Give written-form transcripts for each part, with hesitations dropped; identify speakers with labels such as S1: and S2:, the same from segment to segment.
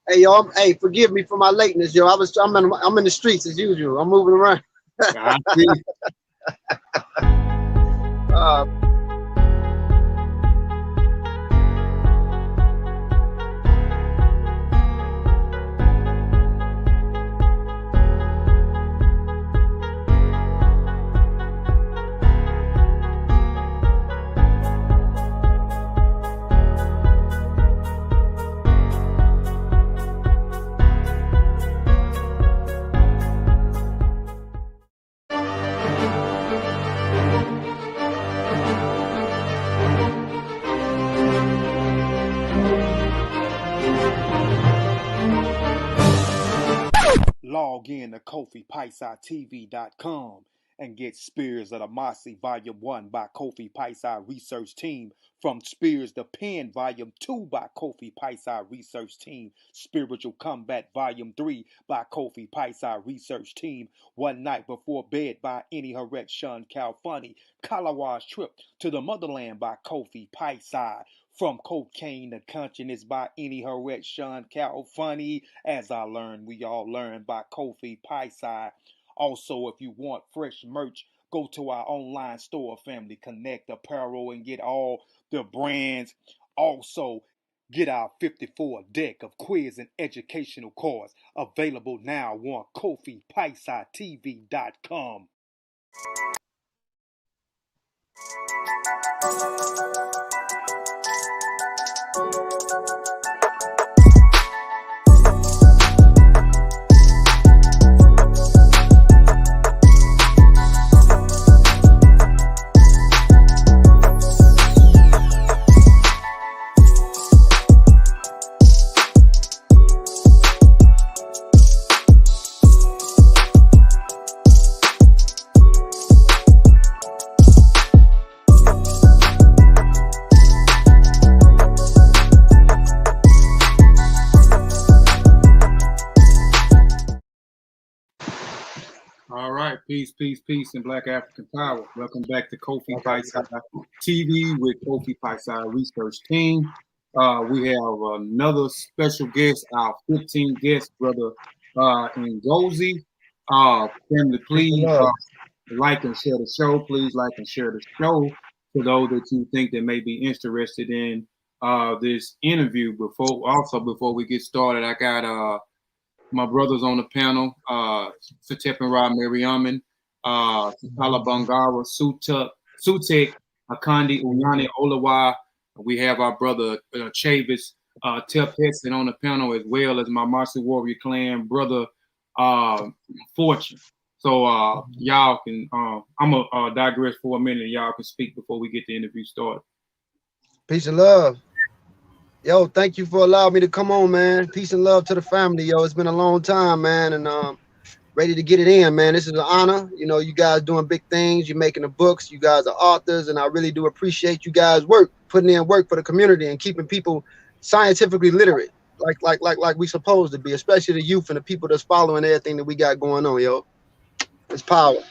S1: Hey, y'all. Hey, forgive me for my lateness, yo. I'm in the streets as usual. I'm moving around.
S2: I see.
S1: Uh,
S3: Log in to KofiPiesieTV.com and get Spears of the Mossy Volume 1 by Kofi Piesie Research Team, from Spears the Pen Volume 2 by Kofi Piesie Research Team, Spiritual Combat Volume 3 by Kofi Piesie Research Team, One Night Before Bed by N.E.H. Sean Calfunny, Kalawa's Trip to the Motherland by Kofi Piesie, From Cocaine to Consciousness by N.E.H. Sean Calfunny, As I Learned, We All Learn by Kofi Piesie. Also, if you want fresh merch, go to our online store, Family Connect Apparel, and get all the brands. Also, get our 54 deck of quiz and educational cards, available now on KofiPiesieTV.com.
S2: All right, peace, peace, peace, and Black African power. Welcome back to Kofi Piesie TV with Kofi Piesie Research Team. We have another special guest, our 15th guest, brother Ngozi. Family, please like and share the show. Please like and share the show to those that you think that may be interested in this interview. Before we get started, I got my brothers on the panel, Satepenra Mariaman, Sakala Bangara, Sutek, Akandi, Unyani Olawa. We have our brother Chavis, Tep Heston on the panel, as well as my Marcy Warrior Clan brother, Fortune. So y'all can, I'm going to digress for a minute. Y'all can speak before we get the interview started.
S1: Peace and love. Yo, thank you for allowing me to come on, man. Peace and love to the family, yo. It's been a long time, man, and ready to get it in, man. This is an honor. You know, you guys doing big things. You're making the books. You guys are authors, and I really do appreciate you guys' work, putting in work for the community and keeping people scientifically literate, like we supposed to be, especially the youth and the people that's following everything that we got going on, yo. It's power.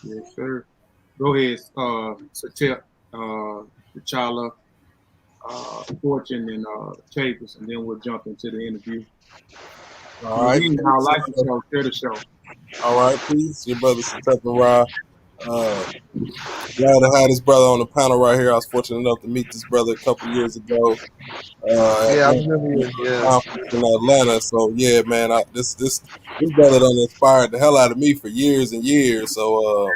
S2: Yes, sir. Go ahead, Satep, T'Challa, Fortune, and Chavis, and then we'll jump into the interview.
S4: All right.
S2: I like the show. Share the show.
S4: All right, peace. Your brother Satepenra. Glad to have this brother on the panel right here. I was fortunate enough to meet this brother a couple years ago.
S1: Yeah, I'm really, yeah.
S4: In Atlanta. So yeah, man, this brother done inspired the hell out of me for years and years. So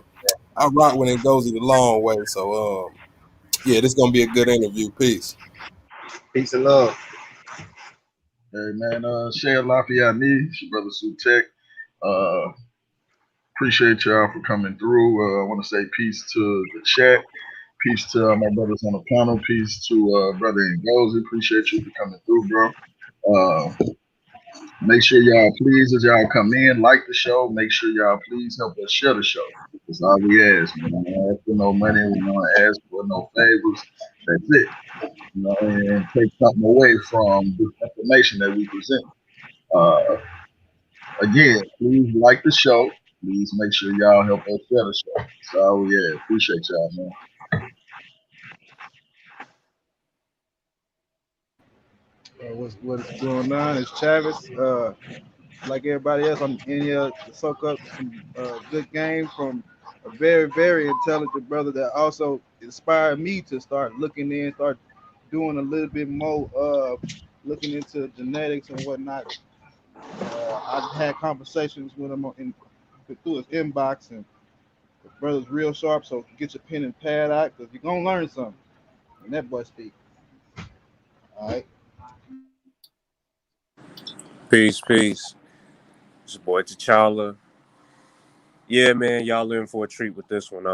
S4: I rock when it goes the long way. So yeah, this is gonna be a good interview. Peace.
S1: Peace and love.
S5: Hey man, Shea Lafayette, it's your brother Sutek. Appreciate y'all for coming through. I want to say peace to the chat, peace to my brothers on the panel, peace to brother Ngozi. Appreciate you for coming through, bro. Make sure y'all please, as y'all come in, like the show. Make sure y'all please help us share the show. That's all we ask. We don't ask for no money. We don't ask for no favors. That's it. You know, and take something away from the information that we present. Again, please like the show. Please make sure y'all help us share the show. That's all we ask. Appreciate y'all, man.
S6: What's going on? It's Travis. Like everybody else, I'm in here to soak up some good game from a very, very intelligent brother that also inspired me to start start doing a little bit more looking into genetics and whatnot. I've had conversations with him through his inbox, and the brother's real sharp. So get your pen and pad out because you're gonna learn something when that boy speak. All right.
S7: Peace, peace. It's your boy T'Challa. Yeah, man, y'all in for a treat with this one.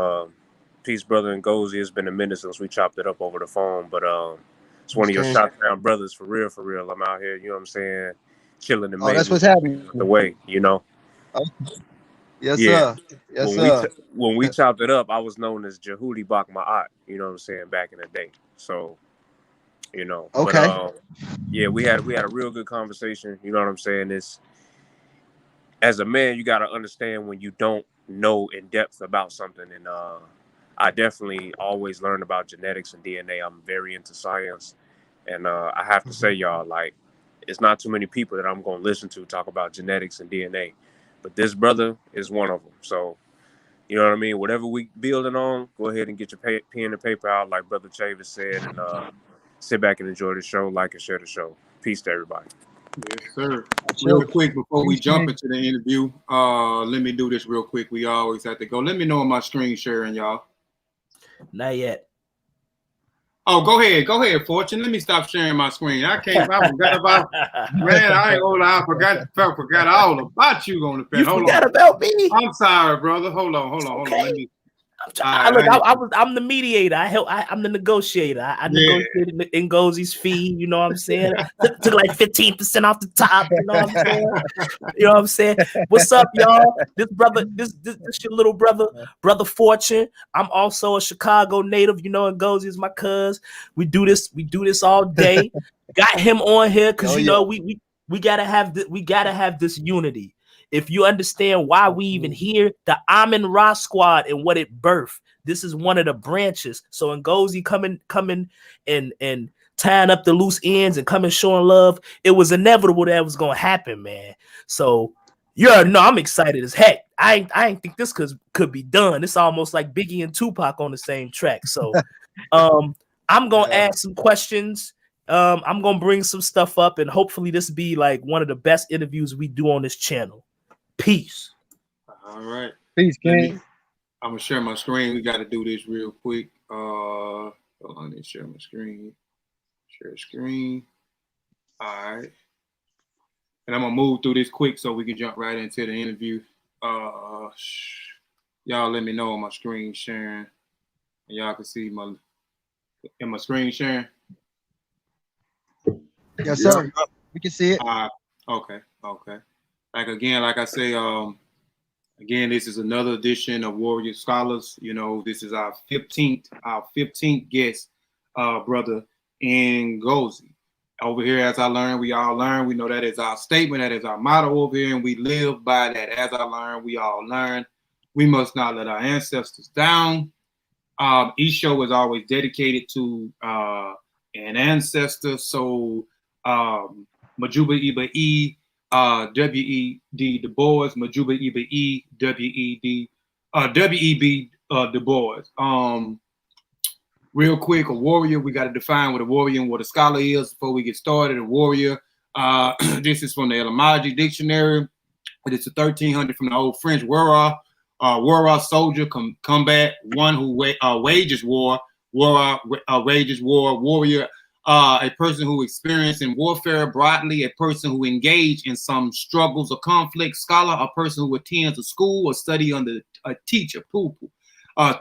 S7: Peace, brother Ngozi. It's been a minute since we chopped it up over the phone, but it's one of your shot down brothers for real, for real. I'm out here, you know what I'm saying, chilling and
S1: That's what's
S7: managing
S1: happening.
S7: the way, you know.
S1: Yes,
S7: Yeah.
S1: sir. Yes, sir.
S7: When we chopped it up, I was known as Jehudi Bakma'at, you know what I'm saying, back in the day. So, you know,
S1: Okay.
S7: but yeah, we had a real good conversation. You know what I'm saying? It's as a man, you got to understand when you don't know in depth about something. And I definitely always learn about genetics and DNA. I'm very into science. And I have to say, y'all, like, it's not too many people that I'm going to listen to talk about genetics and DNA. But this brother is one of them. So, you know what I mean? Whatever we building on, go ahead and get your pen and paper out, like Brother Chavis said, and sit back and enjoy the show, like and share the show. Peace to everybody.
S2: Yes, sir. Real quick before we jump into the interview, let me do this real quick. We always have to go. Let me know on my screen sharing, y'all.
S8: Not yet.
S2: Oh, go ahead, Fortune. Let me stop sharing my screen. I forgot about, man, I ain't gonna lie, I forgot all about you on the pen.
S8: You forgot about me?
S2: I'm sorry, brother. Hold on. Let me.
S8: I'm the mediator. I'm the negotiator. I negotiated Ngozi's fee. You know what I'm saying? Took like 15% off the top. You know what I'm saying? You know what I'm saying? What's up, y'all? This your little brother Fortune. I'm also a Chicago native. You know, Ngozi is my cuz. We do this all day. Got him on here because we gotta have this unity. If you understand why we even here, the O.S.I.R.I.S squad and what it birthed, this is one of the branches. So Ngozi coming and tying up the loose ends and coming showing love, it was inevitable that was gonna happen, man. So I'm excited as heck. I ain't think this could be done. It's almost like Biggie and Tupac on the same track. So I'm gonna ask some questions. I'm gonna bring some stuff up, and hopefully this be like one of the best interviews we do on this channel. Peace.
S2: All right.
S1: Peace, King.
S2: I'm gonna share my screen. We got to do this real quick. Hold on, let's share my screen. Share screen. All right. And I'm gonna move through this quick so we can jump right into the interview. Y'all let me know on my screen sharing. And y'all can see my screen sharing.
S1: Yes, sir. We can see it.
S2: Okay. Like I say, again, this is another edition of Warrior Scholars. You know, this is our 15th guest, brother Ngozi. Over here, as I learn, we all learn. We know that is our statement, that is our motto over here, and we live by that. As I learn, we all learn. We must not let our ancestors down. Each show is always dedicated to an ancestor. So Majuba Iba E, W.E.D. Du Bois, Majuba Iba E, W.E.B. Du Bois. Real quick, a warrior, we got to define what a warrior and what a scholar is before we get started. A warrior, this is from the etymology dictionary. It's a 1300 from the old French wara. Wara, soldier, combat, one who wages war. Wara, wages war. Warrior, a person who experienced in warfare broadly, a person who engaged in some struggles or conflicts. Scholar, a person who attends a school or study under a teacher, pupil.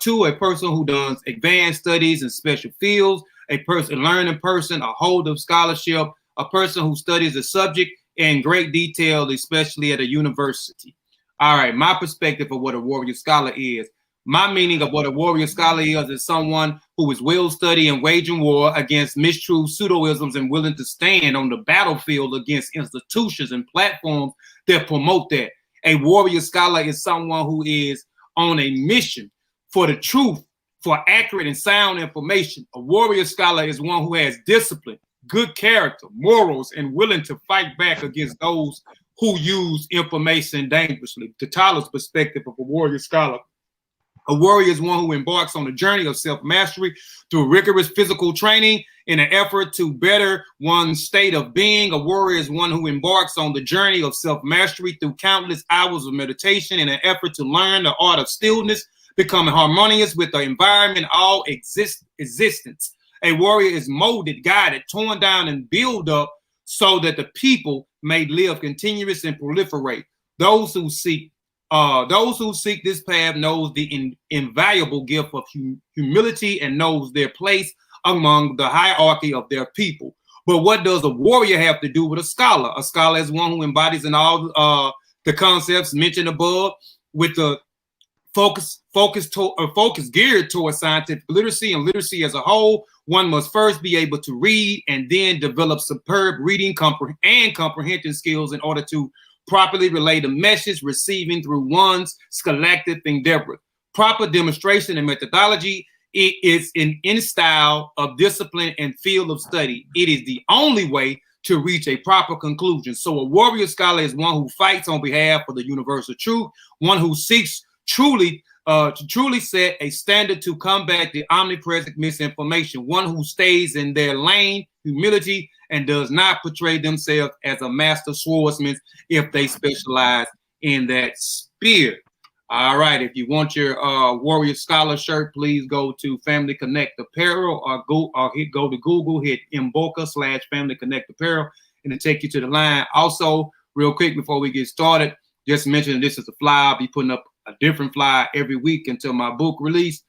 S2: 2, a person who does advanced studies in special fields, a learning person, a holder of scholarship, a person who studies a subject in great detail, especially at a university. All right, my perspective of what a warrior scholar is. My meaning of what a warrior scholar is someone who is well-studied and waging war against mistruths, pseudoisms, and willing to stand on the battlefield against institutions and platforms that promote that. A warrior scholar is someone who is on a mission for the truth, for accurate and sound information. A warrior scholar is one who has discipline, good character, morals, and willing to fight back against those who use information dangerously. To Tyler's perspective of a warrior scholar, a warrior is one who embarks on a journey of self-mastery through rigorous physical training in an effort to better one's state of being. A warrior is one who embarks on the journey of self-mastery through countless hours of meditation in an effort to learn the art of stillness, becoming harmonious with the environment, all existence. A warrior is molded, guided, torn down, and built up so that the people may live continuous and proliferate. Those who seek this path knows the invaluable gift of humility and knows their place among the hierarchy of their people. But what does a warrior have to do with a scholar? A scholar is one who embodies in all the concepts mentioned above, with the focus geared towards scientific literacy and literacy as a whole. One must first be able to read and then develop superb reading and comprehension skills in order to properly relay the message receiving through one's scholastic endeavor. Proper demonstration and methodology, it is in style of discipline and field of study. It is the only way to reach a proper conclusion. So a warrior scholar is one who fights on behalf of the universal truth, one who seeks to truly set a standard to combat the omnipresent misinformation, one who stays in their lane, humility, and does not portray themselves as a master swordsman if they specialize in that spear. All right, if you want your warrior scholar shirt, please go to Family Connect Apparel or go to Google, hit Mboka/Family Connect Apparel, and it'll take you to the line. Also, real quick before we get started, just mention this is a flyer. I'll be putting up a different flyer every week until my book release.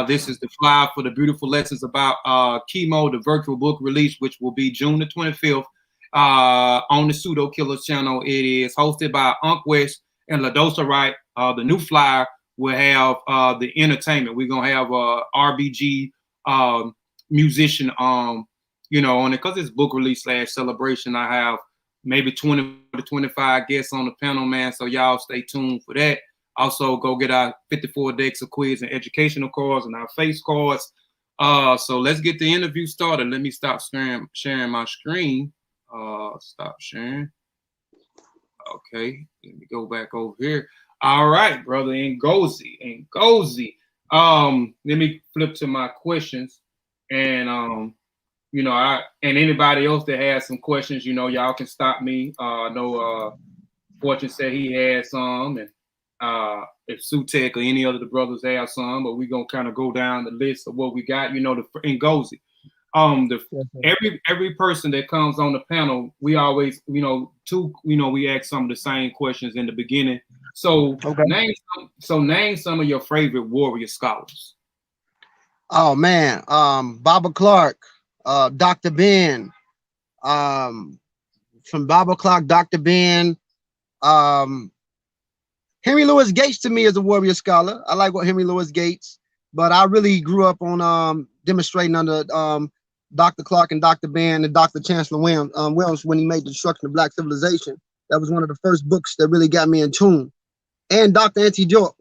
S2: This is the flyer for the beautiful lessons about chemo, the virtual book release, which will be June the 25th on the Pseudo Killers channel. It is hosted by Unc West and Right. The new flyer will have the entertainment. We're gonna have a RBG musician on it, because it's book release / celebration. I have maybe 20 to 25 guests on the panel, man. So y'all stay tuned for that. Also, go get our 54 decks of quiz and educational cards and our face cards. So let's get the interview started. Let me stop sharing my screen. Stop sharing. Okay, let me go back over here. All right, brother Ngozi. Let me flip to my questions, and and anybody else that has some questions, y'all can stop me. I know Fortune said he had some, and if Sutek or any other of the brothers have some, but we're gonna kind of go down the list of what we got. Ngozi. Every person that comes on the panel, we always, we ask some of the same questions in the beginning. So name some of your favorite warrior scholars.
S1: Oh man, Baba Clark, Dr. Ben, from Baba Clark, Dr. Ben, Henry Louis Gates to me is a warrior scholar. I like what Henry Louis Gates, but I really grew up on demonstrating under Dr. Clark and Dr. Ben and Dr. Chancellor Williams when he made The Destruction of Black Civilization. That was one of the first books that really got me in tune. And Dr. Auntie Diop.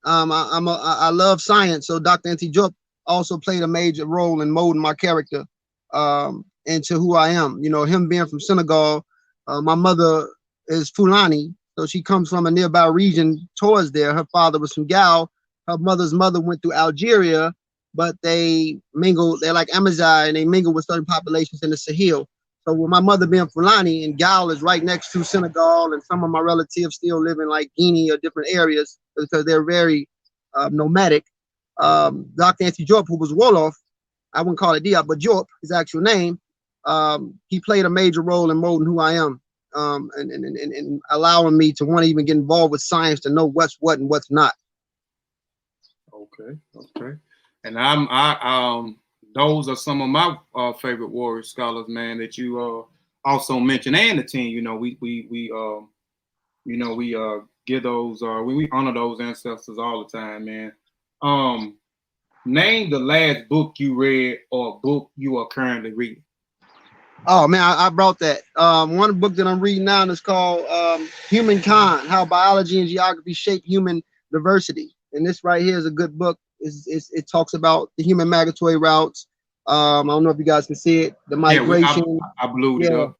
S1: I love science, so Dr. Auntie Diop also played a major role in molding my character into who I am. Him being from Senegal, my mother is Fulani, so she comes from a nearby region towards there. Her father was from Gal. Her mother's mother went through Algeria, but they mingled. They're like Amazigh, and they mingle with certain populations in the Sahel. So with my mother being Fulani, and Gal is right next to Senegal, and some of my relatives still live in like Guinea or different areas because they're very nomadic. Dr. Auntie Diop, who was Wolof, I wouldn't call it Diop, but Diop, his actual name, he played a major role in molding who I am, and allowing me to want to even get involved with science, to know what's what and what's not.
S2: Okay. And those are some of my favorite warrior scholars, man, that you also mentioned, and the team. We give those, we honor those ancestors all the time, man. Name the last book you read or book you are currently reading.
S1: Oh man, I brought that. One book that I'm reading now is called Humankind: How Biology and Geography Shape Human Diversity. And this right here is a good book. It talks about the human migratory routes, I don't know if you guys can see it. The migration.
S2: I blew it up.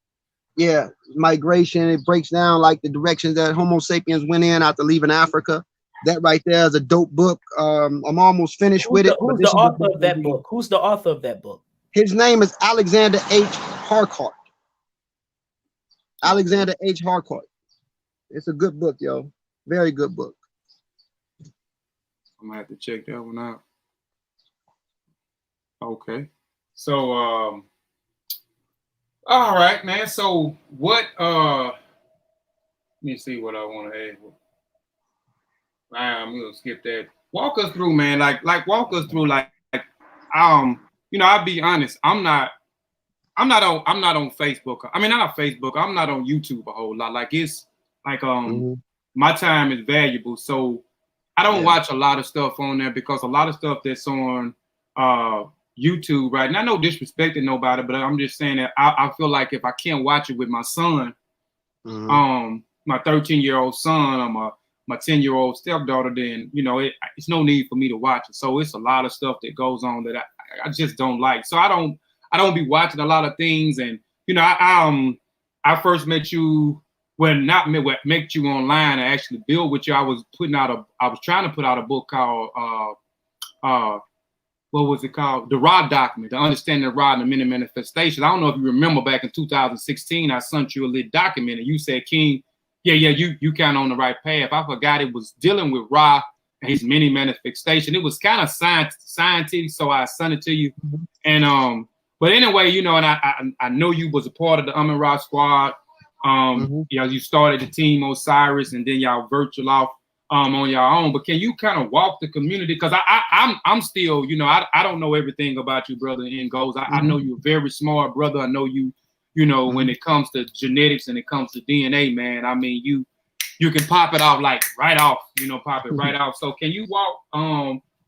S1: Yeah, migration. It breaks down like the directions that Homo sapiens went in after leaving Africa. That right there is a dope book. I'm almost finished with it.
S8: Who's the author of that book? Who's the author of that book?
S1: His name is Alexander H. Harcourt. Alexander H. Harcourt. It's a good book, yo. Very good book.
S2: I'm gonna have to check that one out. Okay. So all right, man. So what let me see what I want to add. I'm gonna skip that. Walk us through, man. Like walk us through you know, I'll be honest, I'm not on Facebook. I mean, not on Facebook, I'm not on YouTube a whole lot. Like it's like my time is valuable. So I don't watch a lot of stuff on there because a lot of stuff that's on YouTube, right? Not no disrespecting nobody, but I'm just saying that I feel like if I can't watch it with my son, my 13-year-old son, or my 10-year-old stepdaughter, then you know it's no need for me to watch it. So it's a lot of stuff that goes on that I just don't like. So I don't be watching a lot of things. And you know, I first met you, well, not met you online and actually build with you. I was trying to put out a book called what was it called? The Rod Document, the Understanding of Rod and the Many Manifestations. I don't know if you remember back in 2016, I sent you a little document and you said, King, you kind of on the right path. I forgot it was dealing with Ra and his many manifestation. It was kind of scientific, so I sent it to you. And but anyway, you know, and I know you was a part of the O.S.I.R.I.S squad. You know, you started the TEAM O.S.I.R.I.S and then y'all virtual off on your own. But can you kind of walk the community? Because I'm still, you know, I don't know everything about you, brother Ngozi. I know you're a very smart brother. I know you know, when it comes to genetics and it comes to DNA, man, I mean, you can pop it off like right off, you know, pop it right off. So can you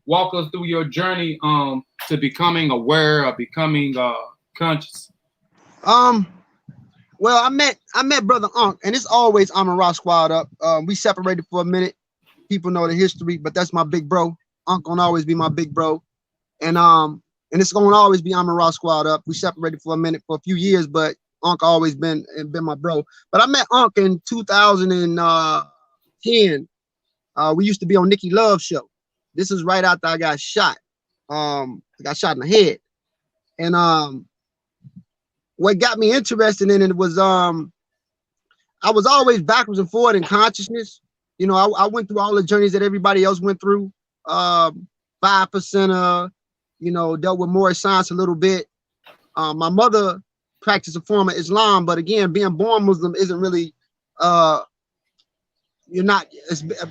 S2: walk us through your journey to becoming aware or becoming conscious?
S1: Well, I met brother Unc, and it's always O.S.I.R.I.S squad up. We separated for a minute. People know the history, but that's my big bro. Unc gonna always be my big bro, and it's gonna always be O.S.I.R.I.S squad up. We separated for a minute for a few years, but Unc always been my bro. But I met Unc in 2010. We used to be on Nikki Love's show. This is right after I got shot. I got shot in the head, and what got me interested in it was I was always backwards and forward in consciousness. You know, I went through all the journeys that everybody else went through. 5%, you know, dealt with more science a little bit. My mother practiced a form of Islam, but again, being born Muslim isn't really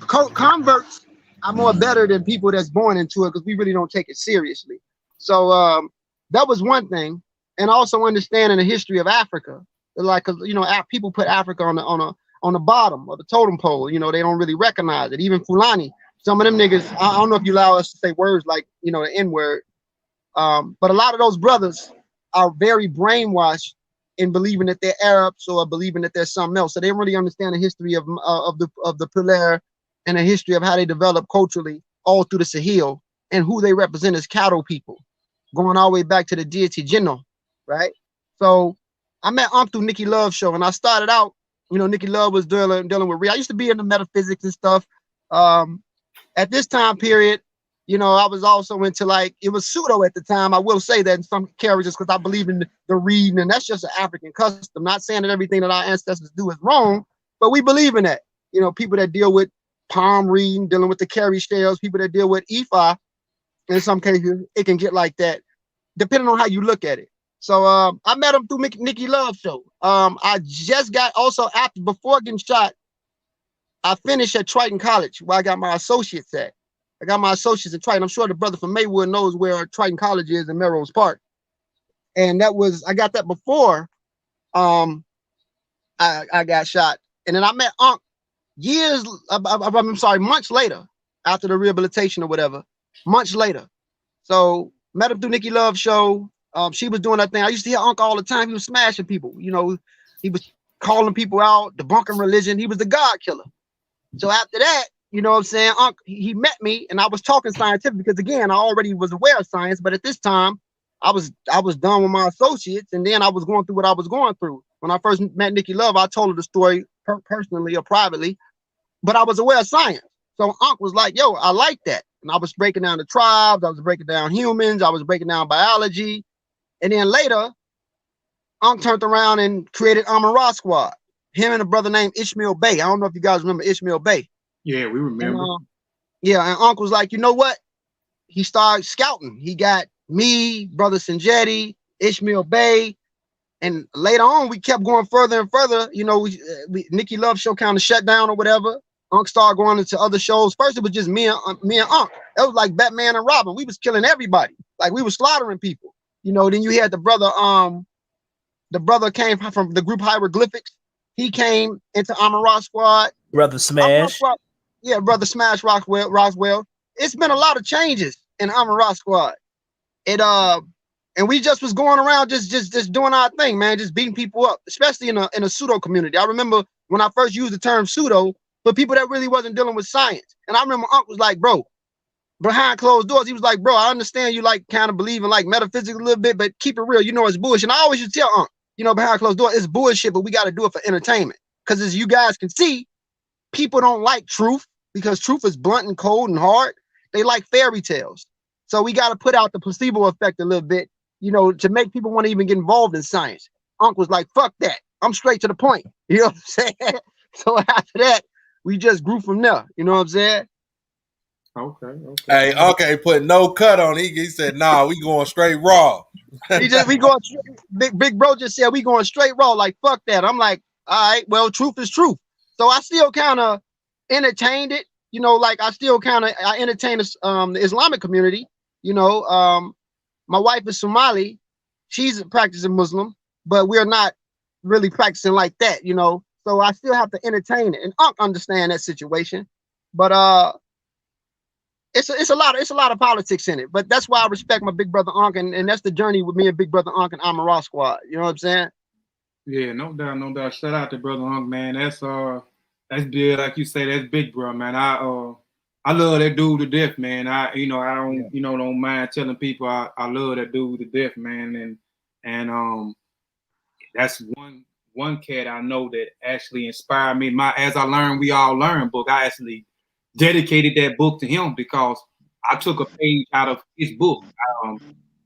S1: converts are more better than people that's born into it because we really don't take it seriously. So that was one thing. And also understanding the history of Africa, like, you know, people put Africa on the bottom of the totem pole. You know, they don't really recognize it. Even Fulani, some of them niggas. I don't know if you allow us to say words like, you know, the N word, but a lot of those brothers are very brainwashed in believing that they're Arabs or believing that they're something else. So they don't really understand the history of the Pulaar and the history of how they developed culturally all through the Sahel and who they represent as cattle people, going all the way back to the deity Jinno. Right, so I met Unc through Nikki Love's show, and I started out, you know, Nikki Love was dealing with real. I used to be into metaphysics and stuff. At this time period, you know, I was also into, like, it was pseudo at the time. I will say that in some characters because I believe in the reading, and that's just an African custom. Not saying that everything that our ancestors do is wrong, but we believe in that. You know, people that deal with palm reading, dealing with the carry shells, people that deal with Ifa, in some cases, it can get like that, depending on how you look at it. So I met him through Nikki Love's show. I just got before getting shot, I finished at Triton College where I got my associates at. I got my associates at Triton. I'm sure the brother from Maywood knows where Triton College is in Melrose Park. And I got that before I got shot. And then I met Unc months later, after the rehabilitation or whatever, months later. So met him through Nikki Love's show. She was doing that thing. I used to hear Unc all the time. He was smashing people. You know, he was calling people out, debunking religion. He was the God killer. So after that, you know what I'm saying, Unc, he met me, and I was talking scientific because, again, I already was aware of science. But at this time, I was done with my associates, and then I was going through what I was going through. When I first met Nikki Love, I told her the story personally or privately, but I was aware of science. So Unc was like, yo, I like that. And I was breaking down the tribes, I was breaking down humans, I was breaking down biology. And then later, Unc turned around and created A.M.I.R.I.S Squad. Him and a brother named Ishmael Bey. I don't know if you guys remember Ishmael Bey.
S2: Yeah, we remember.
S1: And, yeah, and Unc was like, you know what? He started scouting. He got me, brother Sanjetti, Ishmael Bey, and later on we kept going further and further. You know, we Nikki Love show kind of shut down or whatever. Unc started going into other shows. First it was just me and Unc. It was like Batman and Robin. We was killing everybody. Like we was slaughtering people. You know, then you had the brother came from the group Hieroglyphics. He came into A.M.I.R.I.S Squad.
S8: Brother Smash.
S1: Yeah, brother Smash Roswell. It's been a lot of changes in A.M.I.R.I.S Squad. And we just was going around just doing our thing, man, just beating people up, especially in a pseudo community. I remember when I first used the term pseudo for people that really wasn't dealing with science. And I remember Unc was like, bro, behind closed doors, he was like, bro, I understand you like kind of believe in like metaphysics a little bit, but keep it real, you know it's bullshit. And I always used to tell Unc, you know, behind closed doors, it's bullshit, but we got to do it for entertainment. Because as you guys can see, people don't like truth because truth is blunt and cold and hard. They like fairy tales. So we got to put out the placebo effect a little bit, you know, to make people want to even get involved in science. Unc was like, fuck that. I'm straight to the point. You know what I'm saying? So after that, we just grew from there. You know what I'm saying?
S2: Okay.
S4: Hey, Unc ain't put no cut on it. He said, nah, we going straight raw.
S1: We going big bro just said we going straight raw. Like, fuck that. I'm like, all right, well, truth is truth. So I still kind of entertained it. You know, like I entertain the Islamic community. You know, my wife is Somali. She's a practicing Muslim, but we're not really practicing like that, you know. So I still have to entertain it. And Unc understand that situation. But it's a lot of politics in it. But that's why I respect my big brother Unc, and that's the journey with me and big brother Unc and A.M.I.R.I.S Squad. You know what I'm saying?
S2: Yeah, no doubt. Shout out to brother Unc, man. That's big, like you say, that's big, bro, man. I love that dude to death, man. I don't mind telling people I love that dude to death, man. And that's one cat I know that actually inspired me. As I learned, we all learn book. I actually dedicated that book to him because I took a page out of his book.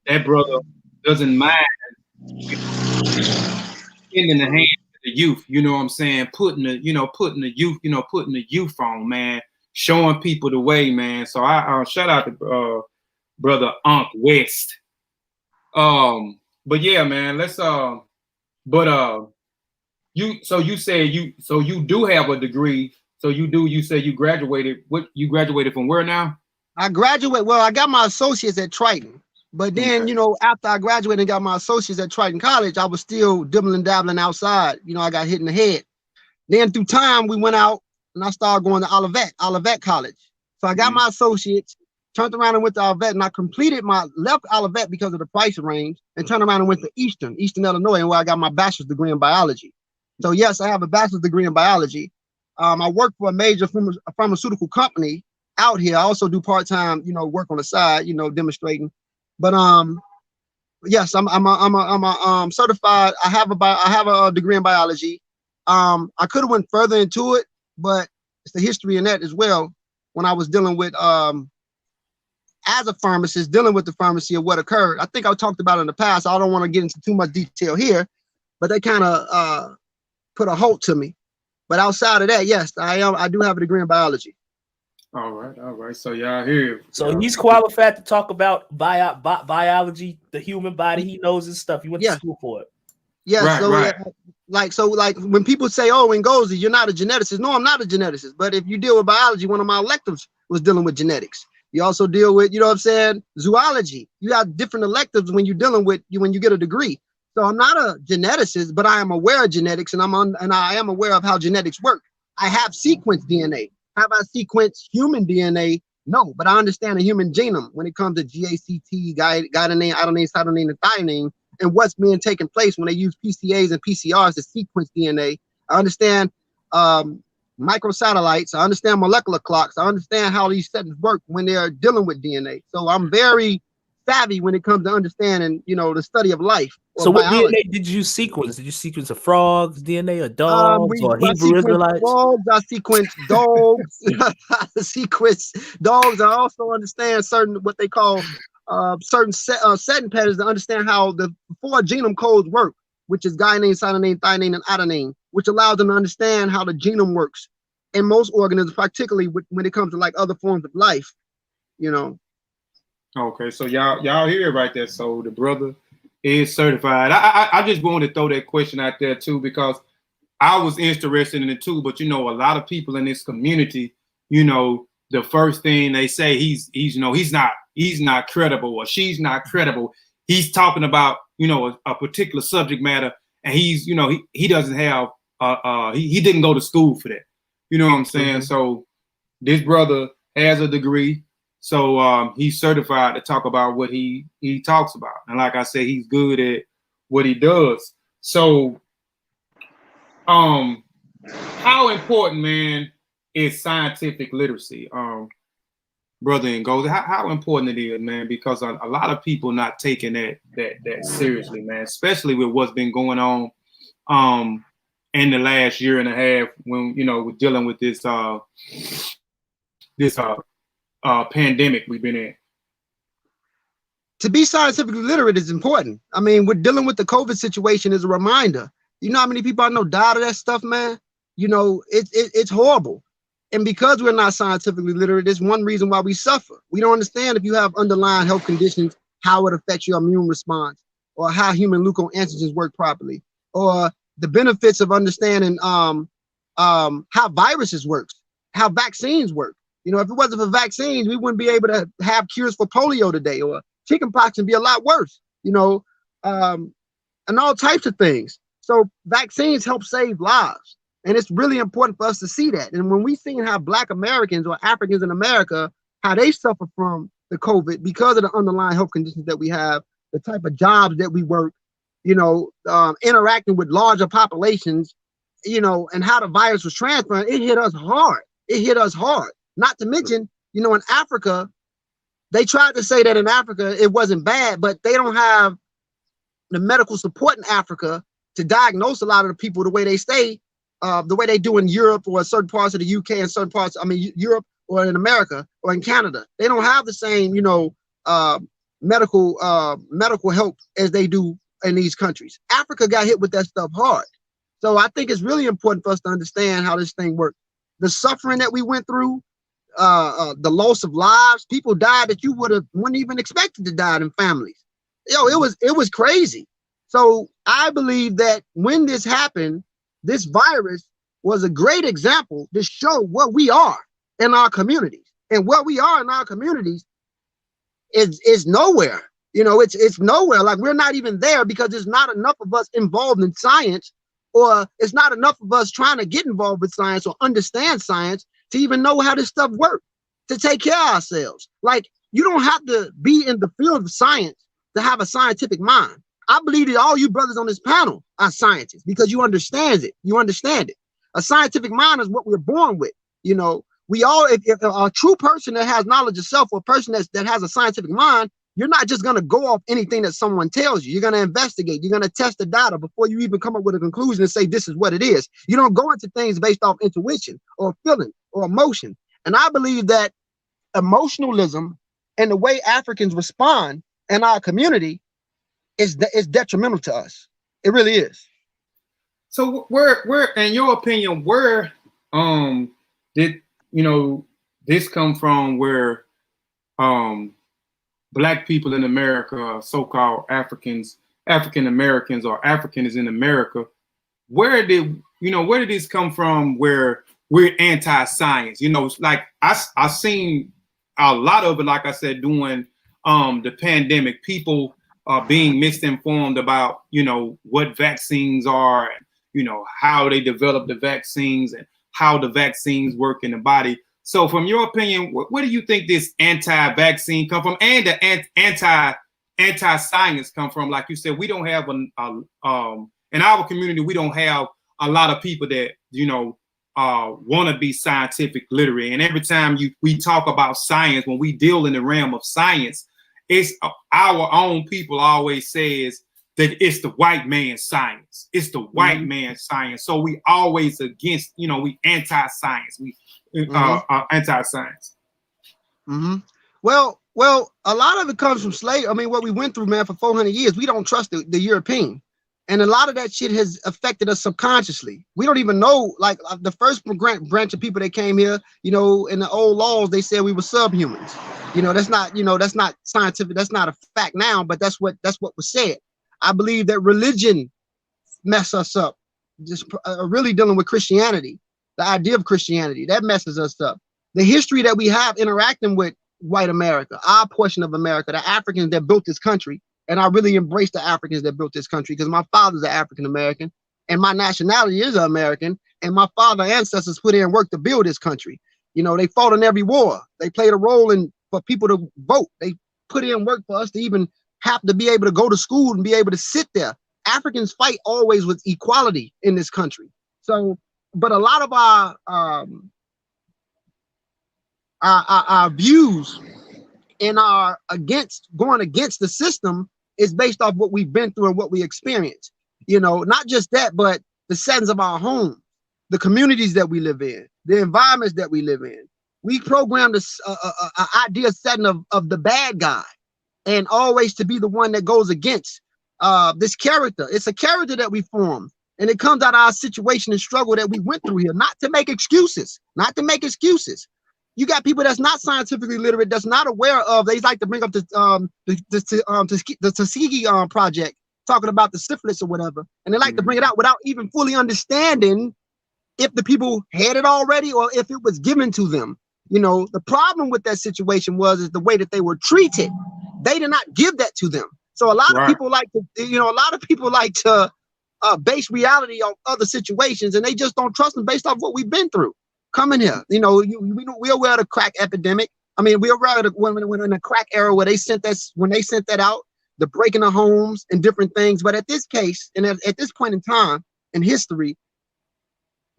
S2: That brother doesn't mind in the hands of the youth, you know what I'm saying? Putting the youth on, man, showing people the way, man. So I shout out to brother Unc West. But yeah, man, you do have a degree. So you say you graduated. You graduated from where now?
S1: I got my associates at Triton. But then, okay, you know, after I graduated and got my associates at Triton College, I was still dibbling dabbling outside. You know, I got hit in the head. Then through time, we went out and I started going to Olivet College. So I got my associates, turned around and went to Olivet, and I left Olivet because of the price range, and turned around and went to Eastern Illinois, where I got my bachelor's degree in biology. So yes, I have a bachelor's degree in biology. I work for a major pharmaceutical company out here. I also do part-time, you know, work on the side, you know, demonstrating. But yes, I'm a certified. I have a degree in biology. I could have went further into it, but it's the history in that as well. When I was dealing with as a pharmacist, dealing with the pharmacy of what occurred. I think I talked about it in the past. I don't want to get into too much detail here, but they kind of put a halt to me. But outside of that, yes, I do have a degree in biology.
S2: All right. So y'all here.
S8: So he's qualified to talk about biology, the human body. He knows his stuff. He went to school for it.
S1: Yeah. So like when people say, "Oh, Ngozi, you're not a geneticist." No, I'm not a geneticist. But if you deal with biology, one of my electives was dealing with genetics. You also deal with, you know what I'm saying, zoology. You have different electives when you're dealing with when you get a degree. So I'm not a geneticist, but I am aware of genetics, and I am aware of how genetics work. I have sequenced DNA. Have I sequenced human DNA? No, but I understand the human genome when it comes to GACT, guanine, adenine, cytosine, and thionine, and what's being taken place when they use PCAs and PCRs to sequence DNA. I understand microsatellites. I understand molecular clocks. I understand how these settings work when they're dealing with DNA. So I'm very savvy when it comes to understanding, you know, the study of life or
S8: So what
S1: biology.
S8: DNA did you sequence? Did you sequence a frog's DNA or dogs or
S1: I
S8: Hebrew
S1: sequence
S8: Israelites?
S1: frogs, I sequence dogs, I sequence dogs. I also understand certain what they call certain setting patterns to understand how the 4 genome codes work, which is guanine, cytosine, thymine, and adenine, which allows them to understand how the genome works in most organisms, particularly when it comes to like other forms of life, you know.
S2: Okay, so y'all hear it right there. So the brother is certified. I just wanted to throw that question out there too, because I was interested in it too. But you know, a lot of people in this community, you know, the first thing they say, he's you know, he's not credible, or she's not credible. He's talking about, you know, a particular subject matter, and he's, you know, he doesn't have he didn't go to school for that. You know what I'm saying? So this brother has a degree. So he's certified to talk about what he talks about. And like I said, he's good at what he does. So how important, man, is scientific literacy? Brother Ngozi, how important it is, man, because a lot of people not taking that seriously, man, especially with what's been going on in the last year and a half, when, you know, we're dealing with this pandemic we've been in.
S1: To be scientifically literate is important. I mean, we're dealing with the COVID situation is a reminder. You know how many people I know died of that stuff, man? You know, it's horrible. And because we're not scientifically literate, it's one reason why we suffer. We don't understand if you have underlying health conditions, how it affects your immune response, or how human leukoantigens work properly, or the benefits of understanding how viruses work, how vaccines work. You know, if it wasn't for vaccines, we wouldn't be able to have cures for polio today, or chickenpox would be a lot worse, you know, and all types of things. So vaccines help save lives. And it's really important for us to see that. And when we see how Black Americans or Africans in America, how they suffer from the COVID because of the underlying health conditions that we have, the type of jobs that we work, you know, interacting with larger populations, you know, and how the virus was transferred, it hit us hard. It hit us hard. Not to mention, you know, in Africa, they tried to say that in Africa it wasn't bad, but they don't have the medical support in Africa to diagnose a lot of the people the way they stay. The way they do in Europe or certain parts of the UK and certain parts, I mean, Europe or in America or in Canada. They don't have the same, you know, medical help as they do in these countries. Africa got hit with that stuff hard. So I think it's really important for us to understand how this thing works. The suffering that we went through, the loss of lives, people died that you wouldn't even expected to die in families. Yo, it was crazy. So I believe that when this happened, this virus was a great example to show what we are in our communities. And what we are in our communities is nowhere. You know, it's nowhere. Like, we're not even there because there's not enough of us involved in science, or it's not enough of us trying to get involved with science or understand science to even know how this stuff works, to take care of ourselves. Like, you don't have to be in the field of science to have a scientific mind. I believe that all you brothers on this panel are scientists because you understand it. You understand it. A scientific mind is what we're born with. You know, we all, if a true person that has knowledge of self, or a person that has a scientific mind, you're not just going to go off anything that someone tells you. You're going to investigate. You're going to test the data before you even come up with a conclusion and say, this is what it is. You don't go into things based off intuition or feeling or emotion. And I believe that emotionalism and the way Africans respond in our community is detrimental to us. It really is.
S2: So where in your opinion, where did, you know, this come from, where Black people in America, so-called African Americans, or Africans in America, where did this come from, where we're anti-science? You know, like I seen a lot of it, like I said, during the pandemic, people being misinformed about, you know, what vaccines are, and, you know, how they develop the vaccines and how the vaccines work in the body. So from your opinion, where do you think this anti-vaccine come from, and the anti-science come from? Like you said, we don't have in our community, we don't have a lot of people that, you know, want to be scientific literate. And every time we talk about science, when we deal in the realm of science, it's our own people always says that it's the white man's science. It's the white man's science. So we always against, you know, we anti-science. We anti-science.
S1: Well, a lot of it comes from slavery. I mean, what we went through, man, for 400 years, we don't trust the European. And a lot of that shit has affected us subconsciously. We don't even know, like the first branch of people that came here, you know, in the old laws, they said we were subhumans. You know, that's not, you know, that's not scientific. That's not a fact now, but that's what was said. I believe that religion mess us up. Just really dealing with Christianity, the idea of Christianity, that messes us up. The history that we have interacting with white America, our portion of America, the Africans that built this country. And I really embrace the Africans that built this country because my father's an African American and my nationality is American. And my father's ancestors put in work to build this country. You know, they fought in every war. They played a role in for people to vote. They put in work for us to even have to be able to go to school and be able to sit there. Africans fight always with equality in this country. So, but a lot of our views and our going against the system is based off what we've been through and what we experienced. You know, not just that, but the settings of our home, the communities that we live in, the environments that we live in. We programmed this idea setting of the bad guy and always to be the one that goes against this character. It's a character that we form, and it comes out of our situation and struggle that we went through here, not to make excuses, not to make excuses. You got people that's not scientifically literate, that's not aware of. They like to bring up the Tuskegee project, talking about the syphilis or whatever, and they like to bring it out without even fully understanding if the people had it already or if it was given to them. You know, the problem with that situation is the way that they were treated. They did not give that to them. So a lot of people like to, you know, base reality on other situations, and they just don't trust them based off what we've been through. Coming here, you know, we're aware of the crack epidemic. I mean, we're aware of when in the crack era where they sent that out, the breaking of homes and different things. But at this case, and at this point in time in history,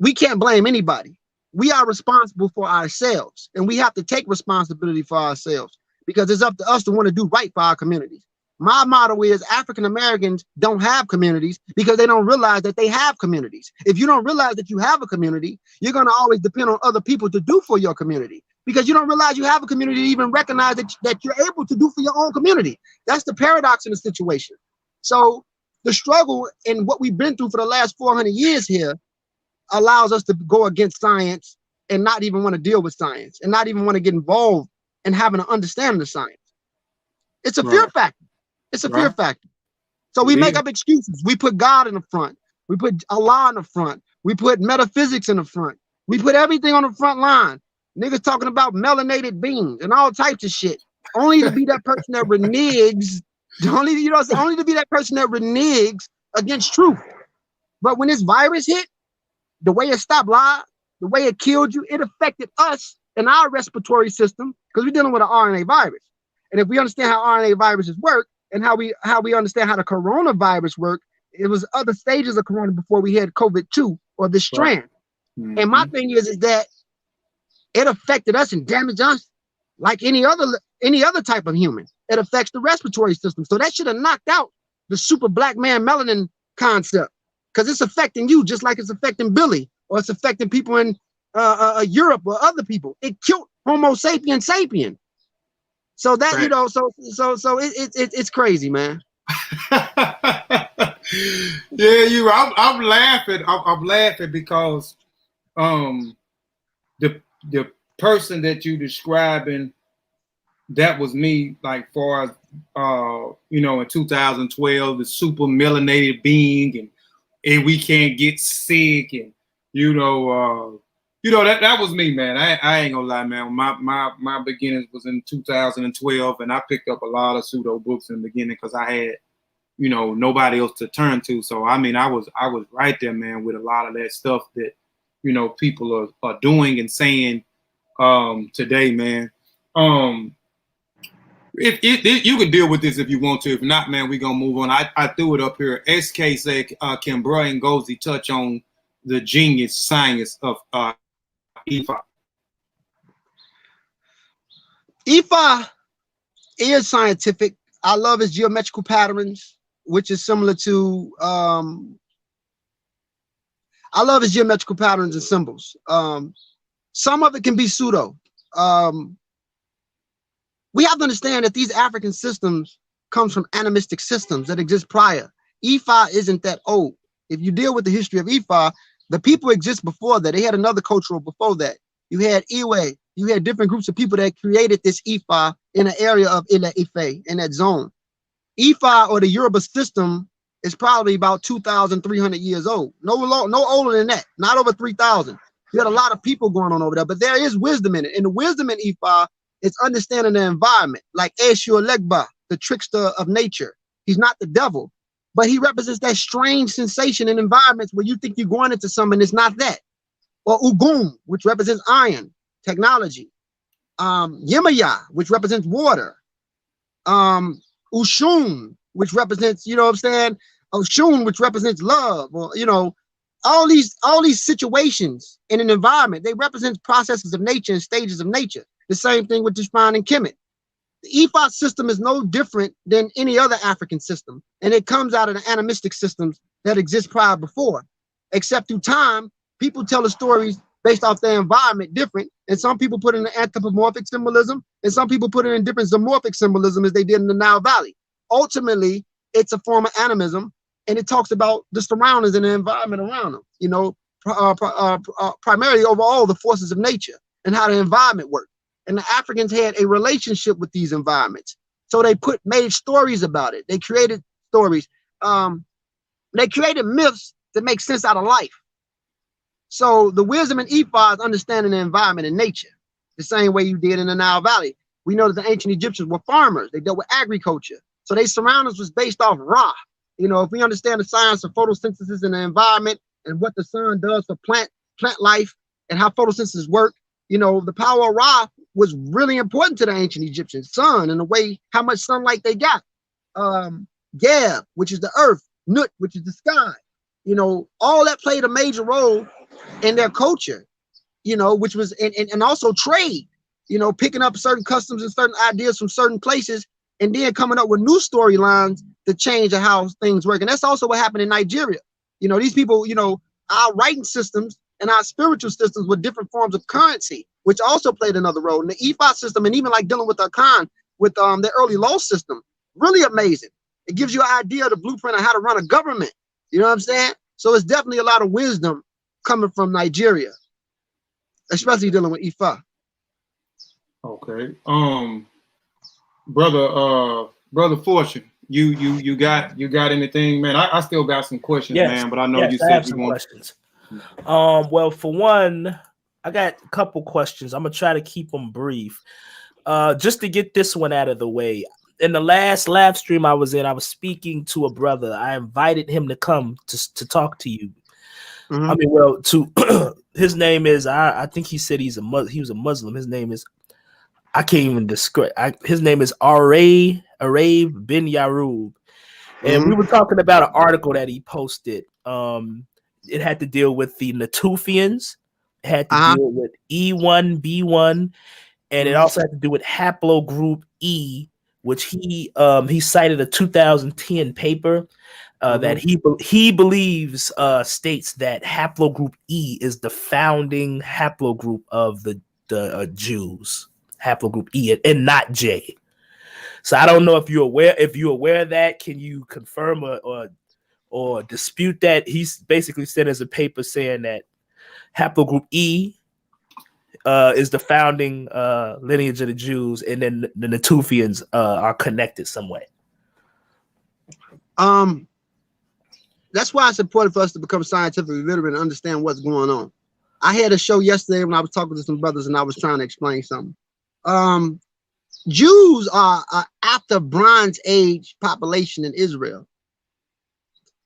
S1: we can't blame anybody. We are responsible for ourselves, and we have to take responsibility for ourselves because it's up to us to want to do right for our communities. My motto is African Americans don't have communities because they don't realize that they have communities. If you don't realize that you have a community, you're going to always depend on other people to do for your community because you don't realize you have a community to even recognize that you're able to do for your own community. That's the paradox in the situation. So the struggle and what we've been through for the last 400 years here allows us to go against science and not even want to deal with science and not even want to get involved in having an understanding of science. It's a fear factor. It's a fear factor. So we make up excuses. We put God in the front. We put Allah in the front. We put metaphysics in the front. We put everything on the front line. Niggas talking about melanated beings and all types of shit. Only to be that person that reneges. Only to be that person that reneges against truth. But when this virus hit, the way it stopped live, the way it killed you, it affected us and our respiratory system because we're dealing with an RNA virus. And if we understand how RNA viruses work, and how we understand how the coronavirus work, it was other stages of corona before we had COVID-2 or the strand. And my thing is that it affected us and damaged us like any other type of human. It affects the respiratory system. So that should have knocked out the super black man melanin concept because it's affecting you just like it's affecting Billy or it's affecting people in Europe or other people. It killed Homo sapiens sapien. So that, you know, so it's crazy, man.
S2: Yeah, I'm laughing. I'm laughing because the person that you describing, that was me, like far as you know, in 2012, the super melanated being and we can't get sick and that was me, man. I ain't gonna lie, man. My beginnings was in 2012, and I picked up a lot of pseudo books in the beginning because I had, nobody else to turn to. So I mean, I was right there, man, with a lot of that stuff that people are doing and saying today, man. If you can deal with this if you want to. If not, man, we gonna move on. I threw it up here. SK said, can Bruh and Ngozi touch on the genius science of I.R.I.S?
S1: I.R.I.S is scientific. I love its geometrical patterns, which is similar to I love its geometrical patterns and symbols. Some of it can be pseudo. We have to understand that these African systems comes from animistic systems that exist prior. Ifa isn't that old. If you deal with the history of Ifa, the people exist before that. They had another cultural before that. You had Iwe. You had different groups of people that created this Ifa in an area of Ile Ife, in that zone. Ifa, or the Yoruba system, is probably about 2,300 years old. No older than that. Not over 3,000. You had a lot of people going on over there, but there is wisdom in it. And the wisdom in Ifa is understanding the environment, like Eshu Legba, the trickster of nature. He's not the devil, but he represents that strange sensation in environments where you think you're going into something, it's not that. Or Ugum, which represents iron, technology. Yemaya, which represents water. Ushun, which represents, you know what I'm saying? Oshun, which represents love, or, you know, all these situations in an environment, they represent processes of nature and stages of nature. The same thing with Dishpan and Kemet. The Ifa system is no different than any other African system, and it comes out of the animistic systems that exist prior before. Except through time, people tell the stories based off their environment different, and some people put in the anthropomorphic symbolism, and some people put it in different zoomorphic symbolism as they did in the Nile Valley. Ultimately, it's a form of animism, and it talks about the surroundings and the environment around them, you know, primarily overall the forces of nature and how the environment works. And the Africans had a relationship with these environments. So they made stories about it. They created stories. They created myths that make sense out of life. So the wisdom in Ifa is understanding the environment and nature, the same way you did in the Nile Valley. We know that the ancient Egyptians were farmers. They dealt with agriculture. So their surroundings was based off Ra. You know, if we understand the science of photosynthesis in the environment and what the sun does for plant life and how photosynthesis works, you know, the power of Ra was really important to the ancient Egyptians. Sun and the way, how much sunlight they got. Geb, which is the earth. Nut, which is the sky. You know, all that played a major role in their culture, you know, which was, and also trade, you know, picking up certain customs and certain ideas from certain places and then coming up with new storylines to change how things work. And that's also what happened in Nigeria. You know, these people, you know, our writing systems and our spiritual systems were different forms of currency, which also played another role. And the Ifa system, and even like dealing with Akan, with the early law system, really amazing. It gives you an idea of the blueprint of how to run a government. You know what I'm saying? So it's definitely a lot of wisdom coming from Nigeria, especially dealing with Ifa.
S2: Okay. Brother Fortune, you got anything, man? I still got some questions,
S8: yes,
S2: man, but I know
S8: yes,
S2: you
S8: I
S2: said
S8: have
S2: you
S8: some
S2: want
S8: questions. Well, for one, I got a couple questions. I'm gonna try to keep them brief. Just to get this one out of the way. In the last live stream I was in, I was speaking to a brother. I invited him to come to talk to you. I mean, well, to his name is I think he said he was a Muslim. His name is, I can't even describe. His name is Arab bin Yarub, and we were talking about an article that he posted. It had to deal with the Natufians. It had to deal with E1, B1, and it also had to do with haplogroup E, which he cited a 2010 paper that he believes states that haplogroup E is the founding haplogroup of the Jews. Haplogroup E and not J. So I don't know if you're aware of that. Can you confirm or dispute that? He's basically said as a paper saying that haplogroup E is the founding lineage of the Jews, and then the Natufians are connected some way.
S1: That's why it's important for us to become scientifically literate and understand what's going on. I had a show yesterday when I was talking to some brothers and I was trying to explain something. Jews are after Bronze Age population in Israel.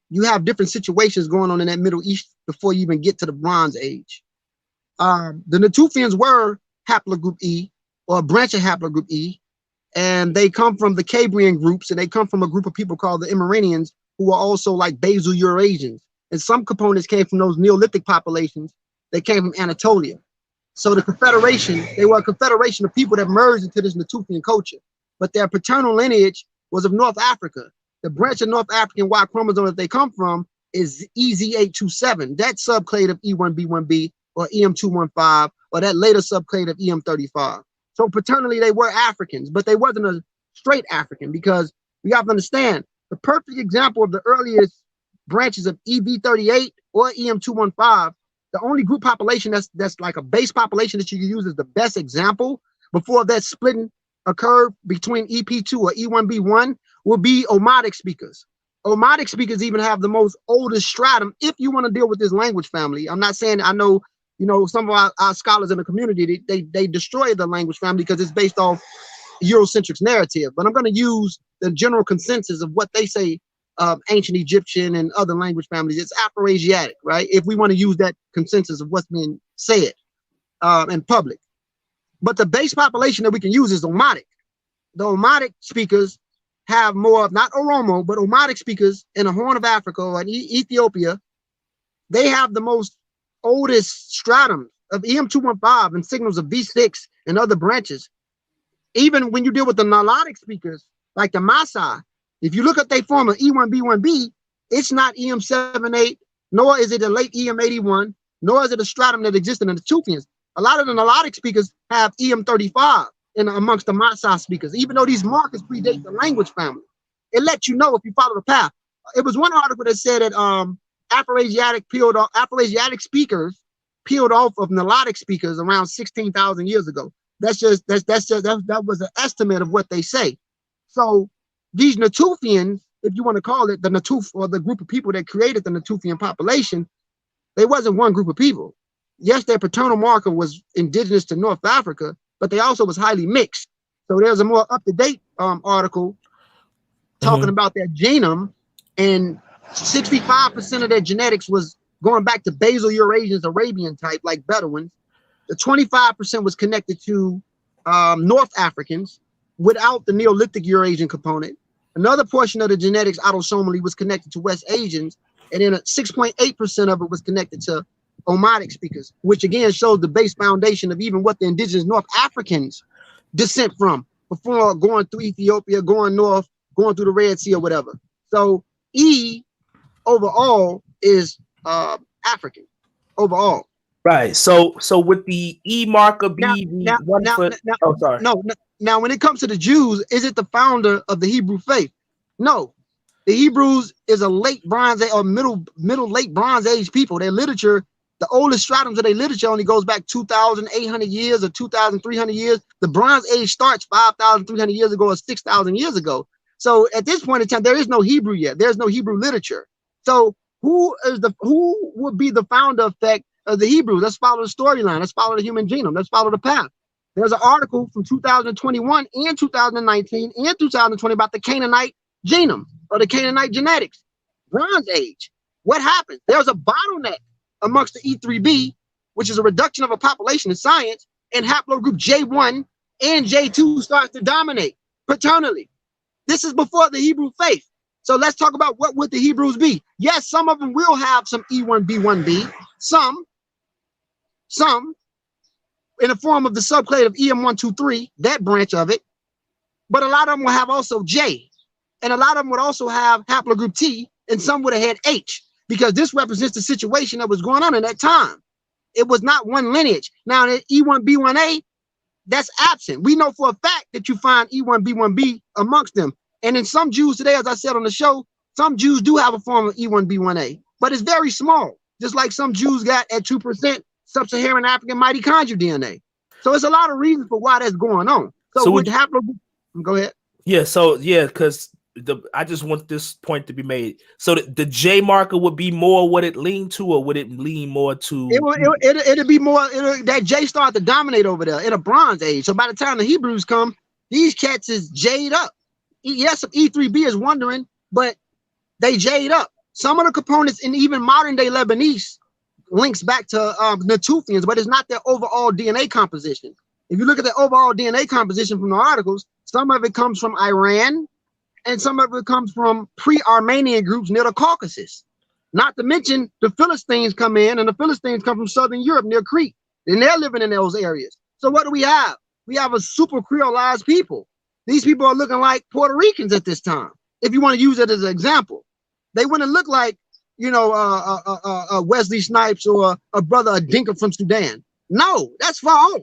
S1: You have different situations going on in that Middle East before you even get to the Bronze Age. The Natufians were haplogroup E, or a branch of haplogroup E, and they come from the Cambrian groups, and they come from a group of people called the Imeranians, who are also like basal Eurasians. And some components came from those Neolithic populations. They came from Anatolia. So the Confederation, they were a confederation of people that merged into this Natufian culture. but their paternal lineage was of North Africa. The branch of North African Y chromosome that they come from is EZ827, that subclade of E1B1B or EM215, or that later subclade of EM35. So paternally, they were Africans, but they wasn't a straight African, because we have to understand the perfect example of the earliest branches of EV38 or EM215. The only group population that's like a base population that you can use as the best example before that splitting occurred between EP2 or E1B1 will be Omotic speakers. Omotic speakers even have the most oldest stratum if you want to deal with this language family. I'm not saying, I know, you know, some of our scholars in the community, they destroy the language family because it's based off Eurocentric narrative, but I'm going to use the general consensus of what they say ancient Egyptian and other language families. It's Afro-Asiatic, right? If we want to use that consensus of what's being said in public. But the base population that we can use is Omotic. The Omotic speakers have more, not Oromo, but Omotic speakers in the Horn of Africa or in Ethiopia. They have the most oldest stratum of EM215 and signals of V6 and other branches. Even when you deal with the Nilotic speakers, like the Maasai, if you look at their form of E1B1B, it's not EM78, nor is it a late EM81, nor is it a stratum that existed in the Tufians. A lot of the Nilotic speakers have EM35 amongst the Maasai speakers, even though these markers predate the language family. It lets you know if you follow the path. It was one article that said that Afro-Asiatic speakers peeled off of Nilotic speakers around 16,000 years ago. That was an estimate of what they say. So these Natufians, if you want to call it the Natuf, or the group of people that created the Natufian population, they wasn't one group of people. Yes, their paternal marker was indigenous to North Africa, but they also was highly mixed. So there's a more up-to-date article talking about their genome, and 65% of their genetics was going back to basal Eurasians, Arabian type, like Bedouins. The 25% was connected to North Africans without the Neolithic Eurasian component. Another portion of the genetics autosomally was connected to West Asians, and then 6.8% of it was connected to Omotic speakers, which again shows the base foundation of even what the indigenous North Africans descent from before going through Ethiopia, going north, going through the Red Sea or whatever. So E overall is African overall.
S8: Right. So with the E marker be the 1 foot. Oh, sorry.
S1: Now, when it comes to the Jews, is it the founder of the Hebrew faith? No. The Hebrews is a late Bronze Age or middle late Bronze Age people. Their literature, the oldest stratums of their literature only goes back 2,800 years or 2,300 years. The Bronze Age starts 5,300 years ago or 6,000 years ago. So at this point in time, there is no Hebrew yet. There's no Hebrew literature. So who would be the founder effect of the Hebrews? Let's follow the storyline. Let's follow the human genome. Let's follow the path. There's an article from 2021 and 2019 and 2020 about the Canaanite genome or the Canaanite genetics. Bronze Age. What happened? There's a bottleneck amongst the E3B, which is a reduction of a population in science, and haplogroup J1 and J2 starts to dominate paternally. This is before the Hebrew faith. So let's talk about what would the Hebrews be. Yes, some of them will have some E1B1B, some in the form of the subclade of EM123, that branch of it, but a lot of them will have also J, and a lot of them would also have haplogroup T, and some would have had H, because this represents the situation that was going on in that time. It was not one lineage. Now, in E1B1A, that's absent. We know for a fact that you find E1B1B amongst them. And in some Jews today, as I said on the show, some Jews do have a form of E1B1A, but it's very small, just like some Jews got at 2% sub-Saharan African mitochondrial DNA. So it's a lot of reasons for why that's going on. So would haplogroup, go ahead.
S8: Yeah, so yeah, because I just want this point to be made. So the J marker would be more what it lean to, or would it lean more to?
S1: It'll be more, that J start to dominate over there in a Bronze Age. So by the time the Hebrews come, these cats is J'd up. Yes, E3B is wondering, but they J'd up. Some of the components in even modern day Lebanese links back to Natufians, but it's not their overall DNA composition. If you look at the overall DNA composition from the articles, some of it comes from Iran, and some of it comes from pre-Armenian groups near the Caucasus. Not to mention the Philistines come in, and the Philistines come from Southern Europe near Crete, and they're living in those areas. So what do we have? We have a super creolized people. These people are looking like Puerto Ricans at this time. If you want to use it as an example, they wouldn't look like, you know, Wesley Snipes or a brother, a Dinka from Sudan. No, that's far off.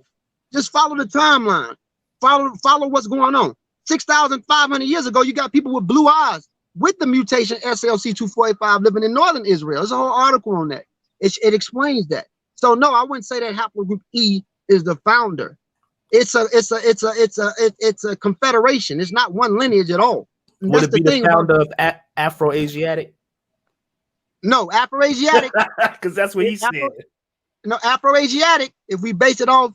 S1: Just follow the timeline. Follow what's going on. 6,500 years ago, you got people with blue eyes with the mutation SLC2485 living in northern Israel. There's a whole article on that. It explains that. So no, I wouldn't say that haplogroup E is the founder. It's a confederation. It's not one lineage at all. And
S8: would it be the founder of Afro-Asiatic?
S1: No, Afro-Asiatic.
S8: Because that's what he said.
S1: No, Afro-Asiatic, if we base it off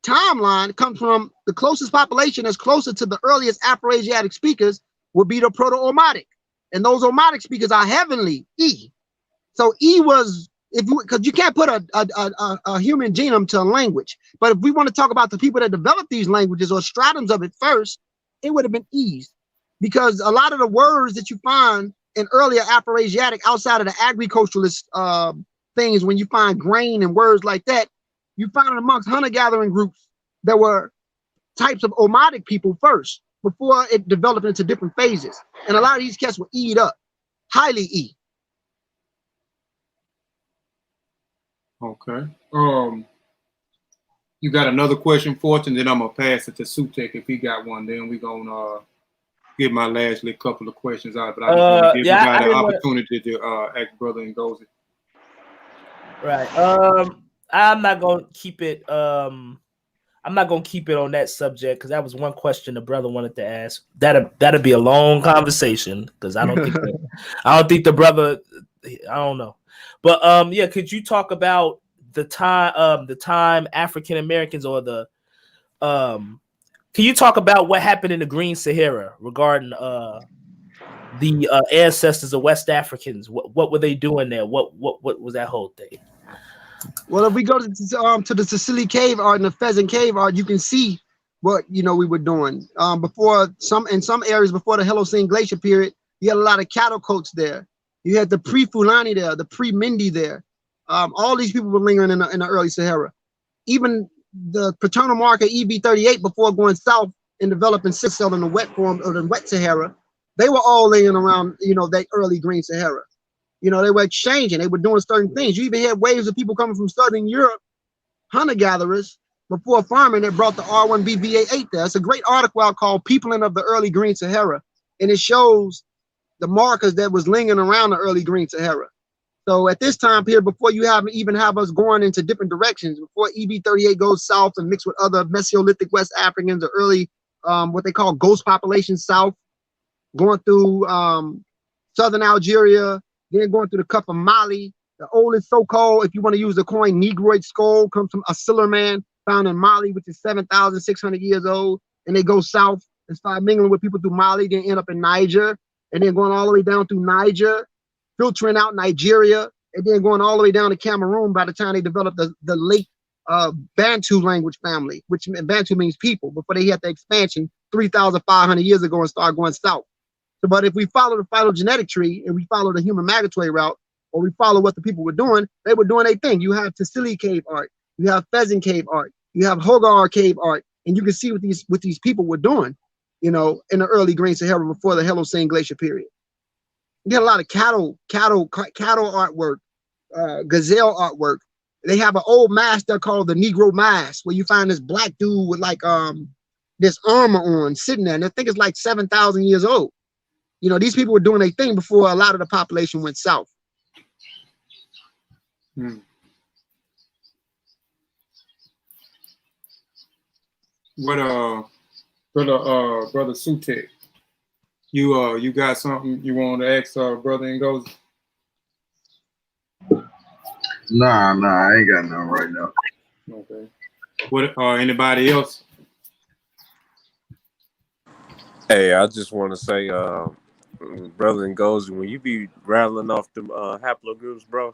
S1: timeline, comes from the closest population that's closer to the earliest Afro-Asiatic speakers would be the Proto-Omotic. And those Omotic speakers are heavenly, E. So E was, because you can't put a human genome to a language. But if we want to talk about the people that developed these languages or stratums of it first, it would have been E's. Because a lot of the words that you find in earlier Afro-Asiatic outside of the agriculturalist things, when you find grain and words like that, you find it amongst hunter-gathering groups that were types of Omotic people first, before it developed into different phases. And a lot of these cats were E'd up, highly E.
S2: Okay. You got another question for us, and then I'm gonna pass it to Sutek if he got one. Then we're gonna get my last couple of questions out. But I just want to give everybody an opportunity to ask Brother Ngozi.
S8: Right. I'm not gonna keep it. I'm not gonna keep it on that subject because that was one question the brother wanted to ask. That'll be a long conversation because I don't think the brother. I don't know, but yeah. Could you talk about the time African Americans or the Can you talk about what happened in the Green Sahara regarding the ancestors of West Africans? What were they doing there? What was that whole thing?
S1: Well, if we go to the Sicily Cave art and the Pheasant Cave art, you can see what we were doing. In some areas before the Holocene Glacier period, you had a lot of cattle coats there. You had the pre-Fulani there, the pre-Mindi there. All these people were lingering in the early Sahara. Even the paternal marker EB38 before going south and developing six cell in the wet form of the wet Sahara, they were all lingering around, that early Green Sahara. They were exchanging, they were doing certain things. You even had waves of people coming from Southern Europe, hunter-gatherers, before farming that brought the R1B-VA8 there. It's a great article out called Peopling of the Early Green Sahara, and it shows the markers that was lingering around the early Green Sahara. So at this time period, before you even have us going into different directions, before EB38 goes south and mix with other Mesolithic West Africans, or early, what they call ghost populations south, going through southern Algeria, then going through the cup of Mali. The oldest so-called, if you want to use the coin, Negroid skull comes from Asiller man, found in Mali, which is 7,600 years old. And they go south and start mingling with people through Mali, then end up in Niger, and then going all the way down through Niger, filtering out Nigeria, and then going all the way down to Cameroon by the time they developed the late Bantu language family, which Bantu means people, before they had the expansion 3,500 years ago and start going south. So, but if we follow the phylogenetic tree and we follow the human migratory route, or we follow what the people were doing, they were doing a thing. You have Tassili cave art, you have Pheasant cave art, you have Hogar cave art, and you can see what these people were doing, in the early Green Sahara before the Holocene Glacier period. You had a lot of cattle artwork, gazelle artwork. They have an old mask there called the Negro mask, where you find this black dude with like this armor on sitting there, and I think it's like 7,000 years old. These people were doing a thing before a lot of the population went south.
S2: What Brother Sutek, you got something you want to ask Brother Ngozi?
S5: Nah, I ain't got nothing right now.
S2: Okay. What anybody else?
S7: Hey, I just want to say, Brother Ngozi, when you be rattling off them haplogroups, bro,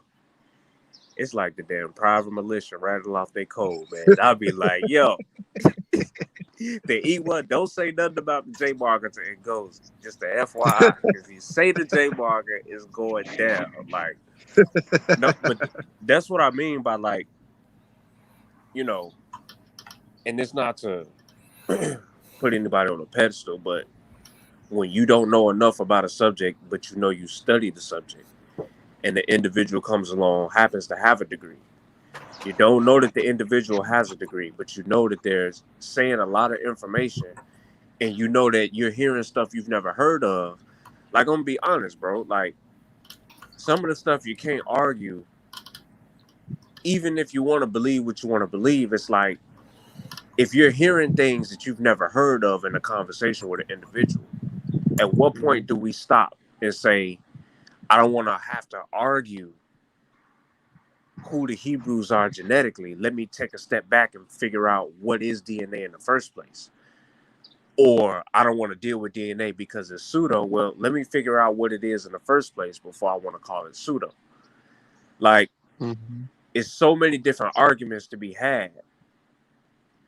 S7: it's like the damn private militia rattling off their code, man. I'll be like, yo, the E1, don't say nothing about the J marker to Ngozi. Just the FYI, if you say the J marker, it's going down. Like, no, but that's what I mean by, like, and it's not to put anybody on a pedestal, but when you don't know enough about a subject, but you know you study the subject, and the individual comes along, happens to have a degree. You don't know that the individual has a degree, but you know that they're saying a lot of information, and you know that you're hearing stuff you've never heard of. Like, I'm gonna be honest, bro. Like, some of the stuff you can't argue, even if you want to believe what you want to believe. It's like, if you're hearing things that you've never heard of in a conversation with an individual, at what point do we stop and say, I don't want to have to argue who the Hebrews are genetically. Let me take a step back and figure out what is DNA in the first place. Or I don't want to deal with DNA because it's pseudo. Well, let me figure out what it is in the first place before I want to call it pseudo. Like, it's so many different arguments to be had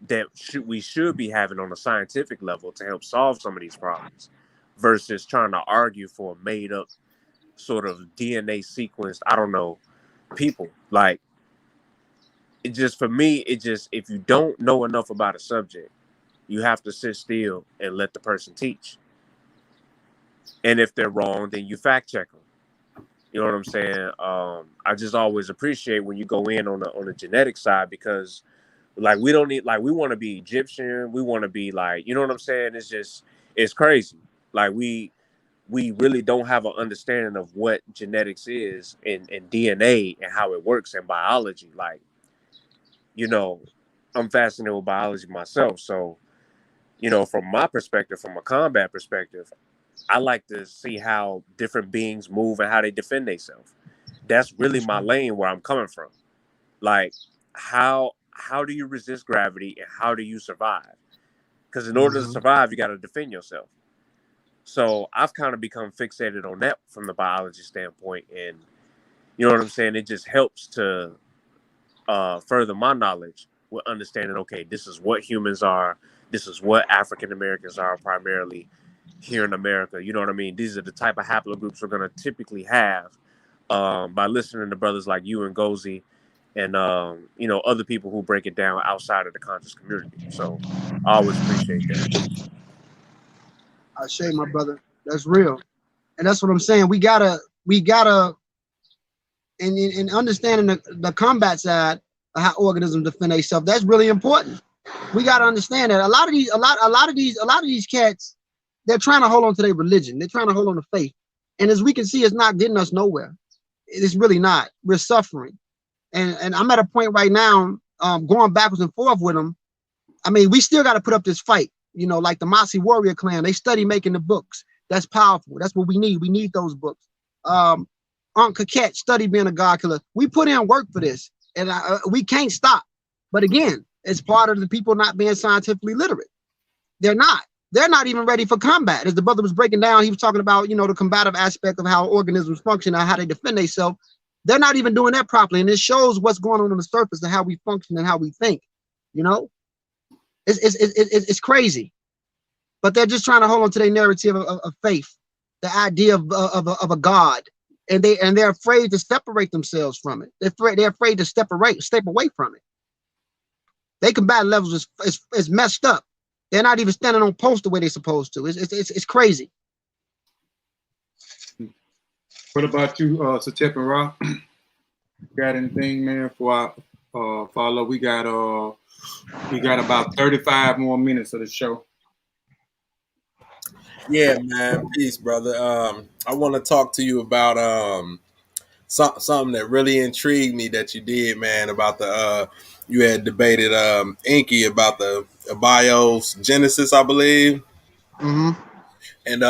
S7: that we should be having on a scientific level to help solve some of these problems, versus trying to argue for a made up sort of DNA sequenced, I don't know, people. Like, it just, for me, it just, if you don't know enough about a subject, you have to sit still and let the person teach. And if they're wrong, then you fact check them. You know what I'm saying? I just always appreciate when you go in on the genetic side, because like, we don't need, like, we want to be Egyptian. We want to be like, you know what I'm saying? It's just, it's crazy. Like, we really don't have an understanding of what genetics is and DNA and how it works in biology. Like, you know, I'm fascinated with biology myself. So, you know, from my perspective, from a combat perspective, I like to see how different beings move and how they defend themselves. That's really my lane, where I'm coming from. Like, how do you resist gravity and how do you survive? Because in order to survive, you got to defend yourself. So I've kind of become fixated on that from the biology standpoint. And you know what I'm saying? It just helps to further my knowledge with understanding, okay, this is what humans are. This is what African Americans are primarily here in America. You know what I mean? These are the type of haplogroups we're going to typically have by listening to brothers like you and Ngozi and, you know, other people who break it down outside of the conscious community. So I always appreciate that.
S1: I say, my brother, that's real. And that's what I'm saying. We gotta, in understanding the combat side of how organisms defend themselves, that's really important. We gotta understand that a lot of these cats, they're trying to hold on to their religion. They're trying to hold on to faith. And as we can see, it's not getting us nowhere. It's really not. We're suffering. And I'm at a point right now, going backwards and forth with them. I mean, we still got to put up this fight. You know, like the O.S.I.R.I.S warrior clan, they study making the books. That's powerful. That's what we need. We need those books. Aunt Coquette study being a god killer. We put in work for this, and we can't stop. But again, it's part of the people not being scientifically literate. They're not. They're not even ready for combat. As the brother was breaking down, he was talking about, you know, the combative aspect of how organisms function and how they defend themselves. They're not even doing that properly, and it shows what's going on the surface and how we function and how we think. You know, it's crazy, but they're just trying to hold on to their narrative of faith, the idea of a God, and they're afraid to separate themselves from it. They're afraid to step away from it. They combat levels is messed up. They're not even standing on post the way they're supposed to. It's crazy.
S2: What about you, Satep and Ra? Got anything, man? For our follow, we got about 35 more minutes of the show.
S4: Yeah, man. Peace, brother. I want to talk to you about something that really intrigued me that you did, man. About the you had debated Inky about the abiogenesis, I believe. And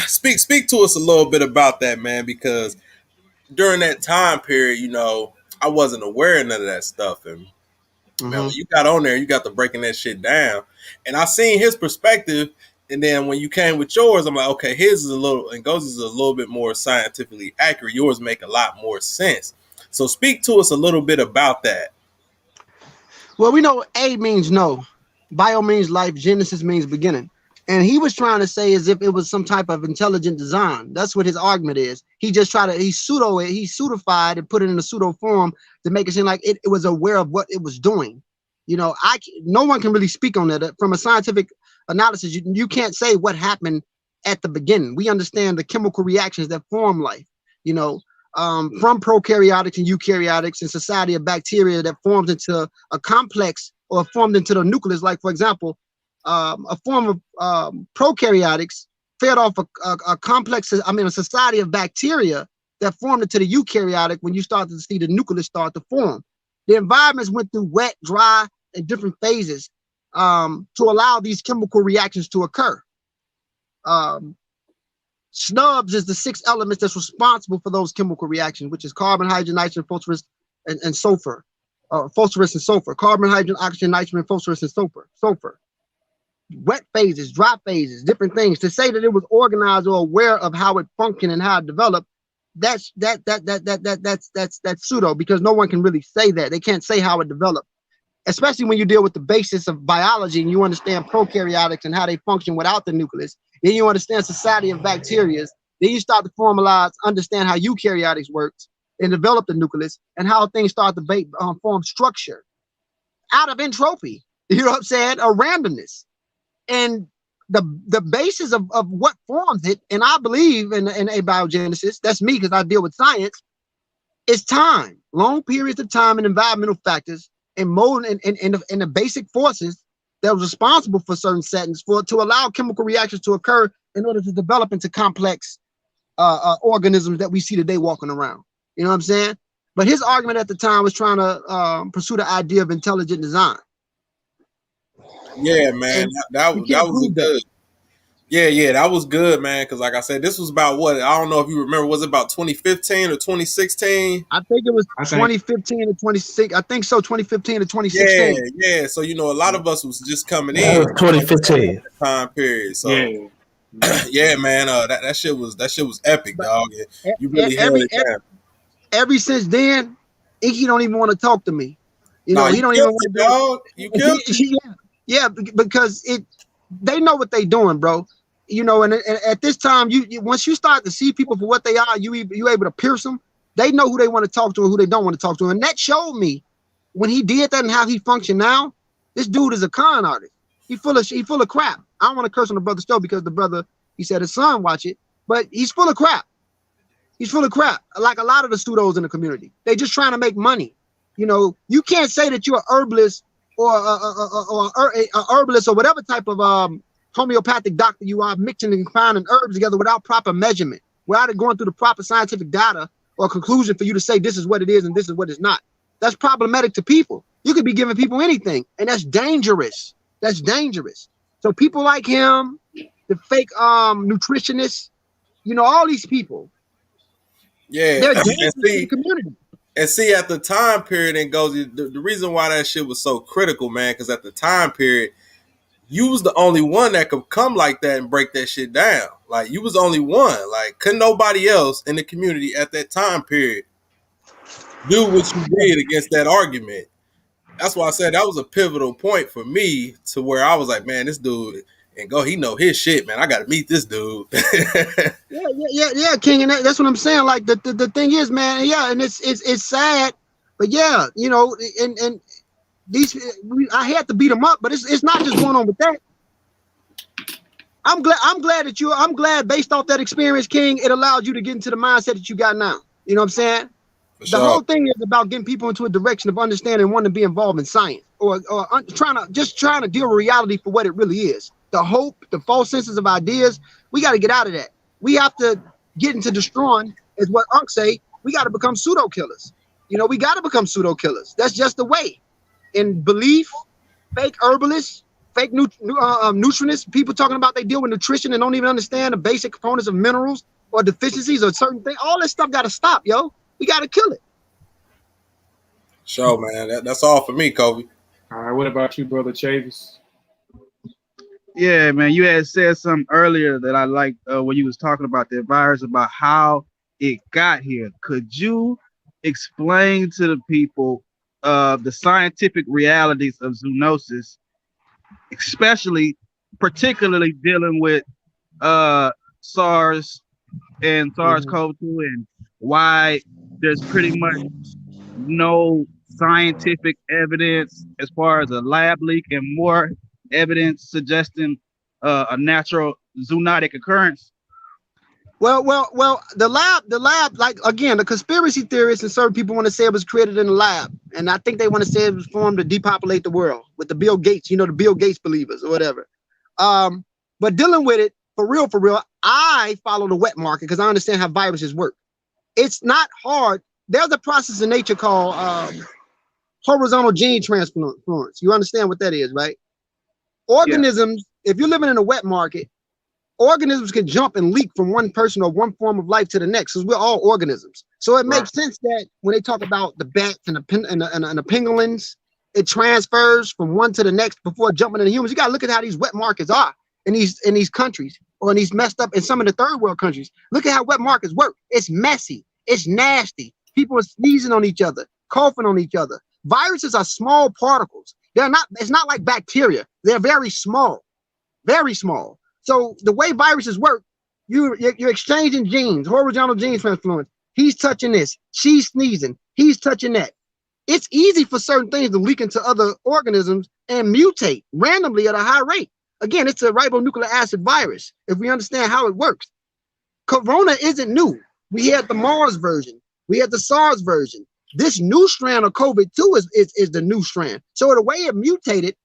S4: speak to us a little bit about that, man, because during that time period, you know, I wasn't aware of none of that stuff. And man, when you got on there, you got to breaking that shit down. And I seen his perspective. And then when you came with yours, I'm like, okay, his is a little, and Ngozi's is a little bit more scientifically accurate. Yours make a lot more sense. So speak to us a little bit about that.
S1: Well, we know A means no. Bio means life. Genesis means beginning. And he was trying to say as if it was some type of intelligent design. That's what his argument is. He just tried to, he pseudified and put it in a pseudo form to make it seem like it was aware of what it was doing. You know, no one can really speak on that. From a scientific analysis, you can't say what happened at the beginning. We understand the chemical reactions that form life, you know, from prokaryotics and eukaryotics and society of bacteria that forms into a complex or formed into the nucleus. Like, for example, a form of prokaryotics fed off a complex, a society of bacteria that formed into the eukaryotic when you start to see the nucleus start to form. The environments went through wet, dry, and different phases to allow these chemical reactions to occur. SNUBs is the 6 elements that's responsible for those chemical reactions, which is carbon, hydrogen, nitrogen, phosphorus, and sulfur. Phosphorus and sulfur. Carbon, hydrogen, oxygen, nitrogen, phosphorus, and sulfur. Wet phases, dry phases, different things. To say that it was organized or aware of how it functioned and how it developed, that's pseudo, because no one can really say that. They can't say how it developed, especially when you deal with the basis of biology and you understand prokaryotics and how they function without the nucleus. Then you understand society of bacteria. Then you start to formalize, understand how eukaryotics works and develop the nucleus and how things start to form structure out of entropy. You know what I'm saying? Or randomness. And the basis of what forms it, and I believe in abiogenesis, that's me because I deal with science, is time, long periods of time and environmental factors and mold and the basic forces that was responsible for certain settings to allow chemical reactions to occur in order to develop into complex organisms that we see today walking around. You know what I'm saying? But his argument at the time was trying to pursue the idea of intelligent design.
S4: Yeah, man, that was good. Yeah, that was good, man. Because like I said, this was about what, I don't know if you remember, was it about 2015 or 2016?
S1: I think it was 2015 to 26. I think so, 2015 to 2016.
S4: Yeah. So, you know, a lot of us was just coming in
S8: 2015
S4: time period. So yeah, man, that shit was epic, dog. You really held it down.
S1: Ever since then, he don't even want to talk to me. You know, he don't even want to,
S4: dog. You killed it.
S1: Yeah, because they know what they doing, bro. You know, and at this time, you once you start to see people for what they are, you able to pierce them. They know who they want to talk to and who they don't want to talk to, and that showed me when he did that and how he functioned now. This dude is a con artist. He full of crap. I don't want to curse on the brother still because the brother, he said his son watch it, but he's full of crap. He's full of crap. Like a lot of the pseudos in the community, they just trying to make money. You know, you can't say that you're a herbalist or a herbalist or whatever type of homeopathic doctor you are, mixing and combining herbs together without proper measurement, without it going through the proper scientific data or conclusion for you to say this is what it is and this is what it's not. That's problematic to people. You could be giving people anything, and that's dangerous. That's dangerous. So people like him, the fake nutritionists, you know, all these people.
S4: Yeah,
S1: they're dangerous to the community.
S4: And see, at the time period, and goes the reason why that shit was so critical, man, because at the time period, you was the only one that could come like that and break that shit down. Like, you was the only one. Like, couldn't nobody else in the community at that time period do what you did against that argument. That's why I said that was a pivotal point for me to where I was like, man, this dude, and he know his shit, man. I got to meet this dude.
S1: yeah, King, and that's what I'm saying. Like the thing is, man, yeah, and it's sad, but yeah, you know, and I had to beat them up, but it's not just going on with that. I'm glad based off that experience, King, it allowed you to get into the mindset that you got now. You know what I'm saying? The whole thing is about getting people into a direction of understanding and wanting to be involved in science or trying to deal with reality for what it really is. The hope, the false senses of ideas, we got to get out of that. We have to get into destroying, is what Unc say, we got to become pseudo killers. You know, we got to become pseudo killers. That's just the way. In belief, fake herbalists, fake nutritionists, people talking about they deal with nutrition and don't even understand the basic components of minerals or deficiencies or certain things. All this stuff got to stop, yo. We got to kill it.
S4: Sure, man. That's all for me, Kobe.
S2: All right, what about you, Brother Chavis?
S6: Yeah, man, you had said something earlier that I liked when you was talking about the virus, about how it got here. Could you explain to the people the scientific realities of zoonosis, particularly dealing with SARS and SARS-CoV-2, and why there's pretty much no scientific evidence as far as a lab leak and more evidence suggesting a natural zoonotic occurrence?
S1: Well, the lab, like again, the conspiracy theorists and certain people want to say it was created in the lab, and I think they want to say it was formed to depopulate the world with the Bill Gates, the Bill Gates believers or whatever. But dealing with it for real, I follow the wet market because I understand how viruses work. It's not hard. There's a process in nature called horizontal gene transference. You understand what that is, right? Organisms, if you're living in a wet market, organisms can jump and leak from one person or one form of life to the next, because we're all organisms. So it makes sense that when they talk about the bats and the pangolins, it transfers from one to the next before jumping into humans. You got to look at how these wet markets are in these countries, or in these messed up in some of the third world countries. Look at how wet markets work. It's messy. It's nasty. People are sneezing on each other, coughing on each other. Viruses are small particles. It's not like bacteria. They're very small, very small. So the way viruses work, you're exchanging genes, horizontal gene transference. He's touching this. She's sneezing. He's touching that. It's easy for certain things to leak into other organisms and mutate randomly at a high rate. Again, it's a ribonucleic acid virus, if we understand how it works. Corona isn't new. We had the MERS version. We had the SARS version. This new strand of COVID-2 is the new strand. So the way it mutated,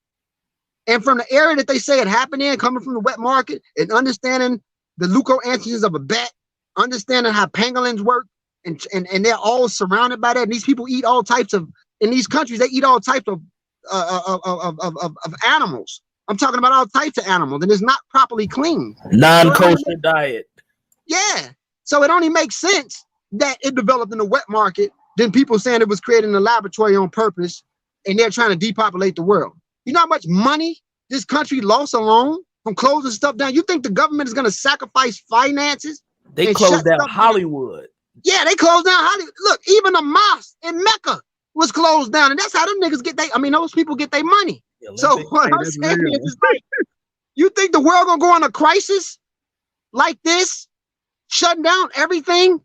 S1: and from the area that they say it happened in, coming from the wet market, and understanding the leukoantigens of a bat, understanding how pangolins work, and they're all surrounded by that. And these people eat all types of, in these countries, they eat all types of animals. I'm talking about all types of animals, and it's not properly clean.
S8: Non-kosher diet.
S1: Yeah. So it only makes sense that it developed in the wet market than people saying it was created in a laboratory on purpose, and they're trying to depopulate the world. You know how much money this country lost alone from closing stuff down? You think the government is going to sacrifice finances?
S8: They closed down Hollywood.
S1: Yeah, they closed down Hollywood. Look, even a mosque in Mecca was closed down, and that's how them niggas get those people get their money. So what I'm saying is like, you think the world gonna go on a crisis like this, shutting down everything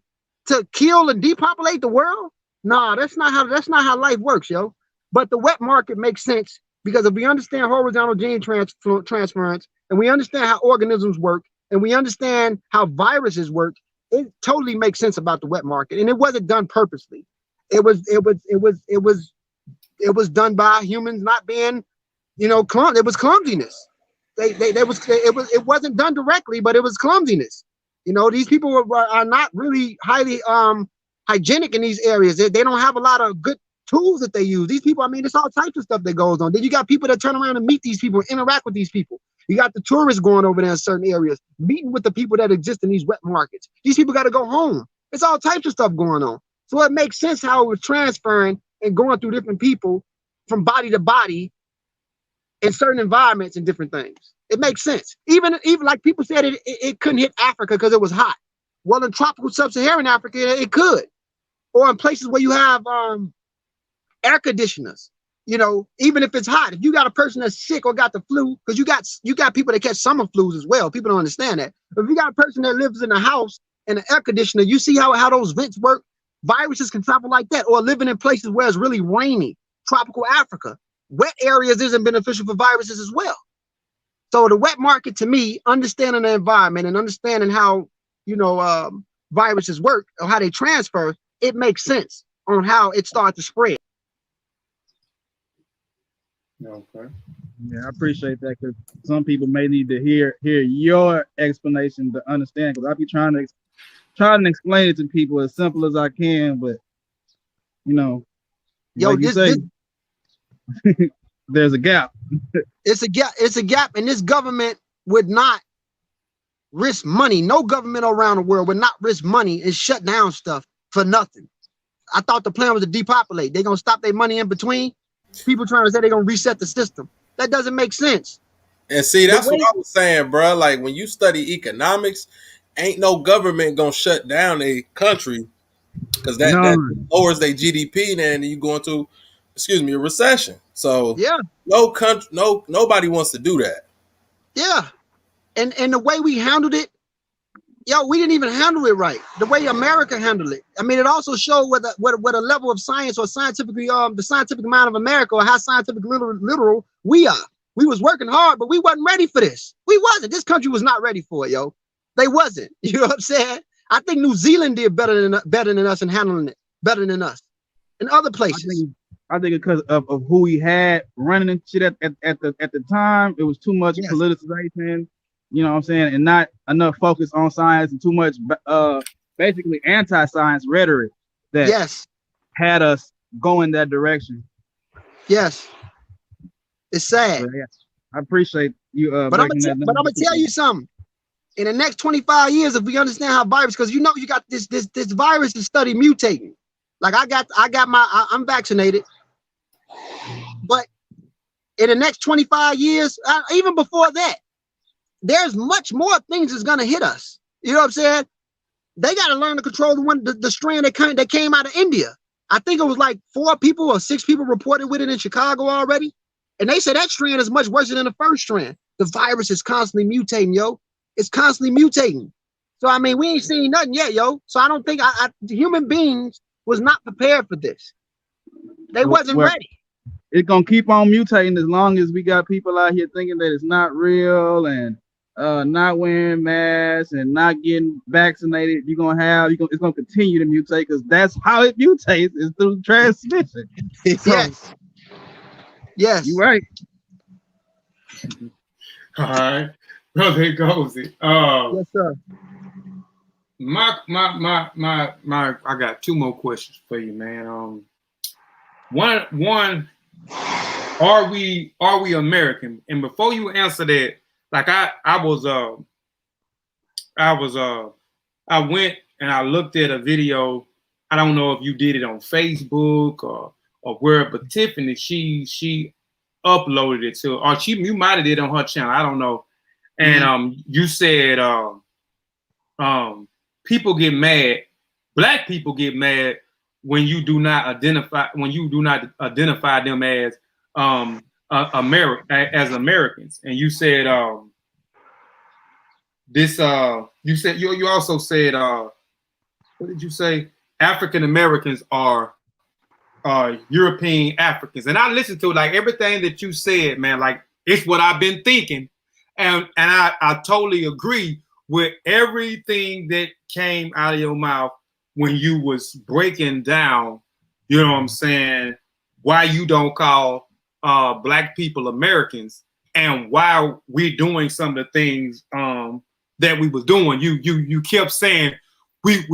S1: to kill and depopulate the world? Nah, that's not how life works, yo. But the wet market makes sense, because if we understand horizontal gene transference, and we understand how organisms work, and we understand how viruses work, it totally makes sense about the wet market. And it wasn't done purposely. It was done by humans not being, it was clumsiness. It wasn't done directly, but it was clumsiness. These people are not really highly hygienic in these areas. They don't have a lot of good tools that they use. These people, there's all types of stuff that goes on. Then you got people that turn around and meet these people, interact with these people. You got the tourists going over there in certain areas, meeting with the people that exist in these wet markets. These people got to go home. It's all types of stuff going on. So it makes sense how it was transferring and going through different people from body to body in certain environments and different things. It makes sense. Even like people said, it couldn't hit Africa because it was hot. Well, in tropical sub-Saharan Africa, it could. Or in places where you have air conditioners, even if it's hot. If you got a person that's sick or got the flu, because you got people that catch summer flus as well. People don't understand that. But if you got a person that lives in a house and an air conditioner, you see how those vents work. Viruses can travel like that. Or living in places where it's really rainy, tropical Africa. Wet areas isn't beneficial for viruses as well. So the wet market, to me, understanding the environment and understanding how viruses work or how they transfer, it makes sense on how it starts to spread.
S2: Okay.
S6: Yeah, I appreciate that, because some people may need to hear your explanation to understand. Because I be trying to explain it to people as simple as I can, but there's a gap.
S1: It's a gap, and this government would not risk money. No government around the world would not risk money and shut down stuff for nothing. I thought the plan was to depopulate. They're gonna stop their money in between. People trying to say they're gonna reset the system. That doesn't make sense.
S4: And see, that's what I was saying, bro. Like, when you study economics, ain't no government gonna shut down a country, because that lowers their GDP, and then you go into, a recession. So
S1: yeah,
S4: nobody wants to do that.
S1: Yeah, and the way we handled it yo, we didn't even handle it right. The way America handled it. I mean, it also showed what a level of science or scientifically, the scientific mind of America, or how scientific literal we are. We was working hard, but we wasn't ready for this. We wasn't. This country was not ready for it, yo. They wasn't. You know what I'm saying? I think New Zealand did better than us in handling it, better than us in other places.
S6: I think because of who we had running and shit at the time, it was too much politicization, you know what I'm saying, and not enough focus on science, and too much basically anti-science rhetoric that had us go in that direction.
S1: Yes. It's sad.
S6: So, I appreciate you
S1: but I'm gonna tell you something. In the next 25 years, if we understand how virus, because you know you got this virus is study mutating. Like I'm vaccinated. But in the next 25 years, even before that, there's much more things that's gonna hit us. You know what I'm saying? They got to learn to control the strand that came out of India. I think it was like 4 people or 6 people reported with it in Chicago already, and they said that strand is much worse than the first strand. The virus is constantly mutating, yo. It's constantly mutating. So I mean, we ain't seen nothing yet, yo. So I don't think human beings was not prepared for this. They wasn't ready.
S6: It's gonna keep on mutating as long as we got people out here thinking that it's not real and not wearing masks and not getting vaccinated. It's gonna continue to mutate because that's how it mutates, is through transmission. So,
S1: yes,
S6: you're right.
S2: All right, brother Ngozi.
S1: Yes, sir.
S2: I got 2 more questions for you, man. One, are we American? And before you answer that, like I went and I looked at a video. I don't know if you did it on Facebook or where, but Tiffany, she uploaded it to, or you might have did it on her channel. I don't know. And you said people get mad, Black people get mad when you do not identify them as Americans. And you said you also said what did you say? African Americans are European Africans. And I listened to like everything that you said, man, like it's what I've been thinking. And I totally agree with everything that came out of your mouth when you was breaking down, you know what I'm saying, why you don't call Black people Americans and why we're doing some of the things that we was doing. You kept saying we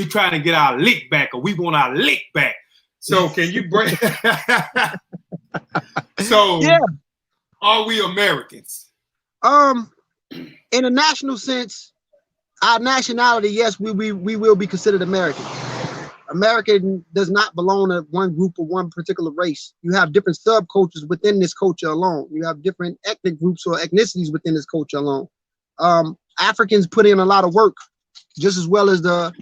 S2: trying to get our lick back, or we want our lick back. So can you break? So are we Americans?
S1: In a national sense, our nationality, yes, we will be considered American. American does not belong to one group or one particular race. You have different subcultures within this culture alone. You have different ethnic groups or ethnicities within this culture alone. Africans put in a lot of work, just as well as the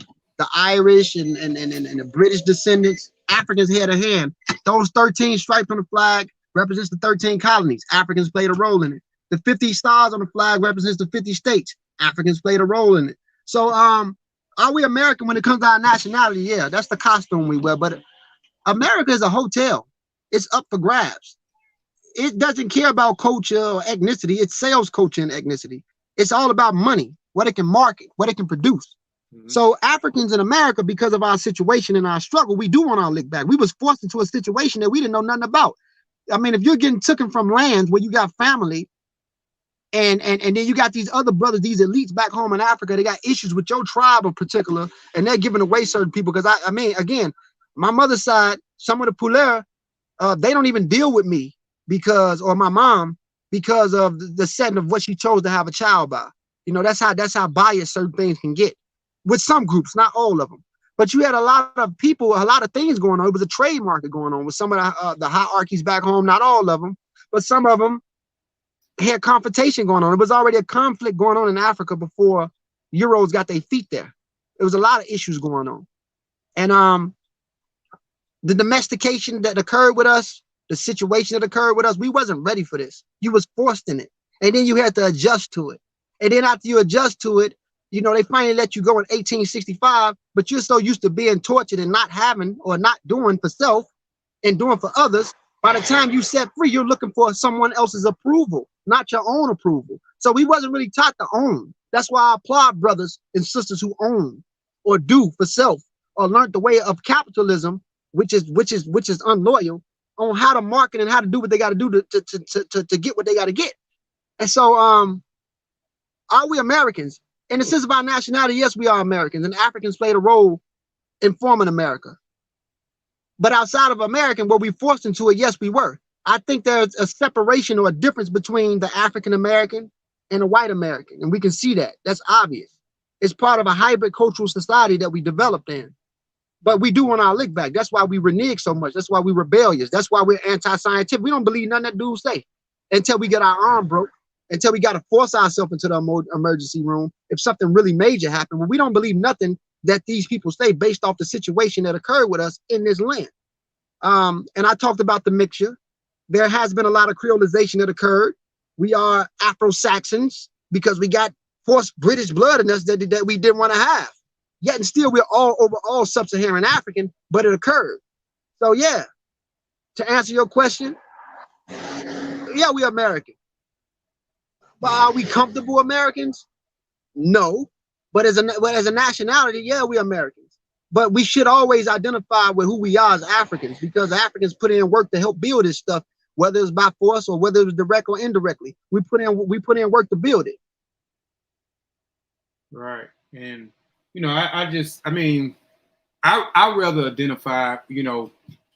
S1: Irish and the British descendants. Africans had a hand. Those 13 stripes on the flag represents the 13 colonies. Africans played a role in it. The 50 stars on the flag represents the 50 states. Africans played a role in it. So are we American when it comes to our nationality? Yeah, that's the costume we wear. But America is a hotel. It's up for grabs. It doesn't care about culture or ethnicity. It sells culture and ethnicity. It's all about money, what it can market, what it can produce. So Africans in America, because of our situation and our struggle, we do want our lick back. We was forced into a situation that we didn't know nothing about. I mean, if you're getting taken from lands where you got family, and then you got these other brothers, these elites back home in Africa, they got issues with your tribe in particular, and they're giving away certain people. Because I mean, again, my mother's side, some of the Poulier, they don't even deal with me or my mom, because of the setting of what she chose to have a child by. You know, that's how biased certain things can get with some groups, not all of them. But you had a lot of people, a lot of things going on. It was a trade market going on with some of the hierarchies back home, not all of them, but some of them had confrontation going on. It was already a conflict going on in Africa before Euros got their feet there. There was a lot of issues going on. And the domestication that occurred with us, the situation that occurred with us, we wasn't ready for this. You was forced in it. And then you had to adjust to it. And then after you adjust to it, You know, they finally let you go in 1865, but you're so used to being tortured and not having or not doing for self and doing for others. By the time you set free, you're looking for someone else's approval, not your own approval. So we wasn't really taught to own. That's why I applaud brothers and sisters who own or do for self or learned the way of capitalism, which is unloyal, on how to market and how to do what they got to do to get what they got to get. And so, are we Americans? In the sense of our nationality, yes, we are Americans, and Africans played a role in forming America. But outside of American, were we forced into it? Yes, we were. I think there's a separation or a difference between the African American and the white American, and we can see that. That's obvious. It's part of a hybrid cultural society that we developed in. But we do want our lick back. That's why we renege so much. That's why we're rebellious. That's why we're anti-scientific. We don't believe nothing that dudes say until we get our arm broke, until we got to force ourselves into the emergency room if something really major happened. Well, we don't believe nothing that these people say based off the situation that occurred with us in this land. And I talked about the mixture. There has been a lot of creolization that occurred. We are Afro-Saxons because we got forced British blood in us that we didn't want to have. Yet and still we're all sub-Saharan African, but it occurred. So yeah, to answer your question, yeah, we're American. But are we comfortable Americans? No. But as a nationality, yeah, we're Americans. But we should always identify with who we are as Africans, because Africans put in work to help build this stuff, whether it's by force or whether it's direct or indirectly. We put in work to build it.
S2: Right. And you know, I mean, I rather identify, you know,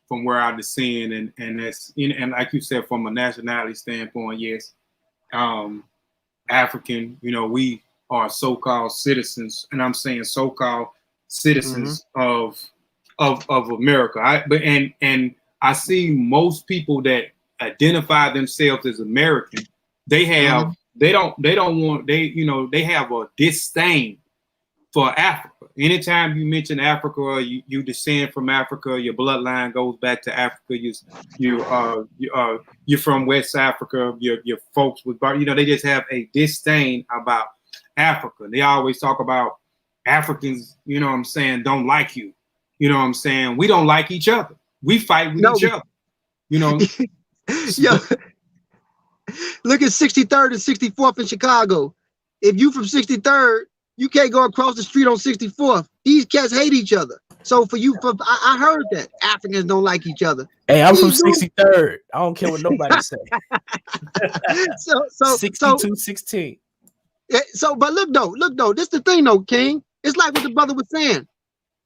S2: from where I descend, and that's, you know, and like you said, from a nationality standpoint, yes, African, you know, we are so-called citizens, and I'm saying so-called citizens of America. And I see most people that identify themselves as American, they have they have a disdain for Africa. Anytime you mention Africa, or you descend from Africa, your bloodline goes back to Africa. You're from West Africa. Your folks with, you know, they just have a disdain about Africa. They always talk about Africans, you know what I'm saying, don't like you. You know what I'm saying? We don't like each other. We fight with each other. You know.
S1: Yo, look at 63rd and 64th in Chicago. If you from 63rd, you can't go across the street on 64th. These cats hate each other. So for you, I heard that Africans don't like each other.
S8: Hey, I'm from 63rd. I don't care what nobody say.
S1: so
S8: 62-16.
S1: So, but look though, this is the thing though, King. It's like what the brother was saying.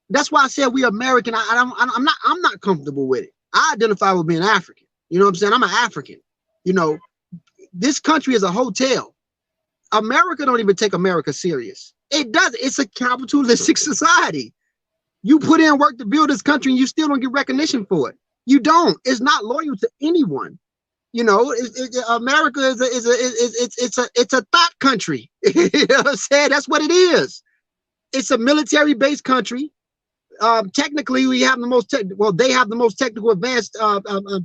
S1: That's why I said we American. I'm not comfortable with it. I identify with being African. You know what I'm saying? I'm an African. You know, this country is a hotel. America don't even take America serious. It does. It's a capitalistic society. You put in work to build this country and you still don't get recognition for it. You don't. It's not loyal to anyone. You know, America is a thought country. You know what I'm saying? That's what it is. It's a military-based country. Technically, we have the most they have the most technical advanced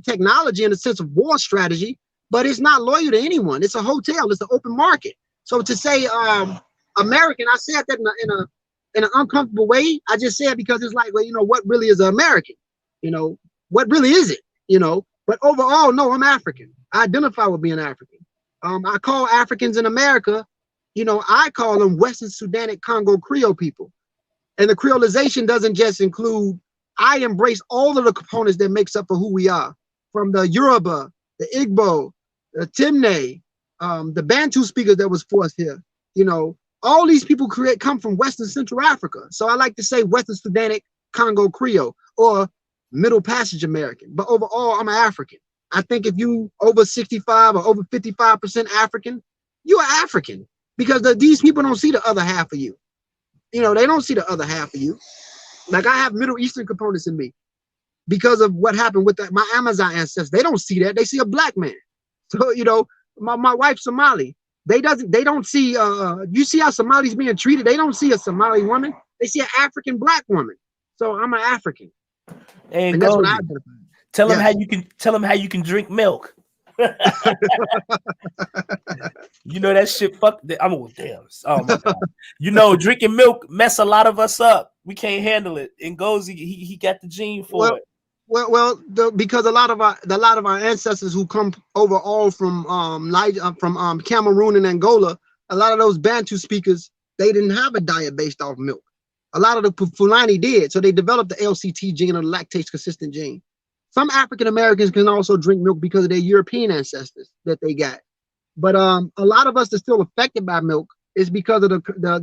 S1: technology in the sense of war strategy, but it's not loyal to anyone. It's a hotel. It's an open market. So to say American, I said that in an uncomfortable way. I just said because it's like, well, you know, what really is an American? You know, what really is it? You know, but overall, no, I'm African. I identify with being African. I call Africans in America, you know, I call them Western Sudanic Congo Creole people. And the creolization doesn't just include, I embrace all of the components that makes up for who we are, from the Yoruba, the Igbo, the Timne, the Bantu speakers that was forced here. You know, all these people come from Western Central Africa. So I like to say Western Sudanic Congo Creole or Middle Passage American. But overall, I'm an African. I think if you over 65 or over 55% African, you're African, because these people don't see the other half of you. You know, they don't see the other half of you. Like I have Middle Eastern components in me because of what happened with my Amazon ancestors. They don't see that. They see a black man. So, you know, my wife's Somali. They don't see, you see how Somalis being treated? They don't see a Somali woman. They see an African black woman. So I'm an African.
S8: And
S1: that's what I
S8: tell them how you can drink milk. You know that shit. Fuck. I'm damn. Oh my god. You know, drinking milk mess a lot of us up. We can't handle it. And Ngozi, he got the gene for it.
S1: Because a lot of our ancestors who come over all from Cameroon and Angola, a lot of those Bantu speakers, they didn't have a diet based off milk. A lot of the Fulani did, so they developed the LCT gene or the lactase consistent gene. Some African Americans can also drink milk because of their European ancestors that they got. But a lot of us are still affected by milk is because of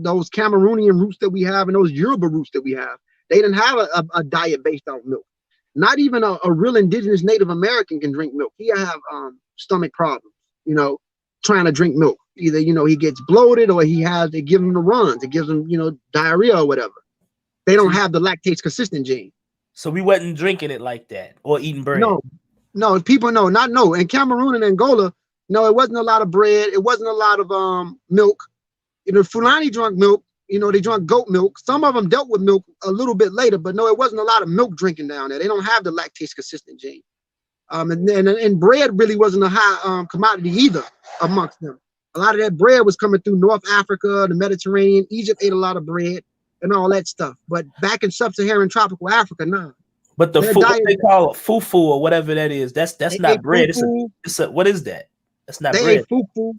S1: those Cameroonian roots that we have and those Yoruba roots that we have. They didn't have a diet based off milk. Not even a real indigenous Native American can drink milk. He have stomach problems, you know, trying to drink milk. Either, you know, he gets bloated or they give him the runs. It gives him, you know, diarrhea or whatever. They don't have the lactase consistent gene.
S8: So we wasn't drinking it like that or eating bread.
S1: No, people know, not no. In Cameroon and Angola, no, it wasn't a lot of bread. It wasn't a lot of milk. You know, Fulani drank milk. You know, they drank goat milk. Some of them dealt with milk a little bit later, but no, it wasn't a lot of milk drinking down there. They don't have the lactase consistent gene. And bread really wasn't a high commodity either amongst them. A lot of that bread was coming through North Africa, the Mediterranean. Egypt ate a lot of bread and all that stuff. But back in sub-Saharan tropical Africa, nah.
S8: But the what they call fufu or whatever that is, that's not bread. It's a what is that? That's not bread.
S1: They ate fufu.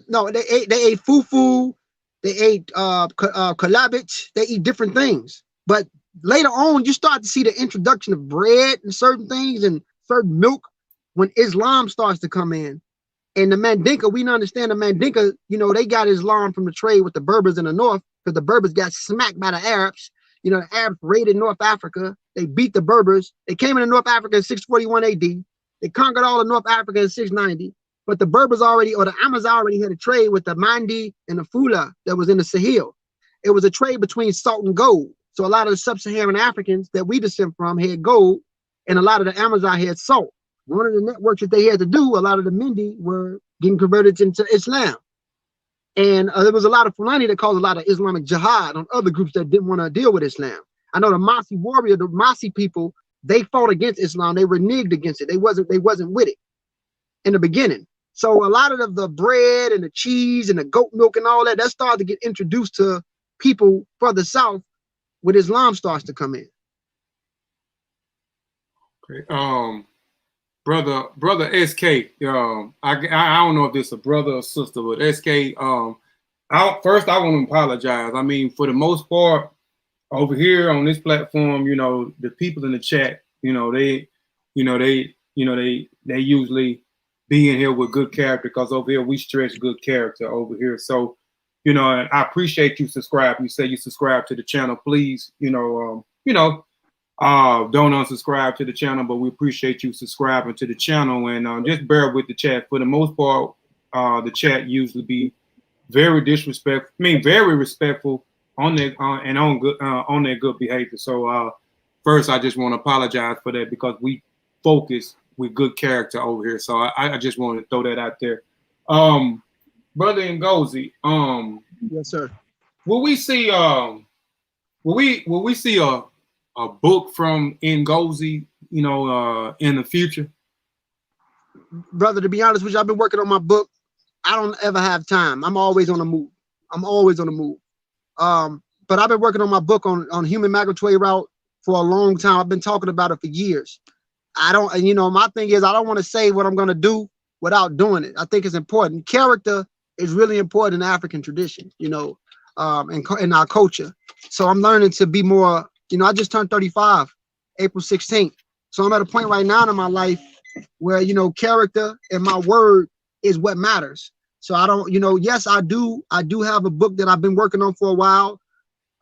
S1: No, they ate fufu. They ate kalabich. They eat different things. But later on, you start to see the introduction of bread and certain things and certain milk when Islam starts to come in. And the Mandinka, we understand the Mandinka, you know, they got Islam from the trade with the Berbers in the north because the Berbers got smacked by the Arabs. You know, the Arabs raided North Africa. They beat the Berbers. They came into North Africa in 641 AD. They conquered all of North Africa in 690. But the Berbers the Amazigh already had a trade with the Mandi and the Fula that was in the Sahel. It was a trade between salt and gold. So a lot of the sub-Saharan Africans that we descend from had gold, and a lot of the Amazigh had salt. One of the networks that they had to do, a lot of the Mindi were getting converted into Islam. And there was a lot of Fulani that caused a lot of Islamic jihad on other groups that didn't want to deal with Islam. I know the Masi warrior, the Masi people, they fought against Islam. They reneged against it. They wasn't with it in the beginning. So a lot of the bread and the cheese and the goat milk and all that started to get introduced to people further south when Islam starts to come in.
S2: Okay. Brother SK. I don't know if this is a brother or sister, but SK. First I want to apologize. I mean, for the most part, over here on this platform, you know, the people in the chat, they usually be in here with good character, because over here we stress good character over here. So, and I appreciate you subscribe. You say you subscribe to the channel, please. Don't unsubscribe to the channel, but we appreciate you subscribing to the channel, and just bear with the chat. For the most part, the chat usually be very disrespectful. Very respectful on their on their good behavior. So first, I just want to apologize for that, because we focus with good character over here. So I just want to throw that out there. Brother Ngozi,
S1: yes, sir.
S2: Will we see a book from Ngozi, in the future?
S1: Brother, to be honest with you, I've been working on my book. I don't ever have time. I'm always on the move. But I've been working on my book on human migratory route for a long time. I've been talking about it for years. My thing is, I don't want to say what I'm going to do without doing it. I think it's important. Character is really important in African tradition, in our culture. So I'm learning to be more, I just turned 35, April 16th. So I'm at a point right now in my life where, character and my word is what matters. So I don't, yes, I do have a book that I've been working on for a while.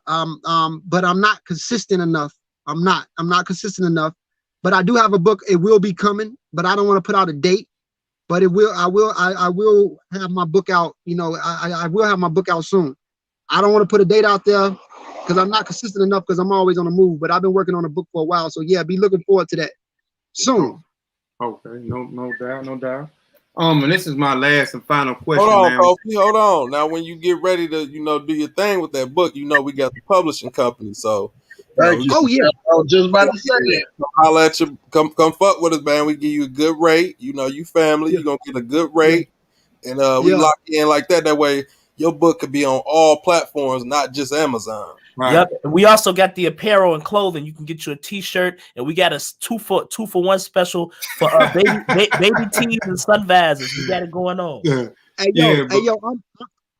S1: But I'm not consistent enough. I'm not consistent enough. But I do have a book. It will be coming, but I don't want to put out a date. But I will have my book out. I will have my book out soon. I don't want to put a date out there because I'm not consistent enough, because I'm always on the move. But I've been working on a book for a while. So yeah, be looking forward to that soon.
S2: Okay, no doubt. And this is my last and final question.
S4: Hold on, Kofi, hold on. Now, when you get ready to, do your thing with that book, we got the publishing company. So,
S5: thank you.
S1: Oh yeah,
S5: I was just about to say that.
S4: I'll let you come fuck with us, man. We give you a good rate. You family. You're gonna get a good rate, and we lock in like that. That way, your book could be on all platforms, not just Amazon.
S2: Right.
S8: Yep. We also got the apparel and clothing. You can get you a T-shirt, and we got a 2-for-1 special for baby tees and sun visors. We got it going on.
S1: Hey yo,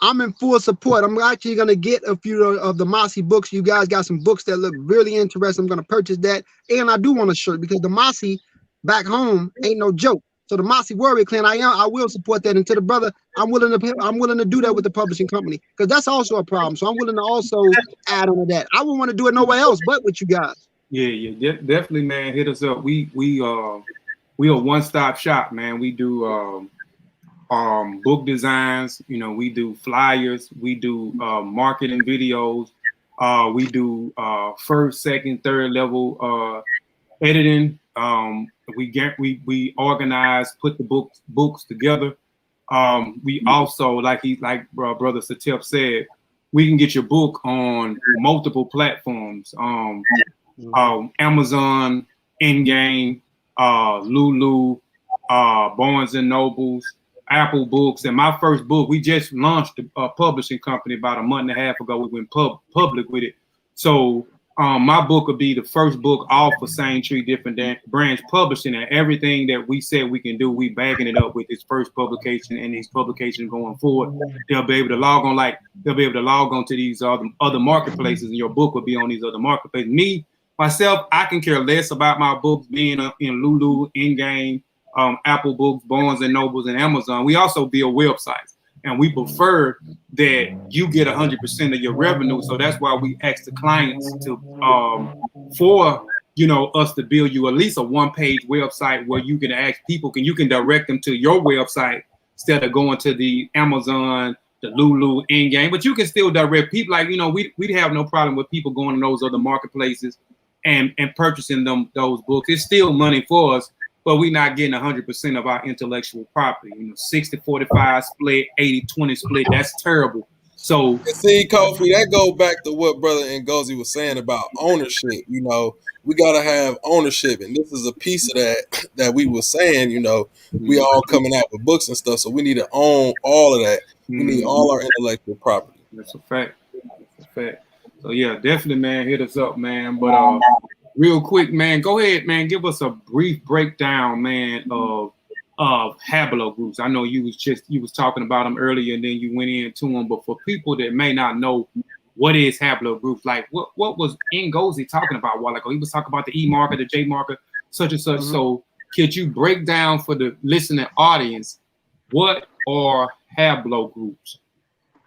S1: I'm in full support. I'm actually gonna get a few of the O.S.I.R.I.S books. You guys got some books that look really interesting. I'm gonna purchase that, and I do want a shirt because the O.S.I.R.I.S back home ain't no joke. So the O.S.I.R.I.S Warrior Clan, I will support that. And to the brother, I'm willing to do that with the publishing company because that's also a problem. So I'm willing to also add on to that. I wouldn't want to do it nowhere else but with you guys.
S2: Yeah, definitely, man. Hit us up. We a one-stop shop, man. We do book designs. You know, we do flyers. We do marketing videos. We do first, second, third level editing. We organize, put the books together. We also, like Brother Satep said, we can get your book on multiple platforms. Amazon, In-Game, Lulu, Barnes and Nobles, Apple Books, and my first book, we just launched a publishing company about a month and a half ago. We went public with it. So my book will be the first book off of Same Tree Different Branch Publishing, and everything that we said we can do, we bagging it up with this first publication and these publications going forward. They'll be able to log on to these other marketplaces, and your book will be on these other marketplaces. Myself, I can care less about my books being in Lulu, In-Game, Apple Books, Barnes and Nobles, and Amazon. We also build websites, and we prefer that you get 100% of your revenue. So that's why we ask the clients to for us to build you at least a one-page website where you can ask people, you can direct them to your website instead of going to the Amazon, the Lulu, In-Game. But you can still direct people. Like, we'd have no problem with people going to those other marketplaces and purchasing those books. It's still money for us, but we're not getting 100% of our intellectual property. 60-45 split, 80-20 split. That's terrible. So
S4: see, Kofi, that go back to what Brother Ngozi was saying about ownership. We gotta have ownership, and this is a piece of that we were saying. We all coming out with books and stuff, so we need to own all of that. We need all our intellectual property.
S2: That's a fact. So yeah, definitely, man, hit us up, man. But real quick, man, go ahead, man, give us a brief breakdown, man, of haplogroups. I know you was talking about them earlier, and then you went into them. But for people that may not know, what is haplogroups? Like, what was Ngozi talking about a while ago? He was talking about the E marker, the J marker, such and such. So could you break down for the listening audience, what are haplogroups?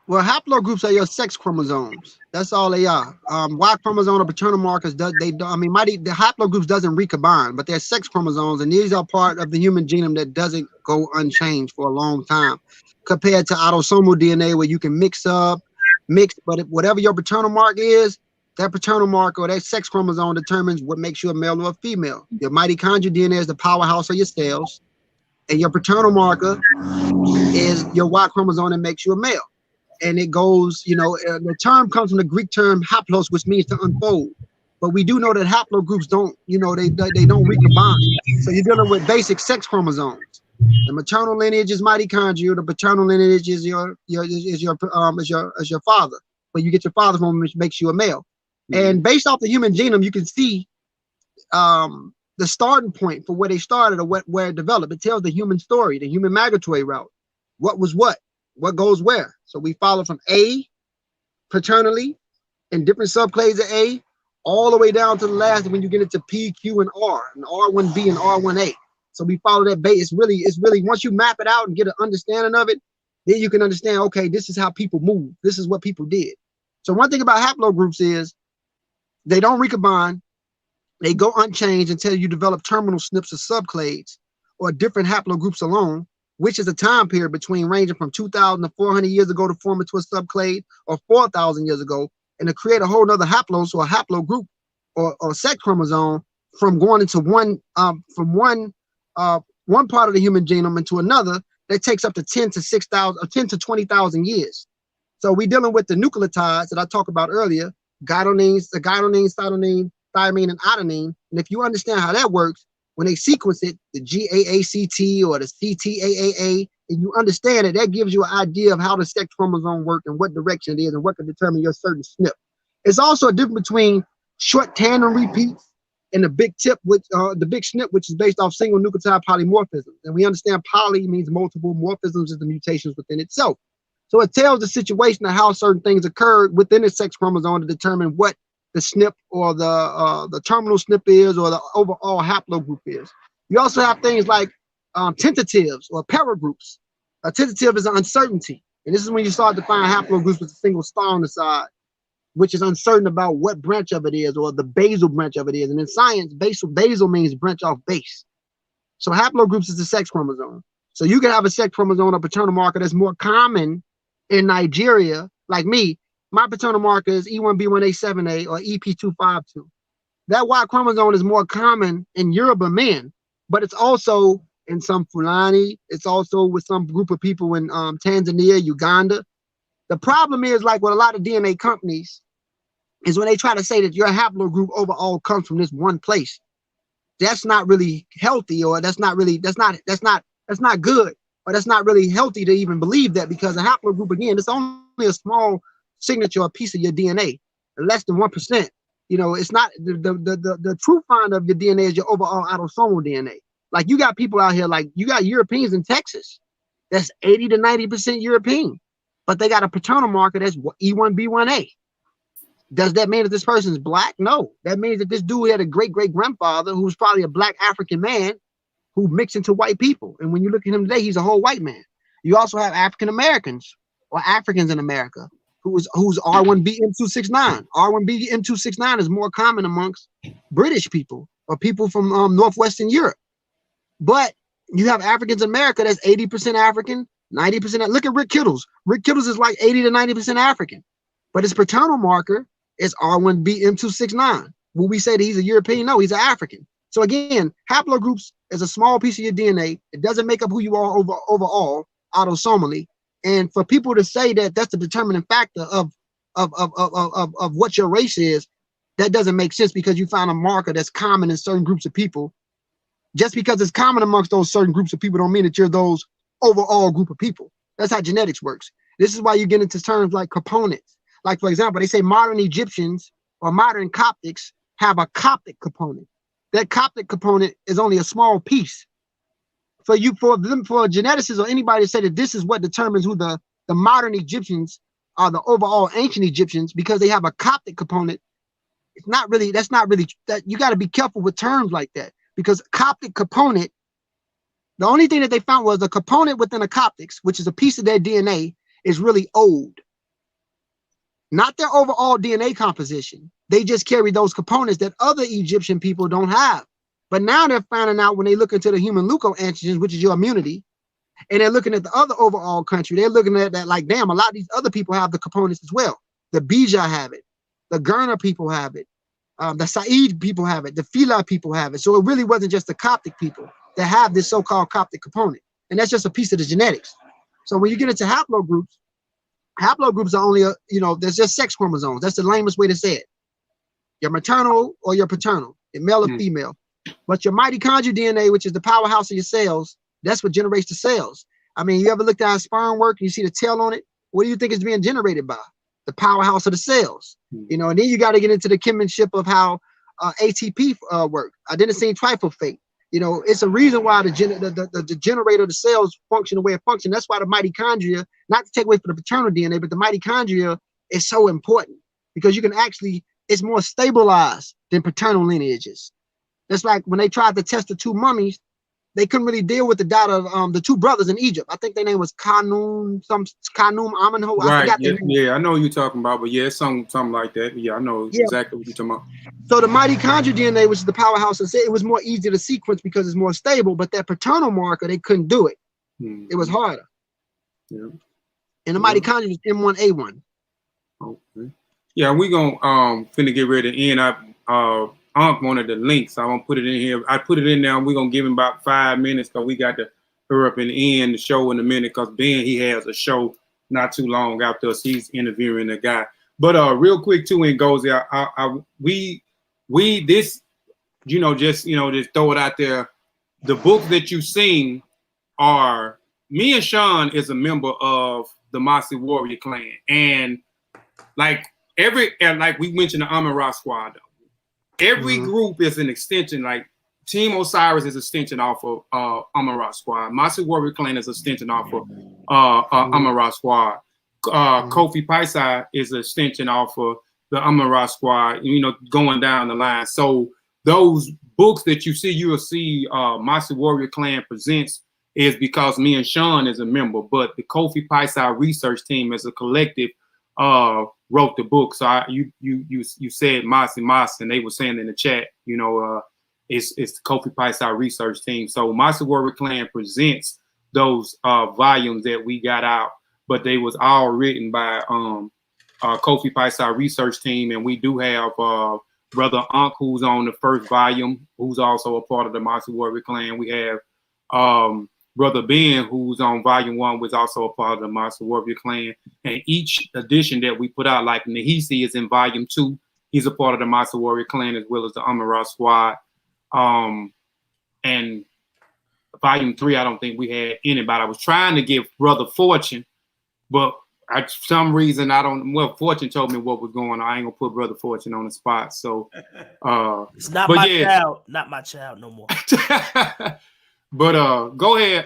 S1: Well, haplogroups are your sex chromosomes. That's all they are. Y chromosome or paternal markers, the haplogroups doesn't recombine, but they're sex chromosomes, and these are part of the human genome that doesn't go unchanged for a long time, compared to autosomal DNA where you can mix, but whatever your paternal mark is, that paternal mark or that sex chromosome determines what makes you a male or a female. Your mitochondrial DNA is the powerhouse of your cells, and your paternal marker is your Y chromosome that makes you a male. And it goes, the term comes from the Greek term haplos, which means to unfold. But we do know that haplogroups don't, they don't recombine. So you're dealing with basic sex chromosomes. The maternal lineage is mitochondrial. The paternal lineage is your father. But you get your father from, which makes you a male. And based off the human genome, you can see the starting point for where they started or where it developed. It tells the human story, the human migratory route. What was what goes where. So we follow from A, paternally, and different subclades of A, all the way down to the last when you get into P, Q, and R, and R1B and R1A. So we follow that base. It's really once you map it out and get an understanding of it, then you can understand, okay, this is how people move. This is what people did. So one thing about haplogroups is they don't recombine. They go unchanged until you develop terminal SNPs of subclades or different haplogroups alone, which is a time period between ranging from 2,000 to 400 years ago to form into a subclade, or 4,000 years ago, and to create a whole nother haplos or a haplogroup or sex chromosome from going into one part of the human genome into another, that takes up to 10 to 20,000 years. So we're dealing with the nucleotides that I talked about earlier, guanine, cytosine, thymine, and adenine. And if you understand how that works, when they sequence it, the GAACT or the CTAAA, and you understand it, that gives you an idea of how the sex chromosome works and what direction it is and what can determine your certain SNP. It's also a difference between short tandem repeats and the big tip, which the big SNP, which is based off single nucleotide polymorphism. And we understand poly means multiple, morphisms is the mutations within itself. So it tells the situation of how certain things occurred within the sex chromosome to determine what the SNP or the terminal SNP is or the overall haplogroup is. You also have things like tentatives or paragroups. A tentative is an uncertainty. And this is when you start to find haplogroups with a single star on the side, which is uncertain about what branch of it is or the basal branch of it is. And in science, basal means branch off base. So haplogroups is the sex chromosome. So you can have a sex chromosome or paternal marker that's more common in Nigeria, like me. My paternal marker is E1B1A7A or EP252. That Y chromosome is more common in Yoruba men, but it's also in some Fulani. It's also with some group of people in Tanzania, Uganda. The problem is, like with a lot of DNA companies, is when they try to say that your haplogroup overall comes from this one place. That's not really healthy, or that's not good, or that's not really healthy to even believe that, because a haplogroup, again, it's only a small signature, a piece of your DNA, less than 1%. You know, it's not the true find of your DNA is your overall autosomal DNA. Like you got people out here, like you got Europeans in Texas, that's 80 to 90% European, but they got a paternal marker that's E1B1A. Does that mean that this person is black? No. That means that this dude had a great-great-grandfather who was probably a black African man who mixed into white people. And when you look at him today, he's a whole white man. You also have African Americans or Africans in America who's R1B-M269. R1B-M269 is more common amongst British people or people from Northwestern Europe. But you have Africans in America that's 80% African, 90%. Look at Rick Kittles. Rick Kittles is like 80 to 90% African. But his paternal marker is R1B-M269. Will we say that he's a European? No, he's an African. So again, haplogroups is a small piece of your DNA. It doesn't make up who you are overall, autosomally. And for people to say that that's the determining factor of what your race is, that doesn't make sense, because you find a marker that's common in certain groups of people. Just because it's common amongst those certain groups of people don't mean that you're those overall group of people. That's how genetics works. This is why you get into terms like components. Like, for example, they say modern Egyptians or modern Coptics have a Coptic component. That Coptic component is only a small piece. For a geneticists or anybody to say that this is what determines who the modern Egyptians are, the overall ancient Egyptians, because they have a Coptic component, it's not really, that's not really, that you got to be careful with terms like that, because Coptic component, the only thing that they found was a component within the Coptics, which is a piece of their DNA, is really old. Not their overall DNA composition. They just carry those components that other Egyptian people don't have. But now they're finding out when they look into the human leukoantigens, which is your immunity, and they're looking at the other overall country, they're looking at that like, damn, a lot of these other people have the components as well. The Bija have it. The Gurna people have it. The Said people have it. The Fila people have it. So it really wasn't just the Coptic people that have this so-called Coptic component. And that's just a piece of the genetics. So when you get into haplogroups are only, there's just sex chromosomes. That's the lamest way to say it. Your maternal or your paternal, your male or female. But your mitochondrial DNA, which is the powerhouse of your cells, that's what generates the cells. I mean, you ever looked at how sperm work and you see the tail on it? What do you think is being generated by? The powerhouse of the cells. And then you got to get into the kinship of how ATP work, adenosine triphosphate. It's a reason why the generator of the cells function the way it functions. That's why the mitochondria, not to take away from the paternal DNA, but the mitochondria is so important, because you can actually, it's more stabilized than paternal lineages. That's like when they tried to test the two mummies, they couldn't really deal with the data of the two brothers in Egypt. I think their name was Khanum Amenhotep.
S2: Right. Yeah, I know what you're talking about, but yeah, it's something like that. Yeah, I know exactly what you're talking about. So the mitochondrial DNA, which is the powerhouse, it was more easy to sequence because it's more stable, but that paternal marker, they couldn't do it. It was harder. Yeah. And the mitochondria was M1A1. Okay. Yeah, we're gonna finna get ready to end. I wanted the links. So I'm gonna put it in here. I put it in there. We're gonna give him about 5 minutes because we got to hurry up and end the show in a minute, because Ben, he has a show not too long after us. He's interviewing a guy. But real quick too, Ngozi, we this, just throw it out there. The books that you've seen are me and Sean is a member of the Mossy Warrior clan, and like we mentioned the Amon-Ra squad. Every group is an extension. Like Team O.S.I.R.I.S is an extension off of Amon-Ra squad. Mossy Warrior clan is an extension off of Amon-Ra squad. Kofi Piesie is an extension off of the Amon-Ra squad. You know, going down the line. So those books that you see, you will see Mossy Warrior clan presents is because me and Sean is a member, but the Kofi Piesie Research Team as a collective wrote the book. So you said Mossy, and they were saying in the chat, you know, it's the Kofi Piesie Research Team. So Mossy Warrior Clan presents those volumes that we got out, but they was all written by Kofi Piesie Research Team, and we do have Brother Unc, who's on the first volume, who's also a part of the Mossy Warrior Clan. We have Brother Ben, who's on volume 1, was also a part of the Mossy Warrior Clan. And each edition that we put out, like Nahisi is in volume 2, he's a part of the Mossy Warrior Clan as well as the Amon-Ra squad. And volume 3, I don't think we had anybody. I was trying to give Brother Fortune, but for some reason Fortune told me what was going on. I ain't gonna put Brother Fortune on the spot. So
S8: it's not my child, not my child no more.
S2: But go ahead.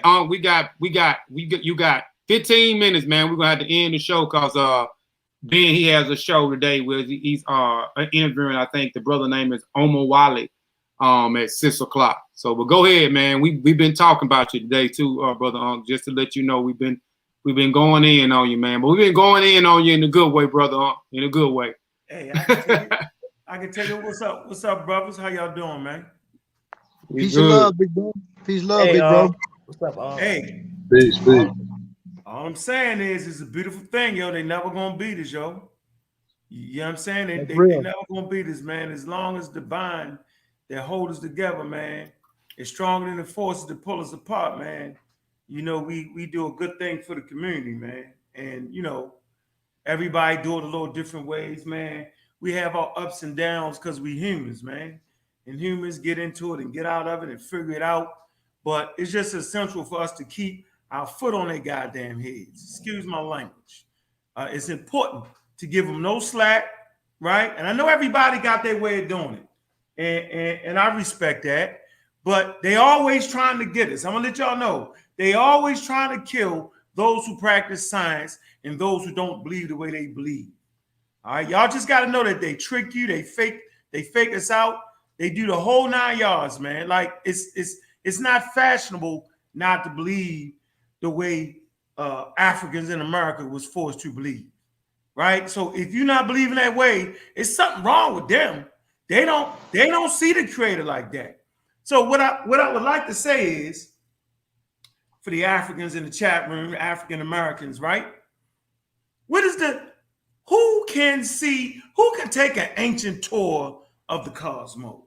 S2: You got 15 minutes, man. We're gonna have to end the show because Ben, he has a show today where he's interviewing, I think the brother name is Omo Wale at 6 o'clock. So but go ahead, man. We've been talking about you today too, brother. Just to let you know, we've been going in on you, man. But we've been going in on you in a good way, brother. In a good way.
S9: Hey, I can tell you what's up. What's up, brothers? How y'all doing, man?
S1: Peace and love, big bro. Peace, love, big bro.
S8: What's up,
S9: Hey.
S5: Peace.
S9: All I'm saying is, it's a beautiful thing, yo. They never gonna beat us, yo. You know what I'm saying? They never gonna beat us, man. As long as the bind that hold us together, man, is stronger than the forces that pull us apart, man. You know, we do a good thing for the community, man. And you know, everybody do it a little different ways, man. We have our ups and downs because we humans, man. And humans get into it and get out of it and figure it out. But it's just essential for us to keep our foot on their goddamn heads. Excuse my language. It's important to give them no slack, right? And I know everybody got their way of doing it. And I respect that. But they always trying to get us. I'm going to let y'all know. They always trying to kill those who practice science and those who don't believe the way they believe. All right? Y'all just got to know that they trick you. They fake us out. They do the whole 9 yards, man. Like it's not fashionable not to believe the way Africans in America was forced to believe, right? So if you're not believing that way, it's something wrong with them. They don't see the creator like that. So what I would like to say is, for the Africans in the chat room, African Americans, right? Who can take an ancient tour of the cosmos?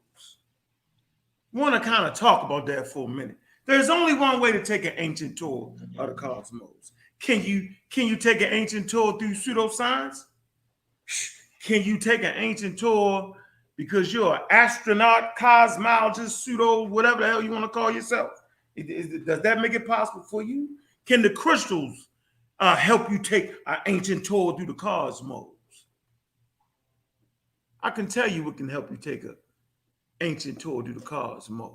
S9: I want to kind of talk about that for a minute. There's only one way to take an ancient tour of the cosmos. Can you take an ancient tour through pseudoscience? Can you take an ancient tour because you're an astronaut, cosmologist, pseudo, whatever the hell you want to call yourself? Does that make it possible for you? Can the crystals help you take an ancient tour through the cosmos? I can tell you what can help you take an ancient tour through the cosmos.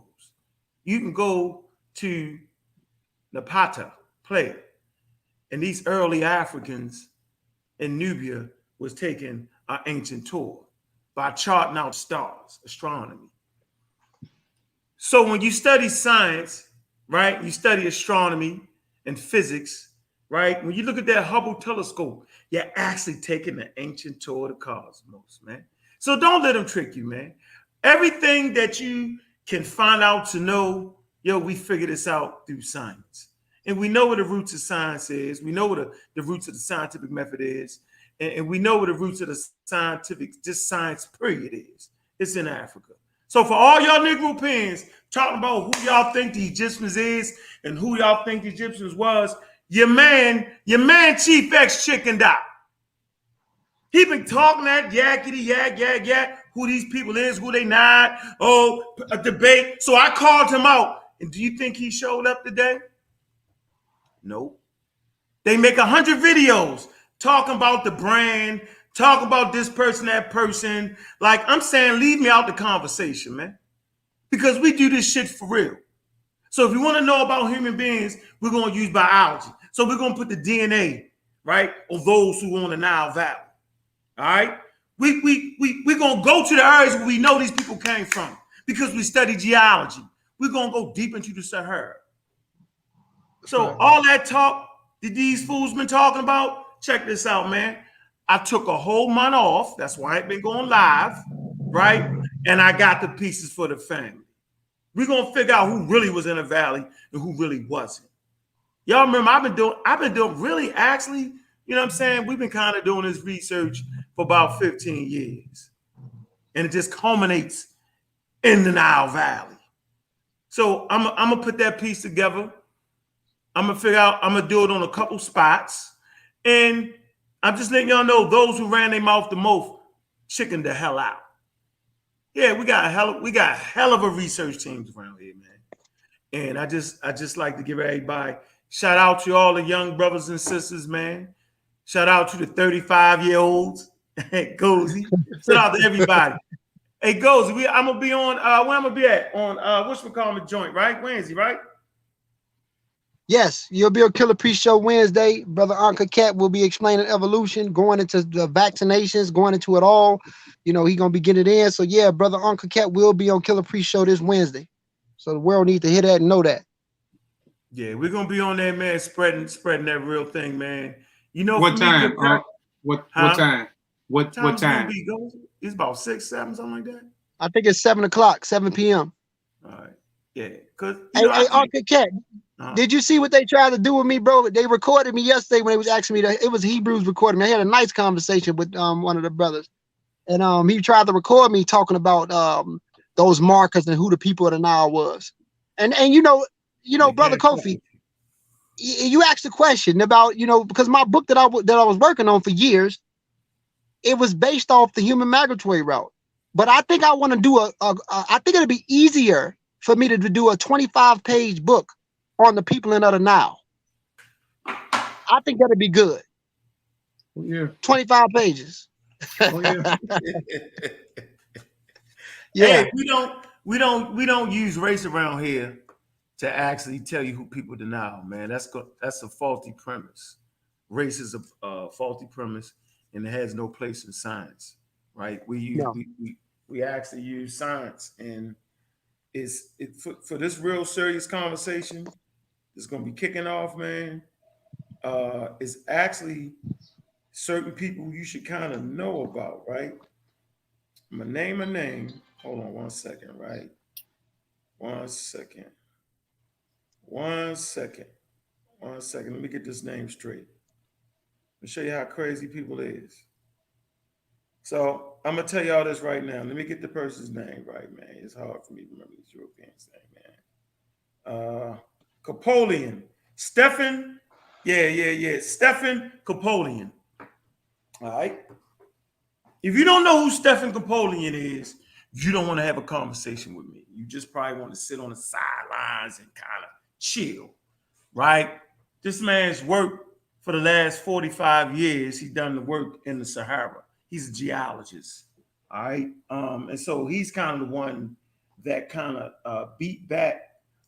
S9: You can go to Napata, play, and these early Africans in Nubia was taking an ancient tour by charting out stars, astronomy. So when you study science, right, you study astronomy and physics, right? When you look at that Hubble telescope, you're actually taking an ancient tour of the cosmos, man. So don't let them trick you, man. Everything that you can find out to know, we figured this out through science. And we know what the roots of science is. We know what the roots of the scientific method is. And we know what the roots of the science period is. It's in Africa. So for all y'all Negro pens talking about who y'all think the Egyptians is and who y'all think the Egyptians was, your man Chief X chickened out. He been talking that yakety yak, who these people is, who they not, a debate. So I called him out. And do you think he showed up today? Nope. They make 100 videos talking about the brand, talking about this person, that person. Like, I'm saying, leave me out the conversation, man. Because we do this shit for real. So if you want to know about human beings, we're going to use biology. So we're going to put the DNA, right, of those who own the Nile Valley. All right? We're going to go to the areas where we know these people came from because we study geology. We're going to go deep into the Sahara. So all that talk that these fools been talking about, check this out, man. I took a whole month off. That's why I've been going live, right? And I got the pieces for the family. We're going to figure out who really was in the valley and who really wasn't. Y'all remember I've been doing really actually, you know what I'm saying? We've been kind of doing this research for about 15 years. And it just culminates in the Nile Valley. So I'm going to put that piece together. I'm going to figure out, I'm going to do it on a couple spots. And I'm just letting y'all know those who ran their mouth the most chickened the hell out. Yeah, we got hell of a research teams around here, man. And I just like to give everybody shout out to all the young brothers and sisters, man. Shout out to the 35-year-olds. Ngozi. Shout out to everybody. Hey, Ngozi, I'm gonna be on where I'm gonna be at on whatchamacallit joint, right? Wednesday, right?
S1: Yes, you'll be on Killer Pre-Show Wednesday. Brother Uncle Cat will be explaining evolution, going into the vaccinations, going into it all. You know, he's going to be getting it in. So, yeah, Brother Uncle Cat will be on Killer Pre-Show this Wednesday. So the world needs to hear that and know that.
S9: Yeah, we're going to be on there, man, spreading that real thing, man. You know,
S2: what time? What time? What time?
S9: It's about 6, 7, something like that.
S1: I think it's 7 o'clock, 7 p.m.
S9: All right. Yeah. Because,
S1: hey, Uncle Cat. Did you see what they tried to do with me, bro? They recorded me yesterday when they was asking me it was Hebrews recording me. I had a nice conversation with one of the brothers. And he tried to record me talking about those markers and who the people of the Nile was. And you know, Brother Kofi, you asked a question about, because my book that I was working on for years, it was based off the human migratory route. But I think I want to do I think it'll be easier for me to do a 25-page book on the people in the Nile. I think that'd be good.
S2: Yeah.
S1: 25 pages.
S2: Oh, yeah.
S9: Yeah. Hey, we don't use race around here to actually tell you who people deny, man. That's a faulty premise. Race is a faulty premise, and it has no place in science, right? We actually use science, and for this real serious conversation. It's going to be kicking off, man. It's actually certain people you should kind of know about, right? I'm going to name a name. Hold on 1 second, right? 1 second. 1 second. 1 second. Let me get this name straight. Let me show you how crazy people is. So I'm going to tell y'all this right now. Let me get the person's name right, man. It's hard for me to remember these Europeans' name, man. Capolian. Stefan. Yeah. Stefan Capolian. All right. If you don't know who Stefan Capolian is, you don't want to have a conversation with me. You just probably want to sit on the sidelines and kind of chill, right? This man's work for the last 45 years, he's done the work in the Sahara. He's a geologist, all right? And so he's kind of the one that kind of beat back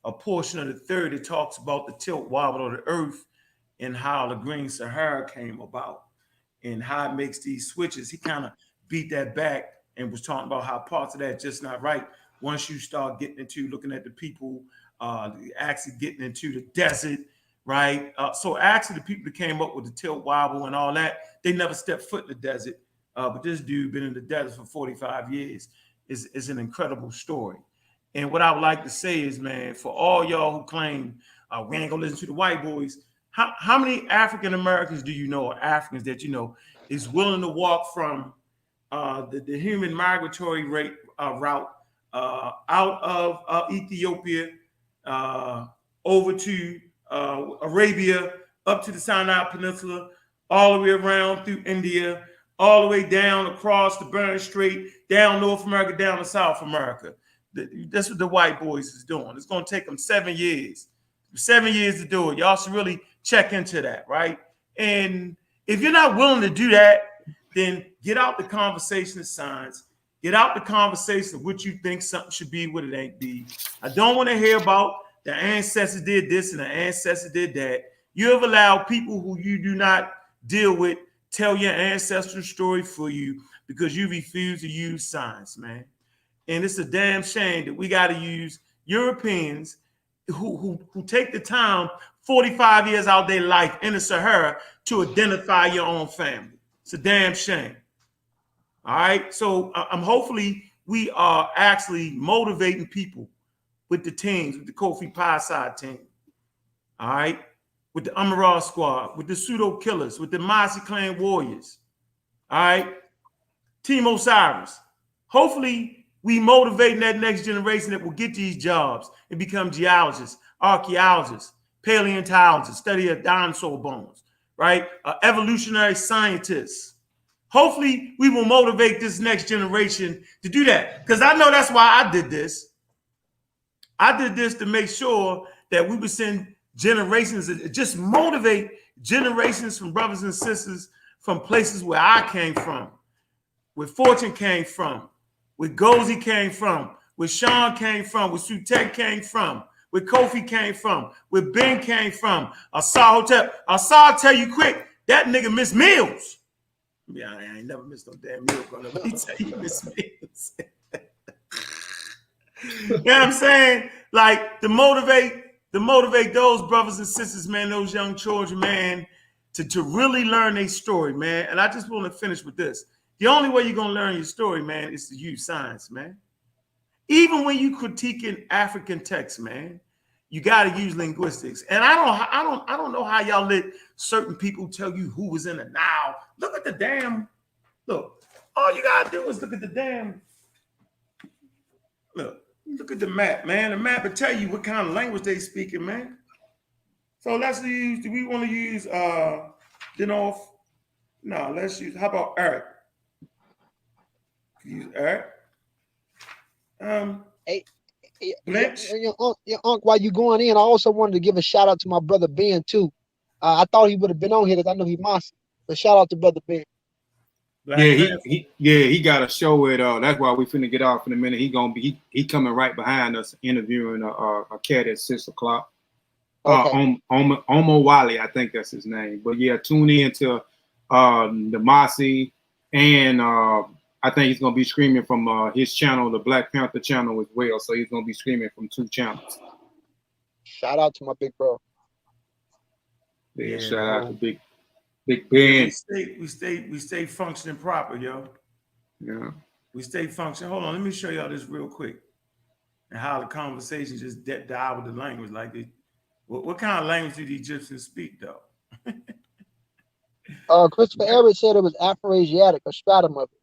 S9: a portion of the theory that talks about the tilt wobble of the earth and how the Green Sahara came about and how it makes these switches. He kind of beat that back and was talking about how parts of that just not right. Once you start getting into looking at the people, actually getting into the desert, right? So actually the people that came up with the tilt wobble and all that, they never stepped foot in the desert. But this dude been in the desert for 45 years. Is an incredible story. And what I would like to say is, man, for all y'all who claim we ain't gonna listen to the white boys, how many African Americans do you know, or Africans that you know, is willing to walk from the human migratory route out of Ethiopia over to Arabia, up to the Sinai Peninsula, all the way around through India, all the way down across the Bering Strait, down North America, down to South America? That's what the white boys is doing. It's going to take them 7 years. 7 years to do it. Y'all should really check into that, right? And if you're not willing to do that, then get out the conversation of science. Get out the conversation of what you think something should be, what it ain't be. I don't want to hear about the ancestors did this and the ancestors did that. You have allowed people who you do not deal with tell your ancestral story for you because you refuse to use science, man. And it's a damn shame that we got to use Europeans who take the time 45 years out of their life in the Sahara to identify your own family. It's a damn shame. All right. So I'm hopefully we are actually motivating people with the teams, with the Kofi Piesie team. All right. With the O.S.I.R.I.S squad, with the pseudo killers, with the Mossy Clan warriors. All right. TEAM O.S.I.R.I.S. Hopefully we motivating that next generation that will get these jobs and become geologists, archaeologists, paleontologists, study of dinosaur bones, right? Evolutionary scientists. Hopefully we will motivate this next generation to do that. Because I know that's why I did this. I did this to make sure that we would send generations, just motivate generations from brothers and sisters from places where I came from, where Fortune came from, where Ngozi came from, where Sean came from, where Sutek came from, where Kofi came from, where Ben came from. I tell you quick, that nigga missed meals. Yeah, I ain't never missed no damn meal. Let me tell you, miss meals. You know what I'm saying? Like to motivate those brothers and sisters, man, those young children, man, to really learn their story, man. And I just want to finish with this. The only way you're gonna learn your story, man, is to use science, man. Even when you critiquing African texts, man, you got to use linguistics. And I don't know how y'all let certain people tell you who was in the Nile. Look at the damn. Look, all you gotta do is look at the damn. Look at the map, man. The map will tell you what kind of language they speaking, man. So let's use. Do we want to use No, let's use. How about Eric? Use Eric.
S1: Hey, your uncle, while you going in, I also wanted to give a shout out to my brother Ben too. I thought he would have been on here because I know he must. But shout out to brother Ben.
S2: He got a show at that's why we finna get off in a minute. He coming right behind us interviewing a cat at 6 o'clock. Okay. Omo Wally, I think that's his name. But yeah, tune in to the Mossy, and I think he's gonna be streaming from his channel, the Black Panther channel as well. So he's gonna be streaming from 2 channels.
S1: Shout out to my big bro.
S2: Yeah, shout out to Big Ben.
S9: We stay functioning proper, yo.
S2: Yeah.
S9: We stay functioning. Hold on, let me show y'all this real quick. And how the conversation just died with the language. Like what kind of language do the Egyptians speak though?
S1: Christopher Everett said it was Afro-Asiatic, a stratum of it.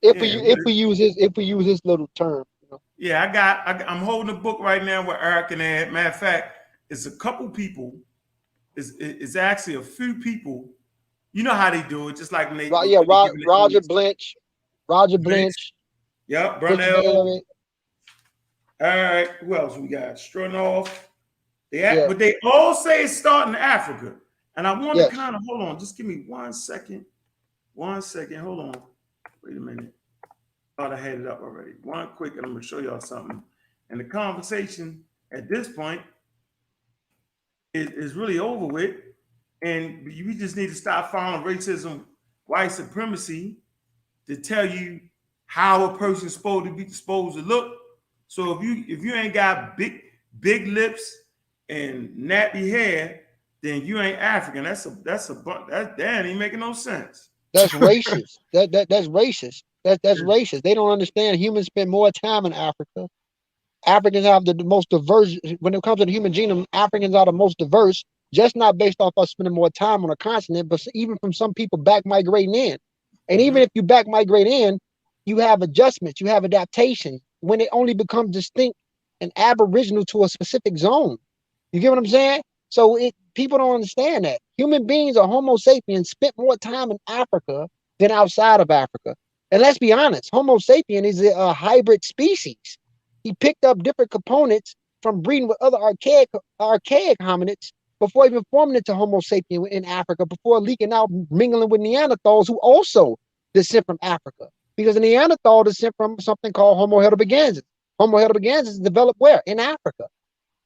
S1: If we use his little term. You know?
S9: Yeah, I'm holding a book right now where Eric can add. Matter of fact, it's a couple people. It's actually a few people. You know how they do it, just like when they
S1: Roger Blanch.
S9: Yep, Brunel. All right, who else we got? Stronoff. But they all say it's starting in Africa. And I want to kind of hold on. Just give me 1 second. 1 second. Hold on. Wait a minute. Thought I had it up already. One quick, and I'm gonna show y'all something. And the conversation at this point is really over with. And we just need to stop following racism, white supremacy to tell you how a person's supposed to look. So if you ain't got big lips and nappy hair, then you ain't African. That ain't making no sense.
S1: That's racist. That's racist. That's racist. They don't understand humans spend more time in Africa. Africans have the most diverse, when it comes to the human genome, Africans are the most diverse, just not based off us spending more time on a continent, but even from some people back migrating in. And even if you back migrate in, you have adjustments, you have adaptations when it only becomes distinct and aboriginal to a specific zone. You get what I'm saying? So people don't understand that. Human beings or Homo sapiens spent more time in Africa than outside of Africa. And let's be honest, Homo sapien is a hybrid species. He picked up different components from breeding with other archaic hominids before even forming into Homo sapien in Africa, before leaking out, mingling with Neanderthals who also descend from Africa. Because the Neanderthal descend from something called Homo heidelbergensis. Homo heidelbergensis developed where? In Africa.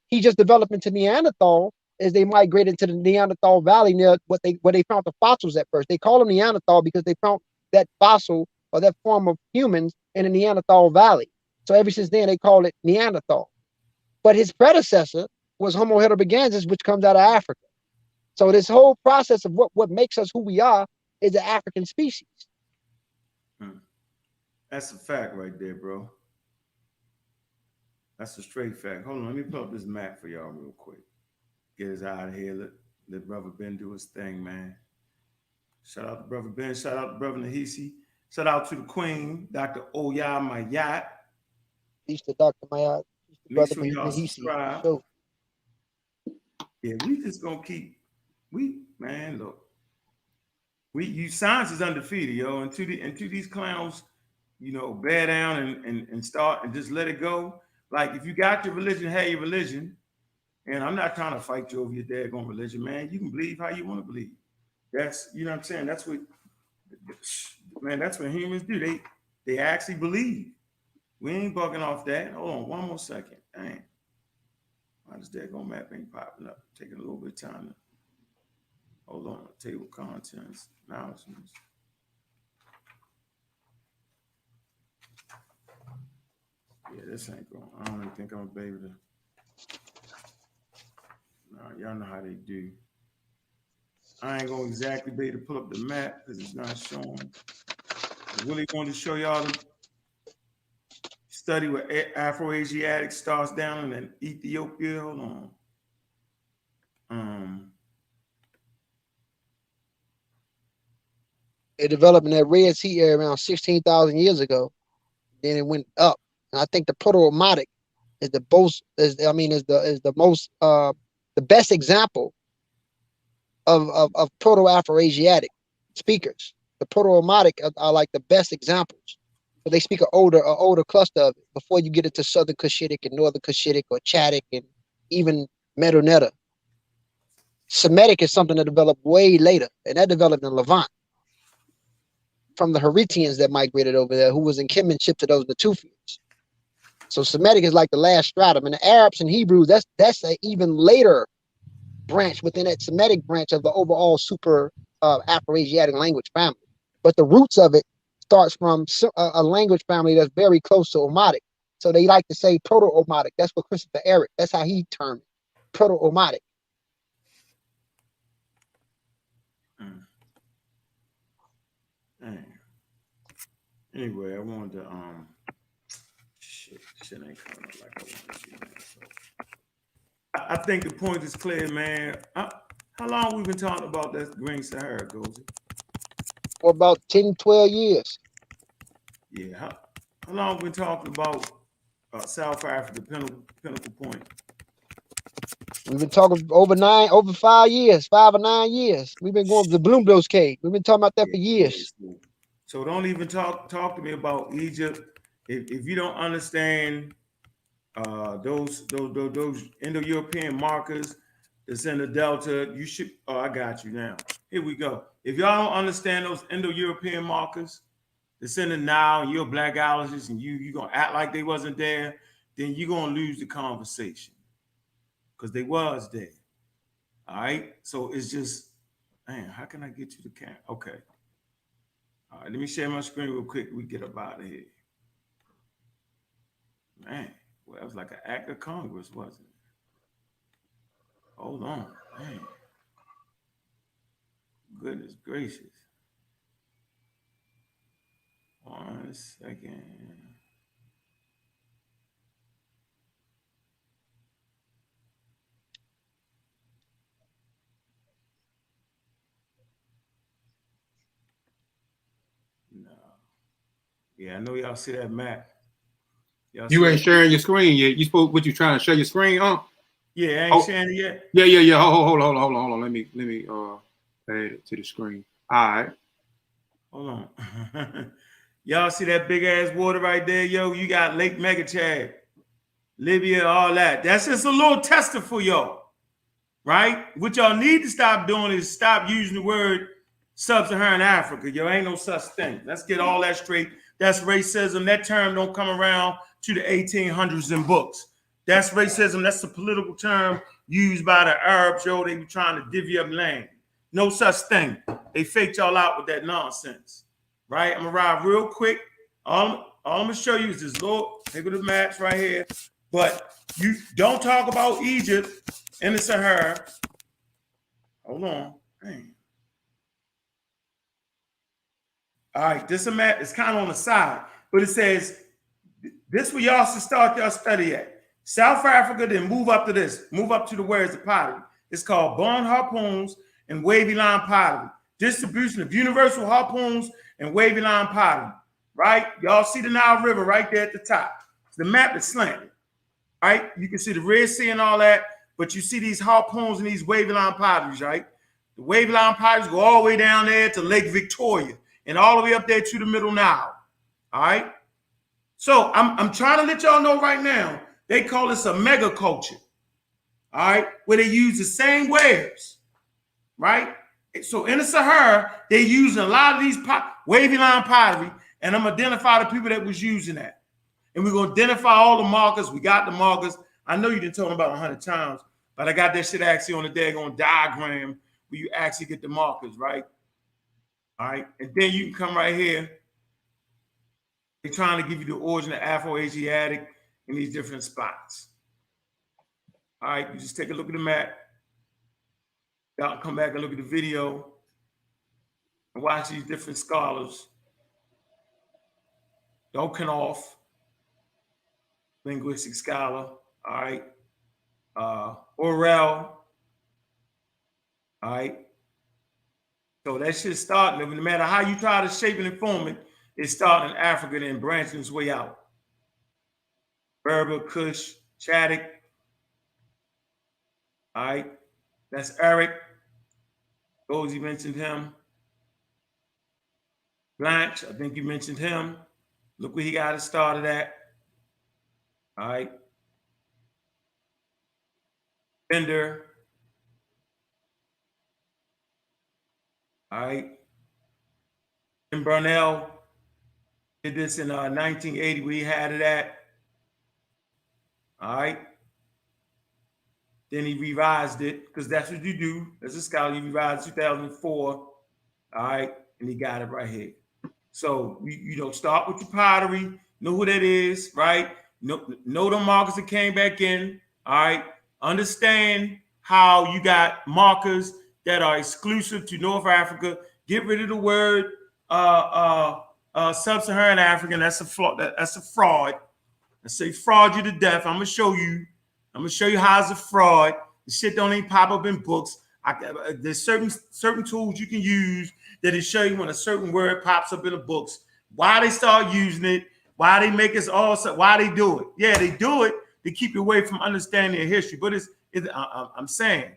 S1: He just developed into Neanderthal as they migrated to the Neanderthal Valley near where they found the fossils at first. They call them Neanderthal because they found that fossil or that form of humans in the Neanderthal Valley. So ever since then, they call it Neanderthal. But his predecessor was Homo heidelbergensis, which comes out of Africa. So this whole process of what makes us who we are is the African species.
S9: That's a fact right there, bro. That's a straight fact. Hold on, let me pull up this map for y'all real quick. Get us out of here. Let Brother Ben do his thing, man. Shout out to Brother Ben. Shout out to Brother Nahisi. Shout out to the Queen, Dr. Oya Mayat.
S1: Peace to Dr. Mayat.
S9: Make sure y'all subscribe. So. Yeah, we just gonna keep. Man, look. Science is undefeated, yo. Until these clowns, bear down and start and just let it go. Like, if you got your religion, have your religion. And I'm not trying to fight you over your daggone religion, man. You can believe how you want to believe. That's, you know what I'm saying? That's what humans do. They actually believe. We ain't bugging off that. Hold on one more second. Dang. Why this daggone map ain't popping up? Taking a little bit of time to hold on. Table contents, announcements. Yeah, this ain't going. I don't even think I'm gonna be able to. No, y'all know how they do. I ain't gonna exactly be able to pull up the map because it's not showing. I'm really going to show y'all the study where Afro-Asiatic starts down in Ethiopia. Hold on.
S1: It developed in that Red Sea area around 16,000 years ago. Then it went up, and I think the proto-Omotic is the best example of proto-Afro-Asiatic speakers. The proto-Omotic are like the best examples. So they speak an older cluster of it before you get into Southern Cushitic and Northern Cushitic or Chadic and even Medunetta. Semitic is something that developed way later, and that developed in Levant from the Heritians that migrated over there, who was in kinship to those Natufians. So Semitic is like the last stratum, and the Arabs and Hebrews, that's an even later branch within that Semitic branch of the overall super Afro-Asiatic language family. But the roots of it starts from a language family that's very close to Omotic. So they like to say proto-Omotic. That's what Christopher Eric, that's how he termed it, proto-Omotic.
S9: Anyway, I wanted to shit ain't coming up like I wanted to. So I think the point is clear, man. How long we been talking about that Green Sahara, Ngozi?
S1: For about 10, 12 years.
S9: Yeah. How long we been talking about South Africa, Pinnacle Point?
S1: We've been talking over 5 years, 5 or 9 years. We've been going to the Bloomberg's cave. We've been talking about that for years.
S9: So don't even talk to me about Egypt if you don't understand those Indo-European markers that's in the Delta. You should. Oh, I got you now. Here we go. If y'all don't understand those Indo-European markers that's in the Nile, and you're a black biologist, and you gonna act like they wasn't there, then you're gonna lose the conversation because they was there. All right. So it's just, man, how can I get you the camera? Okay. All right, let me share my screen real quick. We get up out of here. Man, well, that was like an act of Congress, wasn't it? Hold on. Man. Goodness gracious. 1 second. No. Yeah, I know y'all see that map.
S2: You ain't sharing your screen yet. You spoke what you trying to share your screen on?
S9: Yeah, I ain't sharing it yet.
S2: Yeah. Hold on. Let me add it to the screen. All right.
S9: Hold on. Y'all see that big ass water right there, yo? You got Lake Megachad, Libya, all that. That's just a little tester for y'all. right? What y'all need to stop doing is stop using the word sub-Saharan Africa. Yo, ain't no such thing. Let's get all that straight. That's racism. That term don't come around to the 1800s in books. That's racism. That's a political term used by the Arabs. Yo, they were trying to divvy up land. No such thing. They faked y'all out with that nonsense, right? I'm gonna ride real quick. All I'm gonna show you is this little, here go the maps right here. But you don't talk about Egypt and the Sahara. Hold on. Dang. All right, this is a map. It's kind of on the side, but it says this where y'all should start your study at. South Africa, then move up to this. Move up to the where is the pottery. It's called bone harpoons and wavy line pottery. Distribution of universal harpoons and wavy line pottery. Right? Y'all see the Nile River right there at the top. The map is slanted. Right? You can see the Red Sea and all that, but you see these harpoons and these wavy line potteries, right? The wavy line potteries go all the way down there to Lake Victoria and all the way up there to the Middle Nile. All right? So I'm trying to let y'all know right now, they call this a mega culture. All right? Where they use the same wares. Right? So in the Sahara, they use a lot of these wavy line pottery, and I'm identify the people that was using that. And we're going to identify all the markers. We got the markers. I know you didn't tell them about 100 times, but I got that shit actually on the daggone diagram where you actually get the markers, right? All right. And then you can come right here. They're trying to give you the origin of Afro-Asiatic in these different spots. All right. You just take a look at the map. Y'all come back and look at the video and watch these different scholars. Dokanoff, linguistic scholar, all right. Orel, all right. So that shit starting, no matter how you try to shape it and form it, it's starting in Africa and then branching its way out. Berber, Kush, Chadic, all right. That's Eric. Ngozi mentioned him. Blanche, I think you mentioned him. Look where he got it started at. All right. Bender. All right. And Burnell did this in 1980 where he had it at. All right. Then he revised it because that's what you do. As a scholar, you revised 2004. All right. And he got it right here. So you know, start with your pottery, know who that is, right? Know the markers that came back in. All right. Understand how you got markers that are exclusive to North Africa. Get rid of the word sub-Saharan African. That's a fraud. I say fraud you to death. I'm gonna show you how it's a fraud. The shit don't even pop up in books. There's certain tools you can use that will show you when a certain word pops up in the books. Why they start using it? Why they make us all? Why they do it? Yeah, they do it to keep you away from understanding their history. But I'm saying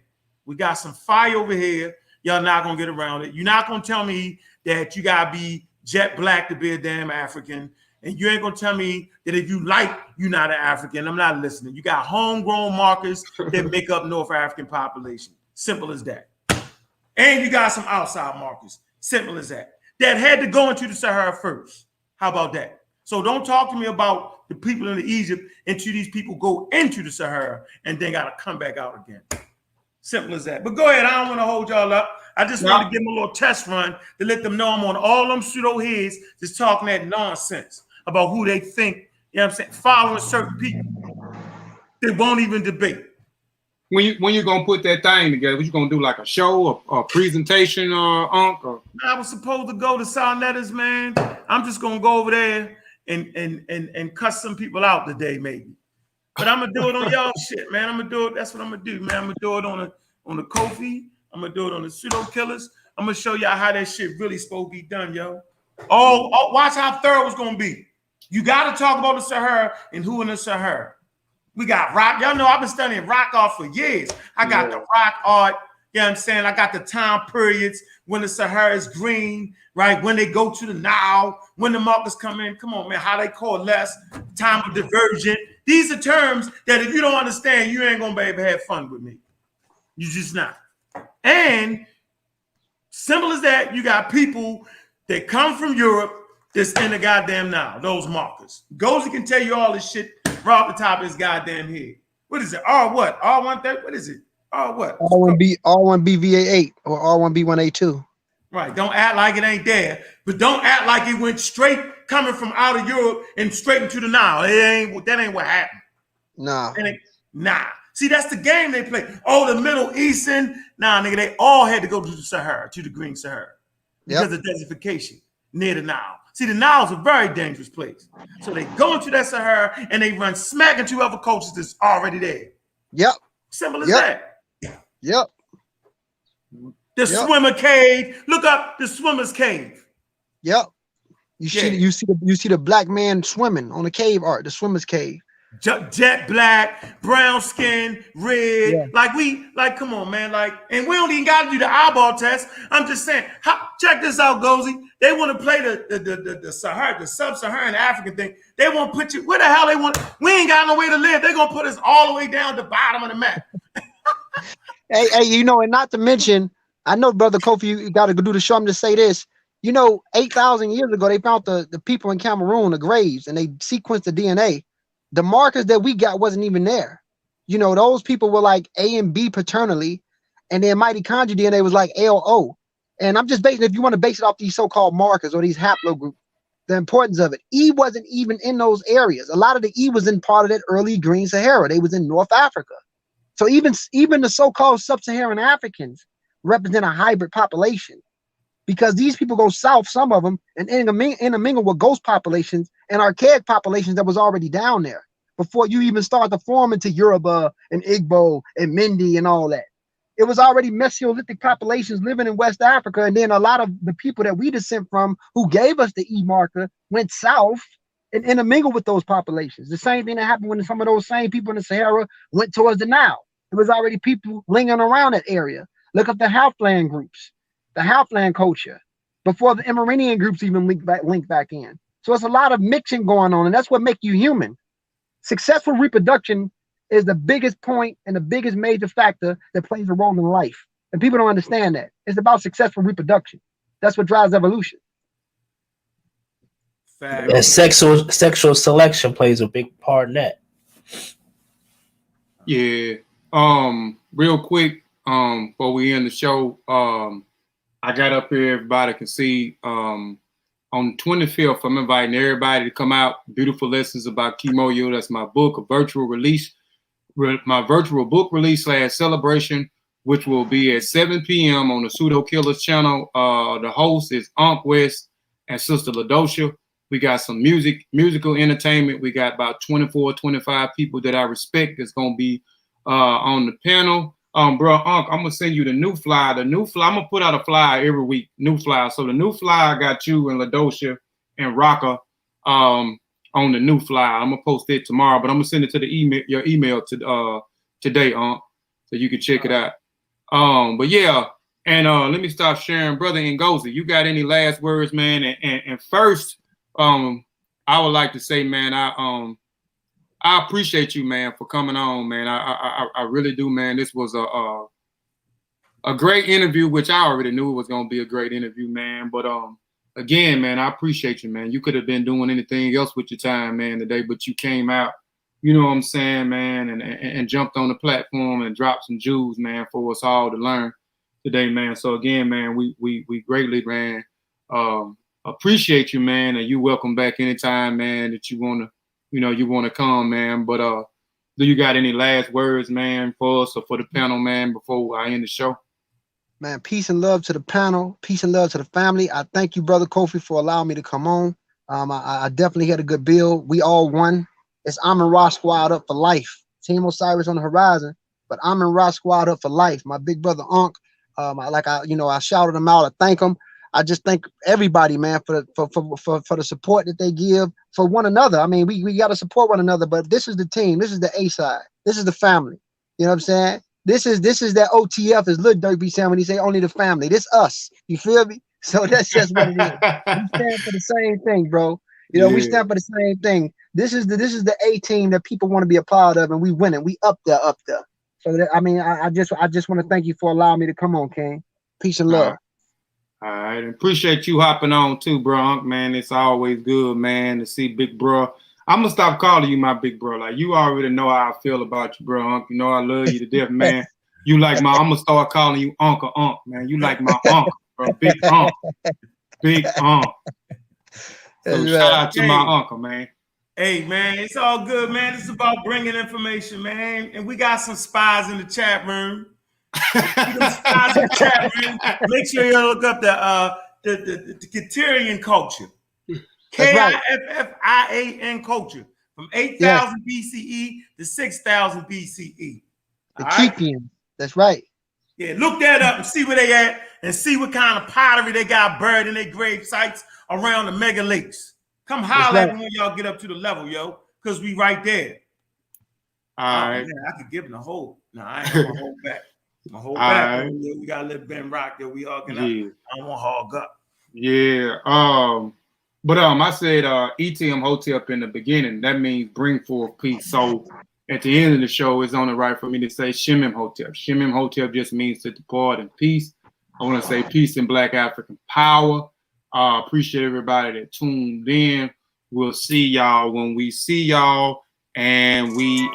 S9: we got some fire over here. Y'all not gonna get around it. You're not gonna tell me that you gotta be jet black to be a damn African. And you ain't gonna tell me that if you like, you're not an African. I'm not listening. You got homegrown markers that make up North African population. Simple as that. And you got some outside markers. Simple as that. That had to go into the Sahara first. How about that? So don't talk to me about the people in Egypt until these people go into the Sahara and then gotta come back out again. Simple as that. But go ahead. I don't want to hold y'all up. I just want to give them a little test run to let them know I'm on all them pseudo heads just talking that nonsense about who they think, you know what I'm saying, following certain people. They won't even debate.
S2: When you gonna put that thing together, what you gonna do, like a show or a presentation or
S9: I was supposed to go to Soundletters, man. I'm just gonna go over there and cuss some people out today, maybe. But I'm gonna do it on y'all shit, man. I'm gonna do it. That's what I'm gonna do, man. I'm gonna do it on the Kofi. I'm gonna do it on the pseudo killers. I'm gonna show y'all how that shit really supposed to be done, yo. Oh, watch how thorough it's gonna be. You gotta talk about the Sahara and who in the Sahara. We got rock. Y'all know I've been studying rock art for years. I got the rock art. You know what I'm saying? I got the time periods when the Sahara is green, right? When they go to the Nile, when the markers come in. Come on, man. How they coalesce, time of divergent. These are terms that if you don't understand, you ain't gonna be able to have fun with me. You just not. And simple as that, you got people that come from Europe that's in the goddamn now, those markers. Ngozi can tell you all this shit right off the top of his goddamn head. What is it? R what? R130? What is it? R what?
S1: R1BVA8 or R1B1A2.
S9: Right. Don't act like it ain't there, but don't act like it went straight coming from out of Europe and straight into the Nile. That ain't what happened.
S1: Nah.
S9: Nah. See, that's the game they play. Oh, the Middle Eastern. Nah, nigga, they all had to go to the Sahara, to the Green Sahara, because of desertification near the Nile. See, the Nile is a very dangerous place. So they go into that Sahara and they run smack into other cultures that's already there.
S1: Yep.
S9: Simple as that.
S1: Yep.
S9: The swimmer cave. Look up the swimmer's cave.
S1: Yep. You see the black man swimming on the cave art, the swimmer's cave.
S9: Jet black, brown skin, red. Like, come on, man. Like, and we don't even got to do the eyeball test. I'm just saying, check this out, Ngozi. They want to play the Sahara, the sub-Saharan African thing. They want to put you where the hell they want. We ain't got no way to live. They're gonna put us all the way down the bottom of the map.
S1: hey, and not to mention, I know, brother Kofi, you got to do the show. I'm to say this. 8,000 years ago, they found the people in Cameroon, the graves, and they sequenced the DNA. The markers that we got wasn't even there. Those people were like A and B paternally, and their mitochondrial DNA was like LO. And I'm just basing, if you want to base it off these so-called markers or these haplogroups, the importance of it. E wasn't even in those areas. A lot of the E was in part of that early Green Sahara. They was in North Africa. So even the so-called sub-Saharan Africans represent a hybrid population, because these people go south, some of them, and intermingle with ghost populations and archaic populations that was already down there before you even start to form into Yoruba and Igbo and Mindi and all that. It was already Mesolithic populations living in West Africa, and then a lot of the people that we descend from who gave us the E marker went south and intermingled with those populations. The same thing that happened when some of those same people in the Sahara went towards the Nile. It was already people lingering around that area. Look up the Halfland groups, the Halfland culture, before the Amerindian groups even link back in. So it's a lot of mixing going on, and that's what makes you human. Successful reproduction is the biggest point and the biggest major factor that plays a role in life. And people don't understand that. It's about successful reproduction. That's what drives evolution.
S8: And sexual selection plays a big part in that.
S2: Yeah. Real quick, before we end the show, I got up here, everybody can see, on the 25th, I'm inviting everybody to come out. Beautiful Lessons About Kimoyo. That's my book, a virtual release, my virtual book release / celebration, which will be at 7 p.m. on the Pseudo Killers channel. The host is Unc West and Sister LaDosha. We got some musical entertainment. We got about 24, 25 people that I respect that's going to be on the panel. Bro, Unc, I'm gonna send you the new flyer. I'm gonna put out a flyer every week. New flyer. So the new flyer got you and LaDosha and Rocka on the new flyer. I'm gonna post it tomorrow, but I'm gonna send it to your email today, Unc, so you can check it out. But yeah, and let me stop sharing, brother Ngozi. You got any last words, man? And first, I would like to say, man, I appreciate you, man, for coming on, man. I really do, man. This was a great interview, which I already knew it was gonna be a great interview, man. But again, man, I appreciate you, man. You could have been doing anything else with your time, man, today, but you came out, you know what I'm saying, man, and jumped on the platform and dropped some jewels, man, for us all to learn today, man. So again, man, we greatly, man, appreciate you, man, and you welcome back anytime, man, that you wanna come, man. But do you got any last words, man, for us or for the panel, man, before I end the show?
S1: Man, peace and love to the panel. Peace and love to the family. I thank you, brother Kofi, for allowing me to come on. I definitely had a good build. We all won. It's Amun-Ra squad up for life. Team O.S.I.R.I.S on the horizon, but Amun-Ra squad up for life. My big brother Unc, I shouted him out. I thank him. I just thank everybody, man, for the support that they give for one another. I mean, we got to support one another, but this is the team. This is the A side. This is the family. You know what I'm saying? This is that OTF, as Lil Durk be saying when he say only the family. This us. You feel me? So that's just what it is. We stand for the same thing, bro. We stand for the same thing. This is the A team that people want to be a part of, and we winning. We up there. So that, I mean, I just want to thank you for allowing me to come on, King. Peace and love.
S2: All right. Appreciate you hopping on too, bro. Man, it's always good, man, to see big bro. I'm gonna stop calling you my big bro. Like, you already know how I feel about you, bro. You know I love you to death, man. You like my, I'm gonna start calling you Uncle Unc, man. You like my uncle, bro. Big Unc. Big Unc. So shout out to my uncle, man.
S9: Hey, man, it's all good, man. It's about bringing information, man. And we got some spies in the chat room. Spies in the chat room. Make sure you look up the Dietary culture. K-I-F-F-I-A-N culture. From 8,000 BCE to 6,000 BCE.
S1: The Kefians. That's right.
S9: Yeah, look that up and see where they at and see what kind of pottery they got buried in their grave sites around the mega lakes. Come holler at me when y'all get up to the level, yo, because we right there.
S2: All right.
S9: Man, I could give them a hold. No, I ain't gonna hold back. I'm gonna hold back. Right. We gotta let Ben rock that we hugging up. I don't want to hog up.
S2: Yeah. But I said ETM Hotep in the beginning. That means bring forth peace. So at the end of the show, it's only right for me to say Shemim Hotep. Shemim Hotep just means to depart in peace. I want to say peace in Black African power. Appreciate everybody that tuned in. We'll see y'all when we see y'all, and we